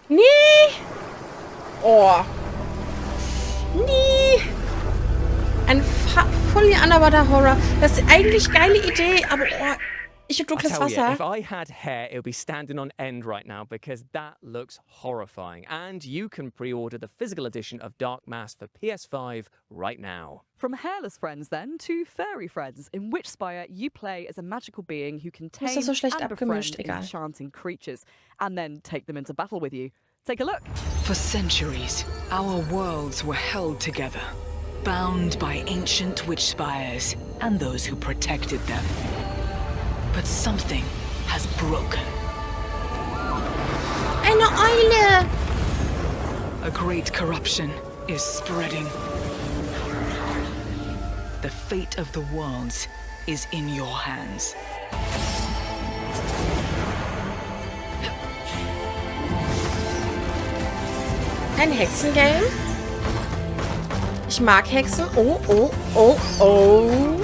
Nee. Oh. Nee. Ein fully underwater Horror. Das ist eigentlich geile Idee, aber oh, ich hab dunkles Wasser. If I had hair, it would be standing on end right now because that looks horrifying. And you can pre-order the physical edition of Dark Mass for PS5 right now. From hairless friends, then, to furry friends, in Witchspire you play as a magical being who can tame Ist das so schlecht and befriend abgemischt? Egal. enchanting creatures, and then take them into battle with you. Take a look. For centuries, our worlds were held together, bound by ancient witch spires and those who protected them. But something has broken. Eine Eule! A great corruption is spreading. The fate of the worlds is in your hands. Ein Hexengame? Ich mag Hexen. Oh, oh, oh, oh.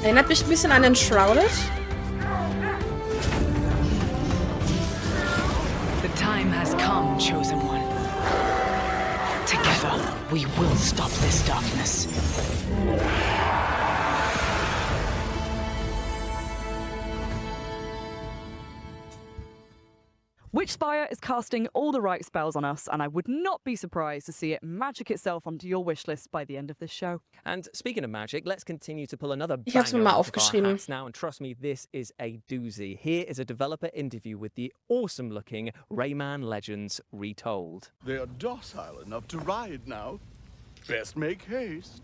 Erinnert mich ein bisschen an Enshrouded. The time has come, chosen one. Together, we will stop this darkness. Witchspire is casting all the right spells on us, and I would not be surprised to see it magic itself onto your wishlist by the end of this show. And speaking of magic, let's continue to pull another Ich hab's mir banger mal out of our aufgeschrieben. hats now, and trust me, this is a doozy. Here is a developer interview with the awesome-looking Rayman Legends Retold. They are docile enough to ride now. Best make haste.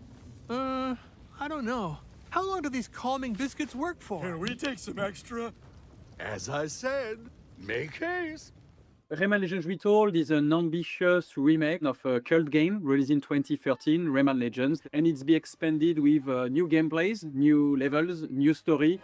I don't know. How long do these calming biscuits work for? Can we take some extra? As I said, make haste. Rayman Legends Retold is an ambitious remake of a cult game released in 2013, Rayman Legends, and it's be expanded with new gameplays, new levels, new story.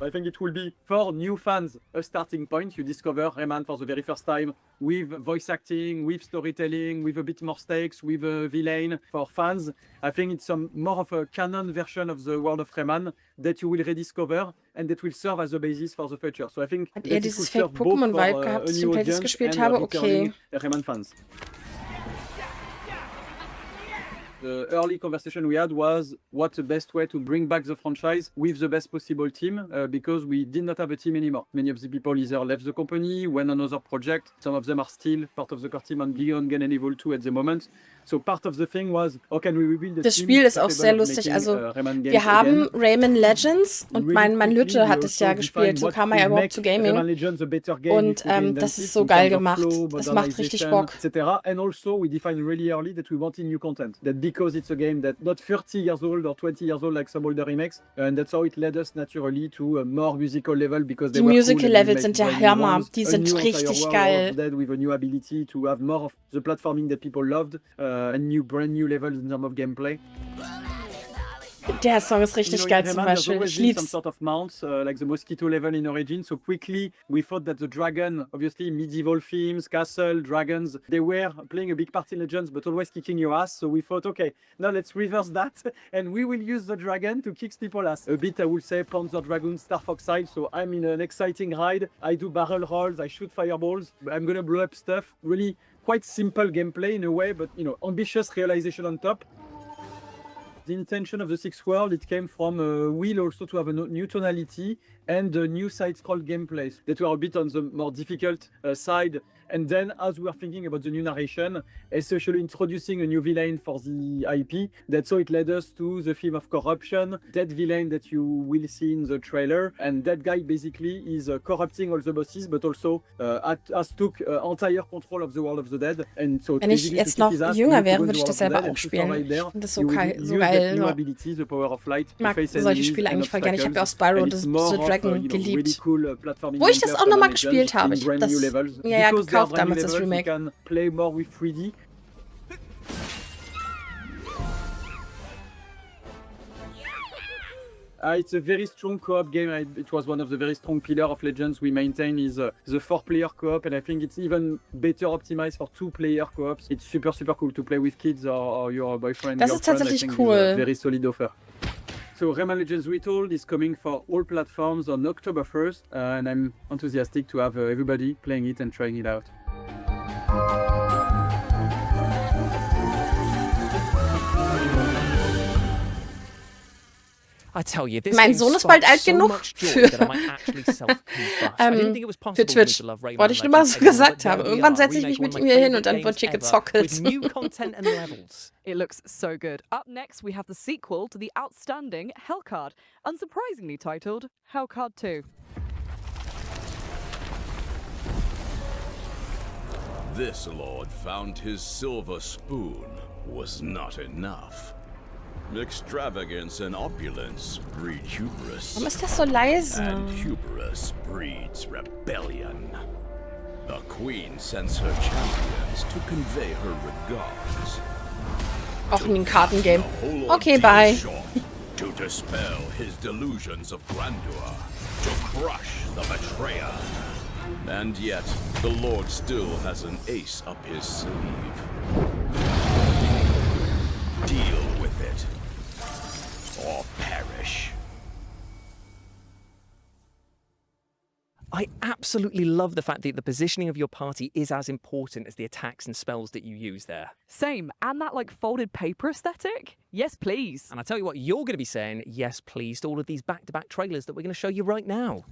I think it will be, for new fans, a starting point. You discover Rayman for the very first time with voice acting, with storytelling, with a bit more stakes, with a villain. For fans, I think it's some more of a canon version of the world of Rayman that you will rediscover and that will serve as a basis for the future. So I think Hat that er it will dieses serve Fake both Pokémon-Vibe for gehabt, a das ich new im Playlist audience gespielt and habe? returning Okay. Rayman fans. The early conversation we had was what's the best way to bring back the franchise with the best possible team, because we did not have a team anymore. Many of the people either left the company, went on another project. Some of them are still part of the core team on Beyond Gun and Evil 2 at the moment. So part of the thing was, how can we rebuild the Das team Spiel ist auch capable sehr of lustig. making, Also, Rayman games wir haben again? Rayman Legends und Really mein quickly, Lütte we hat es ja also gespielt. define So what kam er could überhaupt make zu Gaming. Rayman Legends a better game Und if we can das invent ist so in geil terms of gemacht. flow, Das macht richtig modernization, Bock. etc. And also we defined really early that we wanted new content. That because it's a game that not 30 years old or 20 years old like some older remakes, and that's how it led us naturally to a more musical level because they Die were Musical cool and we Levels made sind der brand new Hammer. ones, Die a sind new entire richtig world geil. of that with a new ability to have more of the platforming that people loved, and brand new levels in terms of gameplay. Der Song ist richtig geil zum There's Beispiel. always Ich been some lieb's. sort of mounts, like the mosquito level in Origin. So quickly, we thought that the dragon, obviously medieval themes, castle, dragons, they were playing a big part in Legends, but always kicking your ass. So we thought, okay, now let's reverse that, and we will use the dragon to kick people's ass. A bit, I would say, Panzer Dragoon, Star Fox side. So I'm in an exciting ride. I do barrel rolls, I shoot fireballs. I'm gonna blow up stuff. Really quite simple gameplay in a way, but you know, ambitious realization on top. The intention of the Sixth World, it came from Will also to have a new tonality and a new side-scroll gameplay that were a bit on the more difficult side. And then as we were thinking about the new narration, especially introducing a new villain for the IP, that's how it led us to the theme of corruption, that villain that you will see in the trailer. And that guy basically is corrupting all the bosses, but also has took entire control of the world of the dead. And so wenn ich jetzt noch jünger wäre, würde ich das selber auch spielen. Ich finde das so geil. Ich mag solche Spiele eigentlich voll gerne. Ich habe ja auch Spyro the Dragon geliebt. Wo ich das auch nochmal gespielt habe. Ich habe das gekauft damals, das Remake. It's a very strong co-op game. It was one of the very strong pillars of Legends we maintain is the 4-player co-op, and I think it's even better optimized for 2-player co-ops. It's super cool to play with kids or your boyfriend. Das ist tatsächlich cool. Very solid offer. So Rayman Legends Retold is coming for all platforms on October 1st, and I'm enthusiastic to have everybody playing it and trying it out. I tell you, this mein Sohn ist bald alt genug für Twitch. Wollte ich nur mal so gesagt haben. Irgendwann setze ich mich mit ihm hier hin und dann wird hier gezockelt. It looks so good. Up next, we have the sequel to the outstanding Hellcard, unsurprisingly titled Hellcard 2. This lord found his silver spoon was not enough. Extravagance and opulence breed hubris. Warum ist das so leise? And hubris breeds rebellion. The queen sends her champions to convey her regards. Auch in den Kartengame. Okay, bye. To dispel his delusions of grandeur, to crush the betrayer. And yet, the Lord still has an ace up his sleeve. Deal with it, or perish. I absolutely love the fact that the positioning of your party is as important as the attacks and spells that you use there. Same, and that like folded paper aesthetic? Yes, please. And I tell you what, you're going to be saying yes, please to all of these back-to-back trailers that we're going to show you right now.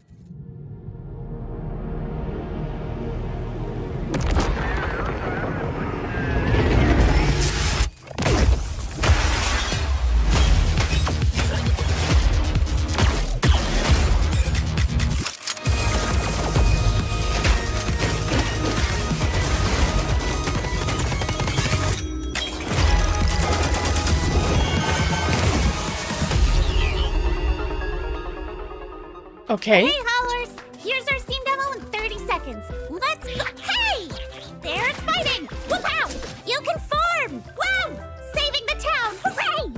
Okay. Hey, Hollers! Here's our Steam demo in 30 seconds. Let's go. Hey! There's fighting! Whoop-pow! You can farm! Wow! Saving the town! Hooray!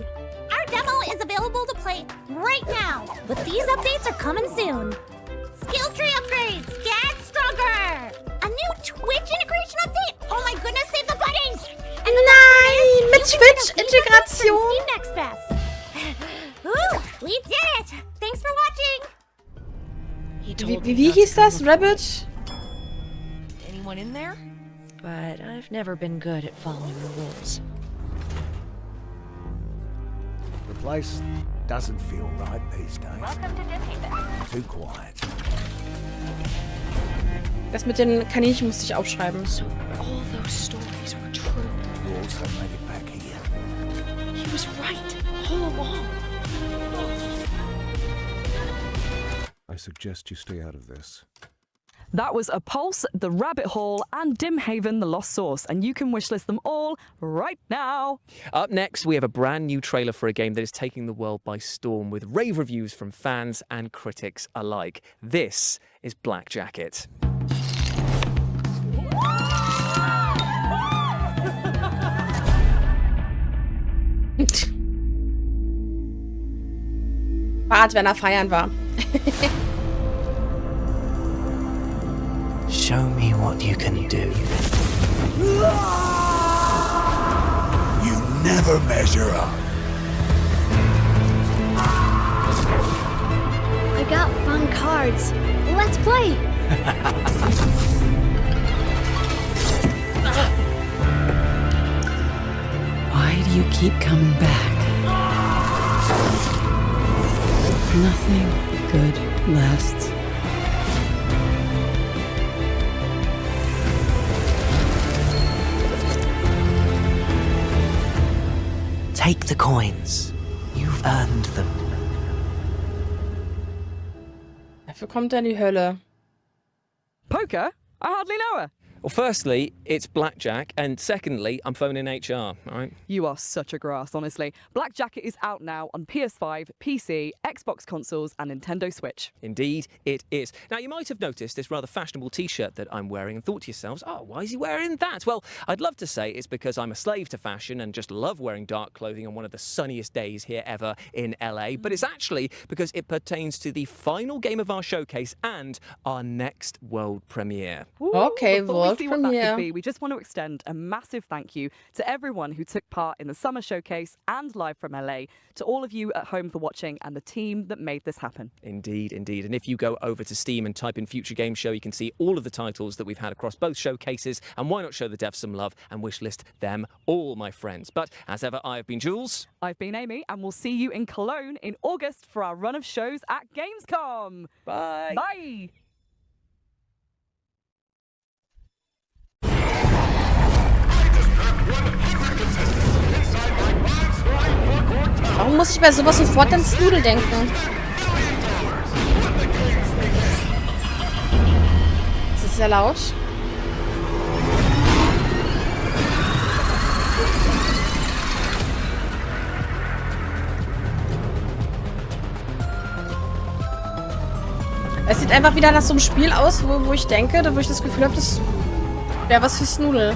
Our demo is available to play right now, but these updates are coming soon. Skill tree upgrades! Get stronger! A new Twitch integration update? Oh my goodness, save the buddies! And Nein! Mit Twitch-Integration! Steam Next Best. Ooh, we did it! Thanks for watching! Wie hieß das? Rabbit? Anyone in there? But I've never been good at following the rules. The place doesn't feel right these days. Welcome to Disney. Too quiet. Das mit den Kaninchen musste ich aufschreiben. So all those stories were true. You also made it back here. He was right all along. I suggest you stay out of this. That was A Pulse, The Rabbit Hole, and Dimhaven, The Lost Source, and you can wishlist them all right now. Up next, we have a brand new trailer for a game that is taking the world by storm with rave reviews from fans and critics alike. This is Black Jacket. Bart, wenn er feiern war. Show me what you can do. You never measure up. I got fun cards. Let's play! keep coming back. Nothing good lasts. Take the coins. You've earned them. Dafür kommt er in die Hölle. Poker? I hardly know her. Well, firstly, it's blackjack, and secondly, I'm phoning HR, all right? You are such a grass, honestly. Blackjack is out now on PS5, PC, Xbox consoles, and Nintendo Switch. Indeed, it is. Now, you might have noticed this rather fashionable t-shirt that I'm wearing and thought to yourselves, oh, why is he wearing that? Well, I'd love to say it's because I'm a slave to fashion and just love wearing dark clothing on one of the sunniest days here ever in LA, but it's actually because it pertains to the final game of our showcase and our next world premiere. Okay, Before we see what that premiere. could be, we just want to extend a massive thank you to everyone who took part in the summer showcase and live from LA, to all of you at home for watching and the team that made this happen. Indeed, indeed. And if you go over to Steam and type in Future Game Show, you can see all of the titles that we've had across both showcases. And why not show the devs some love and wishlist them all, my friends? But as ever, I have been Jules. I've been Amy, and we'll see you in Cologne in August for our run of shows at Gamescom. Bye. Bye. Warum muss ich bei sowas sofort ans Nudel denken? Das ist sehr laut. Es sieht einfach wieder nach so einem Spiel aus, wo ich denke, wo ich das Gefühl habe, das wäre was fürs Nudel.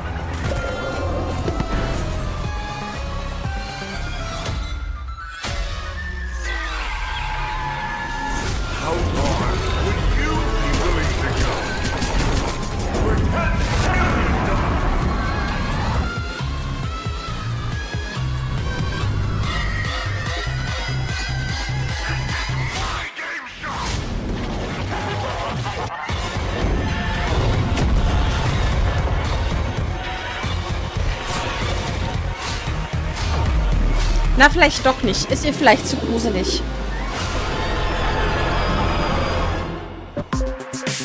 Na, vielleicht doch nicht. Ist ihr vielleicht zu gruselig?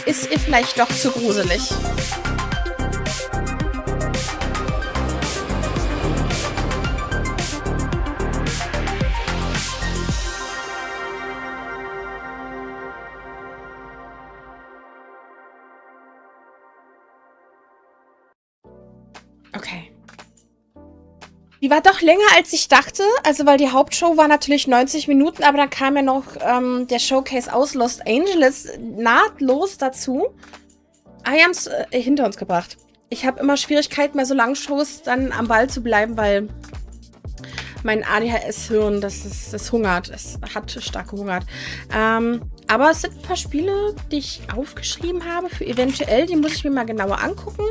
Ist ihr vielleicht doch zu gruselig? Okay. Die war doch länger, als ich dachte. Also, weil die Hauptshow war natürlich 90 Minuten, aber dann kam ja noch der Showcase aus Los Angeles nahtlos dazu. Ah, wir haben es hinter uns gebracht. Ich habe immer Schwierigkeiten, bei so langen Shows dann am Ball zu bleiben, weil mein ADHS-Hirn, das hungert. Es hat stark gehungert. Aber es sind ein paar Spiele, die ich aufgeschrieben habe für eventuell. Die muss ich mir mal genauer angucken.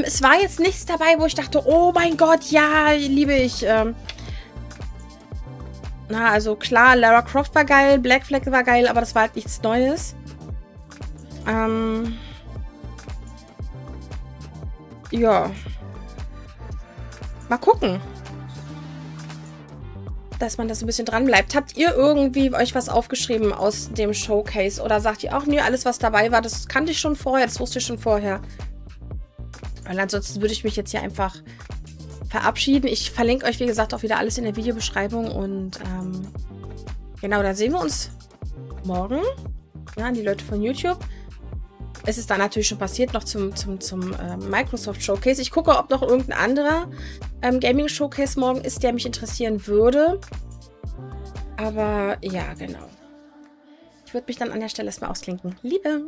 Es war jetzt nichts dabei, wo ich dachte, oh mein Gott, ja, liebe ich. Na, also klar, Lara Croft war geil, Black Flag war geil, aber das war halt nichts Neues. Ja. Mal gucken. Dass man das ein bisschen dran bleibt. Habt ihr irgendwie euch was aufgeschrieben aus dem Showcase? Oder sagt ihr auch, nee, alles was dabei war, das kannte ich schon vorher, das wusste ich schon vorher? Weil ansonsten würde ich mich jetzt hier einfach verabschieden. Ich verlinke euch, wie gesagt, auch wieder alles in der Videobeschreibung. Und genau, dann sehen wir uns morgen. Ja, an die Leute von YouTube. Es ist dann natürlich schon passiert, noch zum Microsoft Showcase. Ich gucke, ob noch irgendein anderer Gaming Showcase morgen ist, der mich interessieren würde. Aber ja, genau. Ich würde mich dann an der Stelle erstmal ausklinken. Liebe!